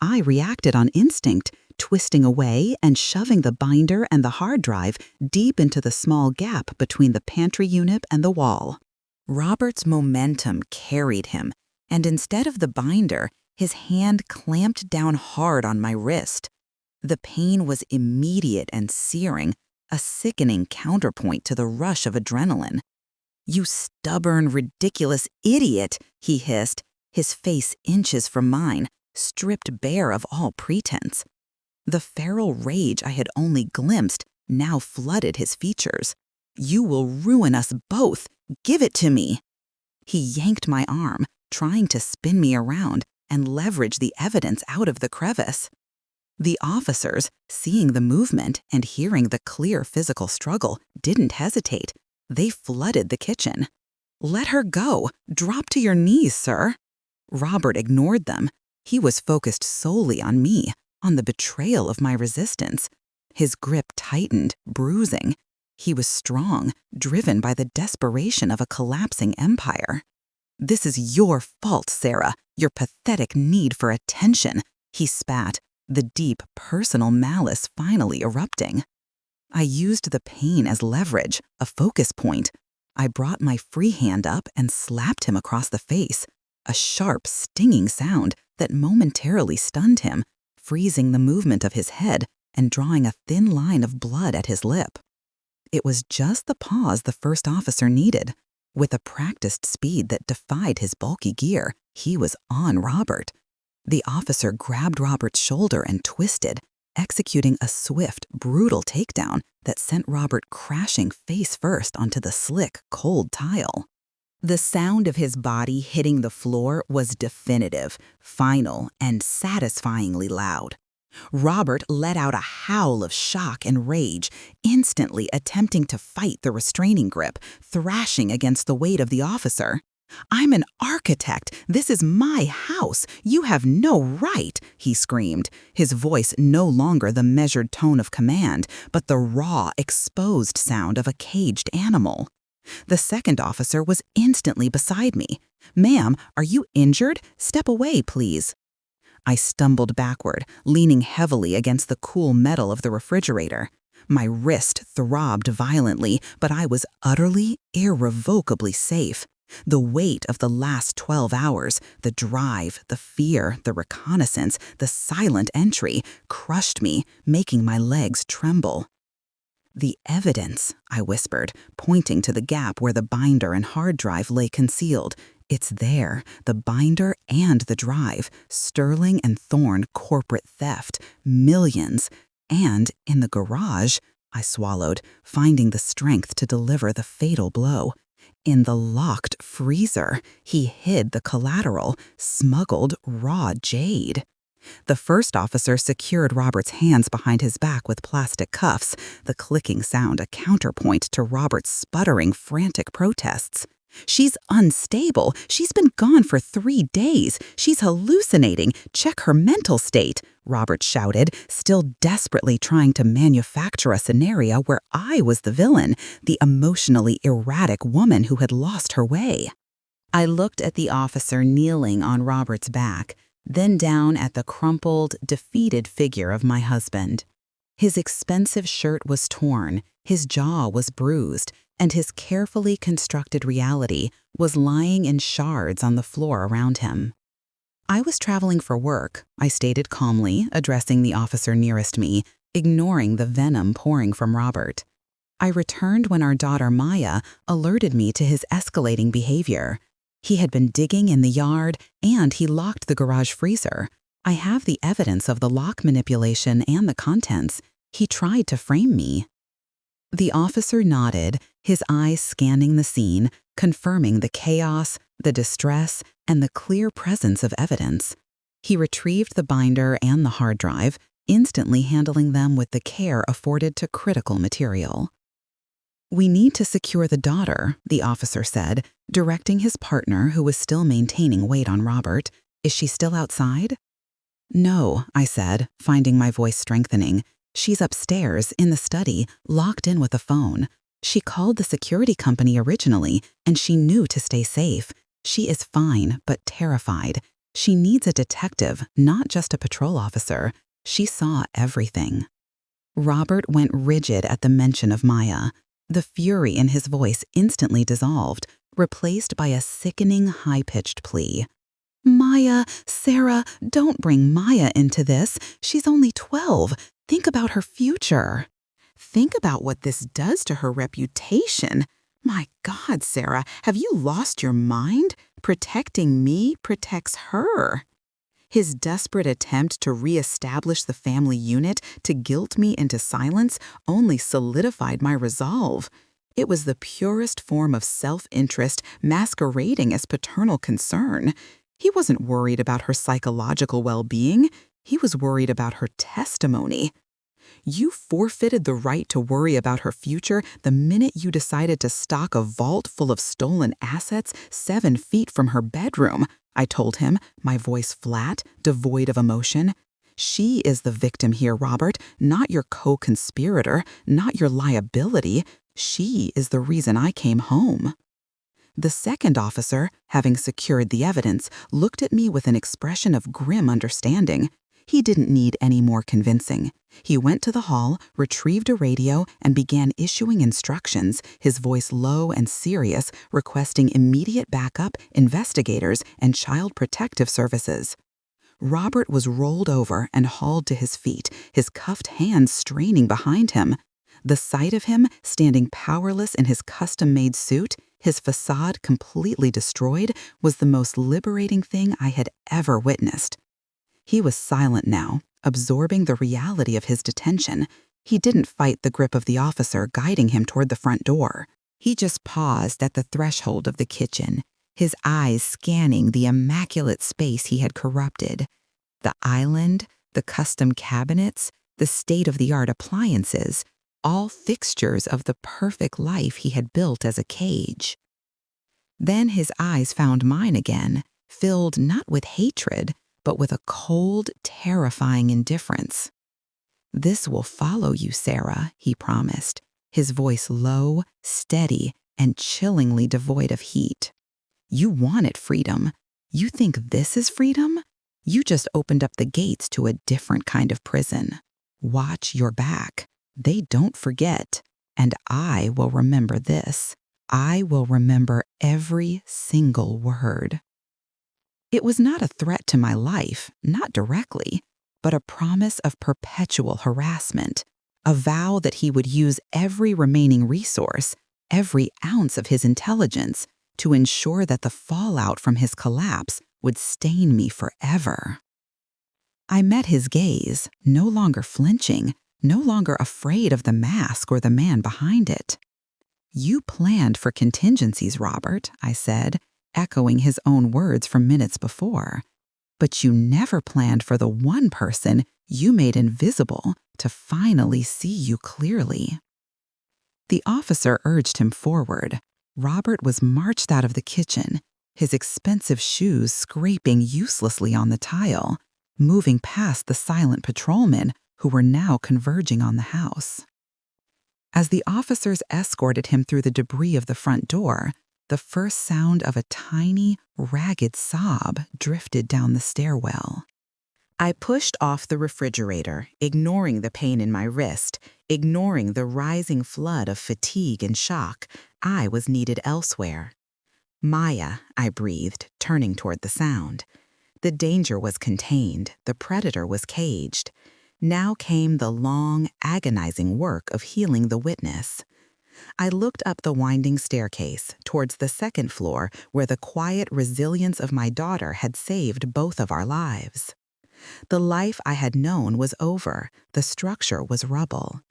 I reacted on instinct, twisting away and shoving the binder and the hard drive deep into the small gap between the pantry unit and the wall. Robert's momentum carried him, and instead of the binder, his hand clamped down hard on my wrist. The pain was immediate and searing, a sickening counterpoint to the rush of adrenaline. "You stubborn, ridiculous idiot," he hissed, his face inches from mine, stripped bare of all pretense. The feral rage I had only glimpsed now flooded his features. "You will ruin us both. Give it to me." He yanked my arm, trying to spin me around and leverage the evidence out of the crevice. The officers, seeing the movement and hearing the clear physical struggle, didn't hesitate. They flooded the kitchen. "Let her go. Drop to your knees, sir." Robert ignored them. He was focused solely on me, on the betrayal of my resistance. His grip tightened, bruising. He was strong, driven by the desperation of a collapsing empire. "This is your fault, Sarah, your pathetic need for attention," he spat, the deep, personal malice finally erupting. I used the pain as leverage, a focus point. I brought my free hand up and slapped him across the face, a sharp, stinging sound that momentarily stunned him, freezing the movement of his head and drawing a thin line of blood at his lip. It was just the pause the first officer needed. With a practiced speed that defied his bulky gear, he was on Robert. The officer grabbed Robert's shoulder and twisted, executing a swift, brutal takedown that sent Robert crashing face first onto the slick, cold tile. The sound of his body hitting the floor was definitive, final, and satisfyingly loud. Robert let out a howl of shock and rage, instantly attempting to fight the restraining grip, thrashing against the weight of the officer. "I'm an architect. This is my house. You have no right," he screamed, his voice no longer the measured tone of command, but the raw, exposed sound of a caged animal. The second officer was instantly beside me. "Ma'am, are you injured? Step away, please." I stumbled backward, leaning heavily against the cool metal of the refrigerator. My wrist throbbed violently, but I was utterly, irrevocably safe. The weight of the last 12 hours, the drive, the fear, the reconnaissance, the silent entry, crushed me, making my legs tremble. "The evidence," I whispered, pointing to the gap where the binder and hard drive lay concealed. "It's there, the binder and the drive, Sterling and Thorne corporate theft, millions. And in the garage," I swallowed, finding the strength to deliver the fatal blow. "In the locked freezer, he hid the collateral, smuggled raw jade." The first officer secured Robert's hands behind his back with plastic cuffs, the clicking sound a counterpoint to Robert's sputtering, frantic protests. "She's unstable. She's been gone for 3 days. She's hallucinating. Check her mental state," Robert shouted, still desperately trying to manufacture a scenario where I was the villain, the emotionally erratic woman who had lost her way. I looked at the officer kneeling on Robert's back, then down at the crumpled, defeated figure of my husband. His expensive shirt was torn, his jaw was bruised, and his carefully constructed reality was lying in shards on the floor around him. "I was traveling for work," I stated calmly, addressing the officer nearest me, ignoring the venom pouring from Robert. "I returned when our daughter Maya alerted me to his escalating behavior. He had been digging in the yard, and he locked the garage freezer. I have the evidence of the lock manipulation and the contents. He tried to frame me." The officer nodded, his eyes scanning the scene, confirming the chaos, the distress, and the clear presence of evidence. He retrieved the binder and the hard drive, instantly handling them with the care afforded to critical material. "We need to secure the daughter," the officer said, directing his partner, who was still maintaining weight on Robert. "Is she still outside?" "No," I said, finding my voice strengthening. "She's upstairs, in the study, locked in with a phone. She called the security company originally, and she knew to stay safe. She is fine, but terrified. She needs a detective, not just a patrol officer. She saw everything." Robert went rigid at the mention of Maya. The fury in his voice instantly dissolved, replaced by a sickening, high-pitched plea. "Maya, Sarah, don't bring Maya into this. She's only 12. Think about her future. Think about what this does to her reputation. My God, Sarah, have you lost your mind? Protecting me protects her." His desperate attempt to reestablish the family unit, to guilt me into silence, only solidified my resolve. It was the purest form of self-interest masquerading as paternal concern. He wasn't worried about her psychological well-being. He was worried about her testimony. "You forfeited the right to worry about her future the minute you decided to stock a vault full of stolen assets 7 feet from her bedroom," I told him, my voice flat, devoid of emotion. "She is the victim here, Robert, not your co-conspirator, not your liability. She is the reason I came home. The second officer, having secured the evidence, looked at me with an expression of grim understanding. He didn't need any more convincing. He went to the hall, retrieved a radio, and began issuing instructions, his voice low and serious, requesting immediate backup, investigators, and child protective services. Robert was rolled over and hauled to his feet, his cuffed hands straining behind him. The sight of him standing powerless in his custom-made suit, his facade completely destroyed, was the most liberating thing I had ever witnessed. He was silent now, absorbing the reality of his detention. He didn't fight the grip of the officer guiding him toward the front door. He just paused at the threshold of the kitchen, his eyes scanning the immaculate space he had corrupted. The island, the custom cabinets, the state-of-the-art appliances, all fixtures of the perfect life he had built as a cage. Then his eyes found mine again, filled not with hatred, but with a cold, terrifying indifference. "This will follow you, Sarah," he promised, his voice low, steady, and chillingly devoid of heat. "You wanted freedom. You think this is freedom? You just opened up the gates to a different kind of prison. Watch your back. They don't forget. And I will remember this. I will remember every single word." It was not a threat to my life, not directly, but a promise of perpetual harassment, a vow that he would use every remaining resource, every ounce of his intelligence, to ensure that the fallout from his collapse would stain me forever. I met his gaze, no longer flinching, no longer afraid of the mask or the man behind it. "You planned for contingencies, Robert," I said, echoing his own words from minutes before. "But you never planned for the one person you made invisible to finally see you clearly." The officer urged him forward. Robert was marched out of the kitchen, his expensive shoes scraping uselessly on the tile, moving past the silent patrolmen who were now converging on the house. As the officers escorted him through the debris of the front door, the first sound of a tiny, ragged sob drifted down the stairwell. I pushed off the refrigerator, ignoring the pain in my wrist, ignoring the rising flood of fatigue and shock. I was needed elsewhere. "Maya," I breathed, turning toward the sound. The danger was contained, the predator was caged. Now came the long, agonizing work of healing the witness. I looked up the winding staircase, towards the second floor where the quiet resilience of my daughter had saved both of our lives. The life I had known was over, the structure was rubble.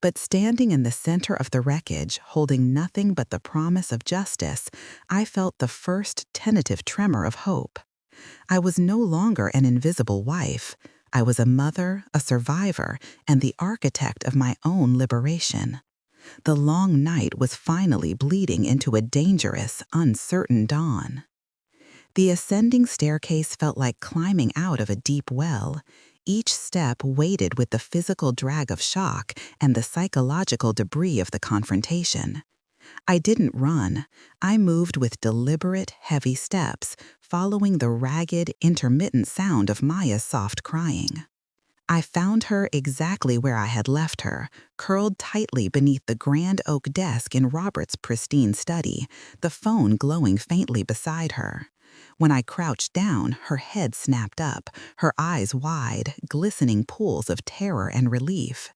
But standing in the center of the wreckage, holding nothing but the promise of justice, I felt the first tentative tremor of hope. I was no longer an invisible wife. I was a mother, a survivor, and the architect of my own liberation. The long night was finally bleeding into a dangerous, uncertain dawn. The ascending staircase felt like climbing out of a deep well. Each step weighted with the physical drag of shock and the psychological debris of the confrontation. I didn't run. I moved with deliberate, heavy steps, following the ragged, intermittent sound of Maya's soft crying. I found her exactly where I had left her, curled tightly beneath the grand oak desk in Robert's pristine study, the phone glowing faintly beside her. When I crouched down, her head snapped up, her eyes wide, glistening pools of terror and relief.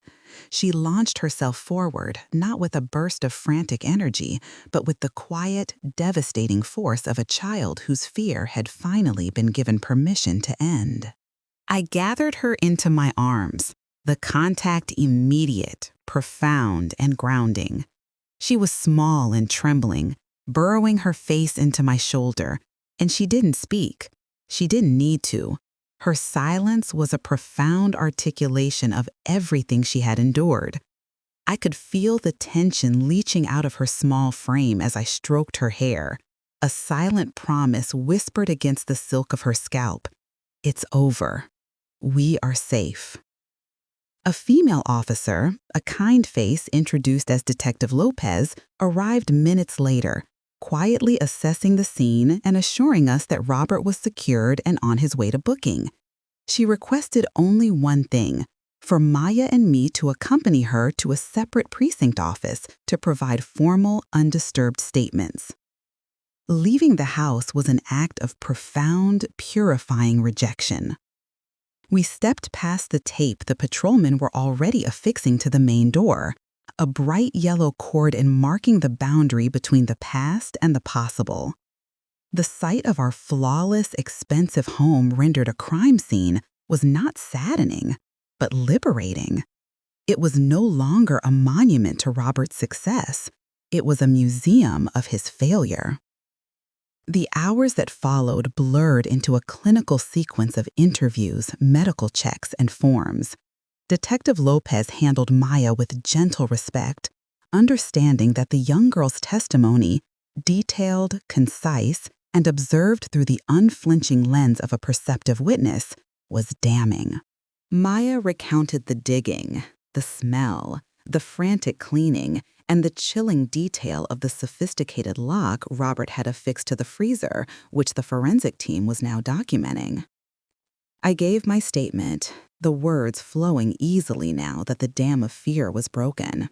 She launched herself forward, not with a burst of frantic energy, but with the quiet, devastating force of a child whose fear had finally been given permission to end. I gathered her into my arms, the contact immediate, profound, and grounding. She was small and trembling, burrowing her face into my shoulder, and she didn't speak. She didn't need to. Her silence was a profound articulation of everything she had endured. I could feel the tension leaching out of her small frame as I stroked her hair, a silent promise whispered against the silk of her scalp. "It's over. We are safe." A female officer, a kind face introduced as Detective Lopez, arrived minutes later, quietly assessing the scene and assuring us that Robert was secured and on his way to booking. She requested only one thing: for Maya and me to accompany her to a separate precinct office to provide formal, undisturbed statements. Leaving the house was an act of profound, purifying rejection. We stepped past the tape the patrolmen were already affixing to the main door, a bright yellow cordon marking the boundary between the past and the possible. The sight of our flawless, expensive home rendered a crime scene was not saddening, but liberating. It was no longer a monument to Robert's success. It was a museum of his failure. The hours that followed blurred into a clinical sequence of interviews, medical checks, and forms. Detective Lopez handled Maya with gentle respect, understanding that the young girl's testimony, detailed, concise, and observed through the unflinching lens of a perceptive witness, was damning. Maya recounted the digging, the smell, the frantic cleaning, and the chilling detail of the sophisticated lock Robert had affixed to the freezer, which the forensic team was now documenting. I gave my statement, the words flowing easily now that the dam of fear was broken.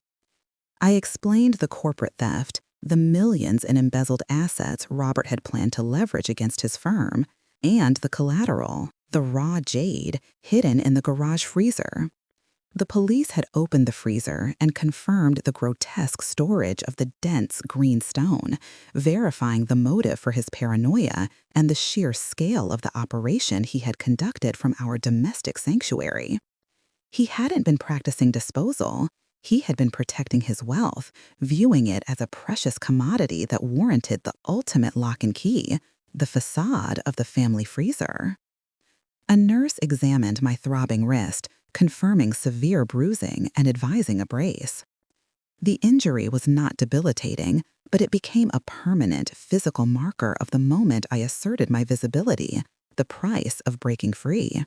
I explained the corporate theft, the millions in embezzled assets Robert had planned to leverage against his firm, and the collateral, the raw jade, hidden in the garage freezer. The police had opened the freezer and confirmed the grotesque storage of the dense green stone, verifying the motive for his paranoia and the sheer scale of the operation he had conducted from our domestic sanctuary. He hadn't been practicing disposal. He had been protecting his wealth, viewing it as a precious commodity that warranted the ultimate lock and key, the facade of the family freezer. A nurse examined my throbbing wrist, confirming severe bruising and advising a brace. The injury was not debilitating, but it became a permanent physical marker of the moment I asserted my visibility, the price of breaking free.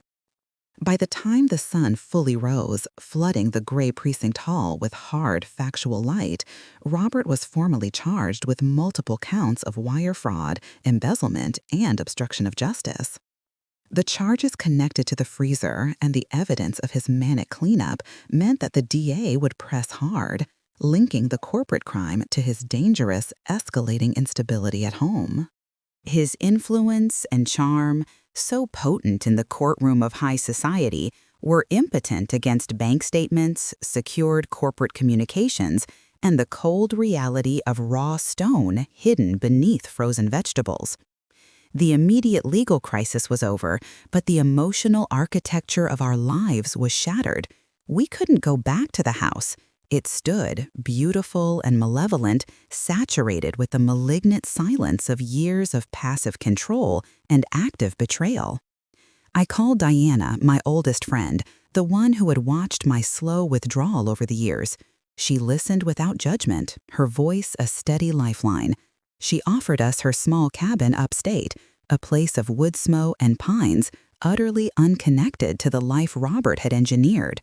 By the time the sun fully rose, flooding the gray precinct hall with hard, factual light, Robert was formally charged with multiple counts of wire fraud, embezzlement, and obstruction of justice. The charges connected to the freezer and the evidence of his manic cleanup meant that the DA would press hard, linking the corporate crime to his dangerous, escalating instability at home. His influence and charm, so potent in the courtroom of high society, were impotent against bank statements, secured corporate communications, and the cold reality of raw stone hidden beneath frozen vegetables. The immediate legal crisis was over, but the emotional architecture of our lives was shattered. We couldn't go back to the house. It stood, beautiful and malevolent, saturated with the malignant silence of years of passive control and active betrayal. I called Diana, my oldest friend, the one who had watched my slow withdrawal over the years. She listened without judgment, her voice a steady lifeline. She offered us her small cabin upstate, a place of wood smoke and pines, utterly unconnected to the life Robert had engineered.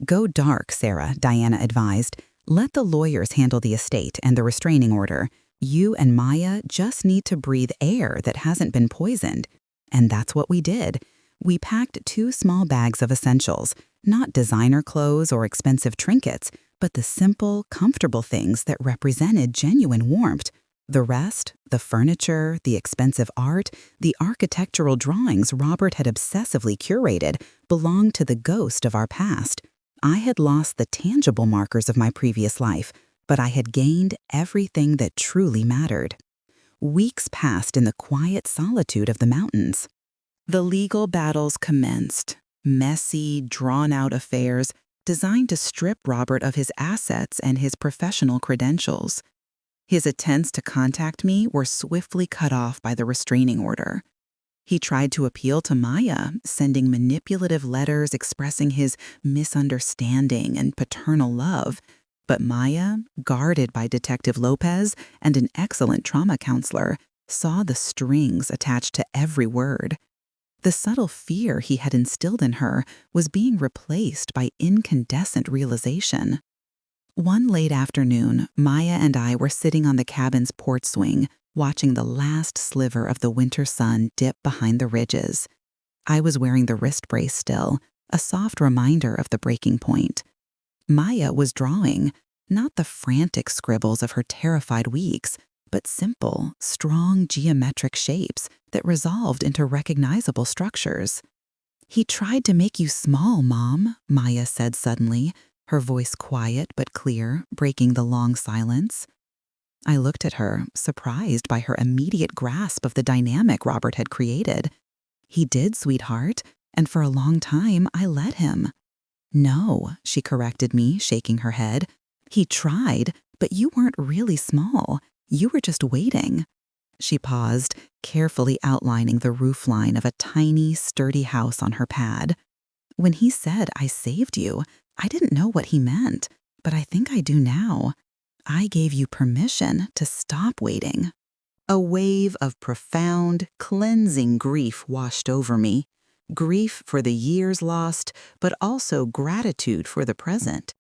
"Go dark, Sarah," Diana advised. "Let the lawyers handle the estate and the restraining order. You and Maya just need to breathe air that hasn't been poisoned." And that's what we did. We packed 2 small bags of essentials, not designer clothes or expensive trinkets, but the simple, comfortable things that represented genuine warmth. The rest, the furniture, the expensive art, the architectural drawings Robert had obsessively curated, belonged to the ghost of our past. I had lost the tangible markers of my previous life, but I had gained everything that truly mattered. Weeks passed in the quiet solitude of the mountains. The legal battles commenced, messy, drawn-out affairs designed to strip Robert of his assets and his professional credentials. His attempts to contact me were swiftly cut off by the restraining order. He tried to appeal to Maya, sending manipulative letters expressing his misunderstanding and paternal love. But Maya, guarded by Detective Lopez and an excellent trauma counselor, saw the strings attached to every word. The subtle fear he had instilled in her was being replaced by incandescent realization. One late afternoon, Maya and I were sitting on the cabin's porch swing, watching the last sliver of the winter sun dip behind the ridges. I was wearing the wrist brace still, a soft reminder of the breaking point. Maya was drawing, not the frantic scribbles of her terrified weeks, but simple, strong geometric shapes that resolved into recognizable structures. "He tried to make you small, Mom," Maya said suddenly, her voice quiet but clear, breaking the long silence. I looked at her, surprised by her immediate grasp of the dynamic Robert had created. "He did, sweetheart, and for a long time I let him." "No," she corrected me, shaking her head. "He tried, but you weren't really small. You were just waiting." She paused, carefully outlining the roofline of a tiny, sturdy house on her pad. "When he said I saved you, I didn't know what he meant, but I think I do now. I gave you permission to stop waiting." A wave of profound, cleansing grief washed over me. Grief for the years lost, but also gratitude for the present.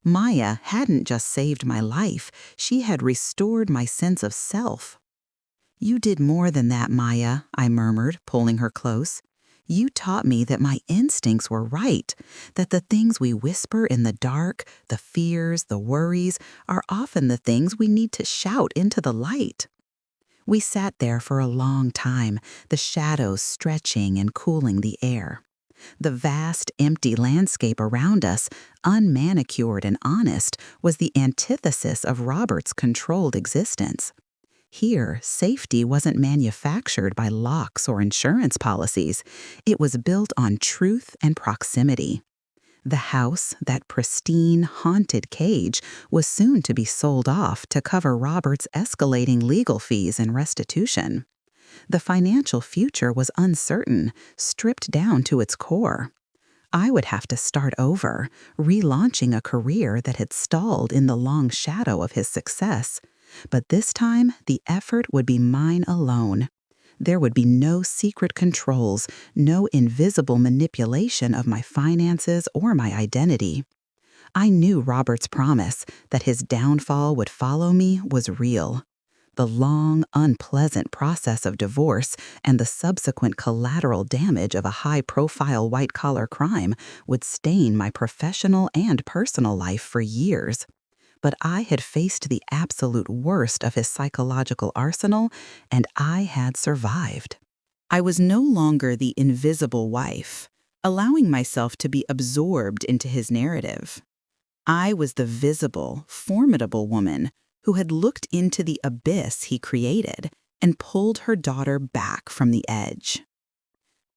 Maya hadn't just saved my life, she had restored my sense of self. "You did more than that, Maya," I murmured, pulling her close. "You taught me that my instincts were right, that the things we whisper in the dark, the fears, the worries, are often the things we need to shout into the light." We sat there for a long time, the shadows stretching and cooling the air. The vast, empty landscape around us, unmanicured and honest, was the antithesis of Robert's controlled existence. Here, safety wasn't manufactured by locks or insurance policies. It was built on truth and proximity. The house, that pristine, haunted cage, was soon to be sold off to cover Robert's escalating legal fees and restitution. The financial future was uncertain, stripped down to its core. I would have to start over, relaunching a career that had stalled in the long shadow of his success. But this time, the effort would be mine alone. There would be no secret controls, no invisible manipulation of my finances or my identity. I knew Robert's promise that his downfall would follow me was real. The long, unpleasant process of divorce and the subsequent collateral damage of a high-profile white-collar crime would stain my professional and personal life for years. But I had faced the absolute worst of his psychological arsenal, and I had survived. I was no longer the invisible wife, allowing myself to be absorbed into his narrative. I was the visible, formidable woman who had looked into the abyss he created and pulled her daughter back from the edge.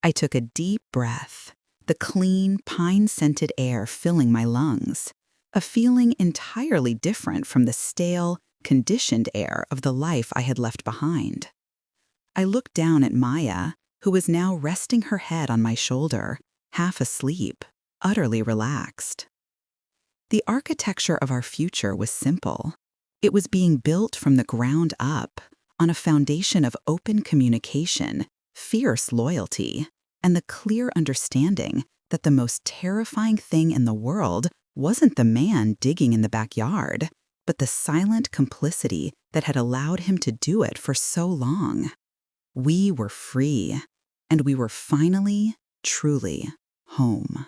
I took a deep breath, the clean, pine-scented air filling my lungs, a feeling entirely different from the stale, conditioned air of the life I had left behind. I looked down at Maya, who was now resting her head on my shoulder, half asleep, utterly relaxed. The architecture of our future was simple. It was being built from the ground up, on a foundation of open communication, fierce loyalty, and the clear understanding that the most terrifying thing in the world wasn't the man digging in the backyard, but the silent complicity that had allowed him to do it for so long. We were free, and we were finally, truly home.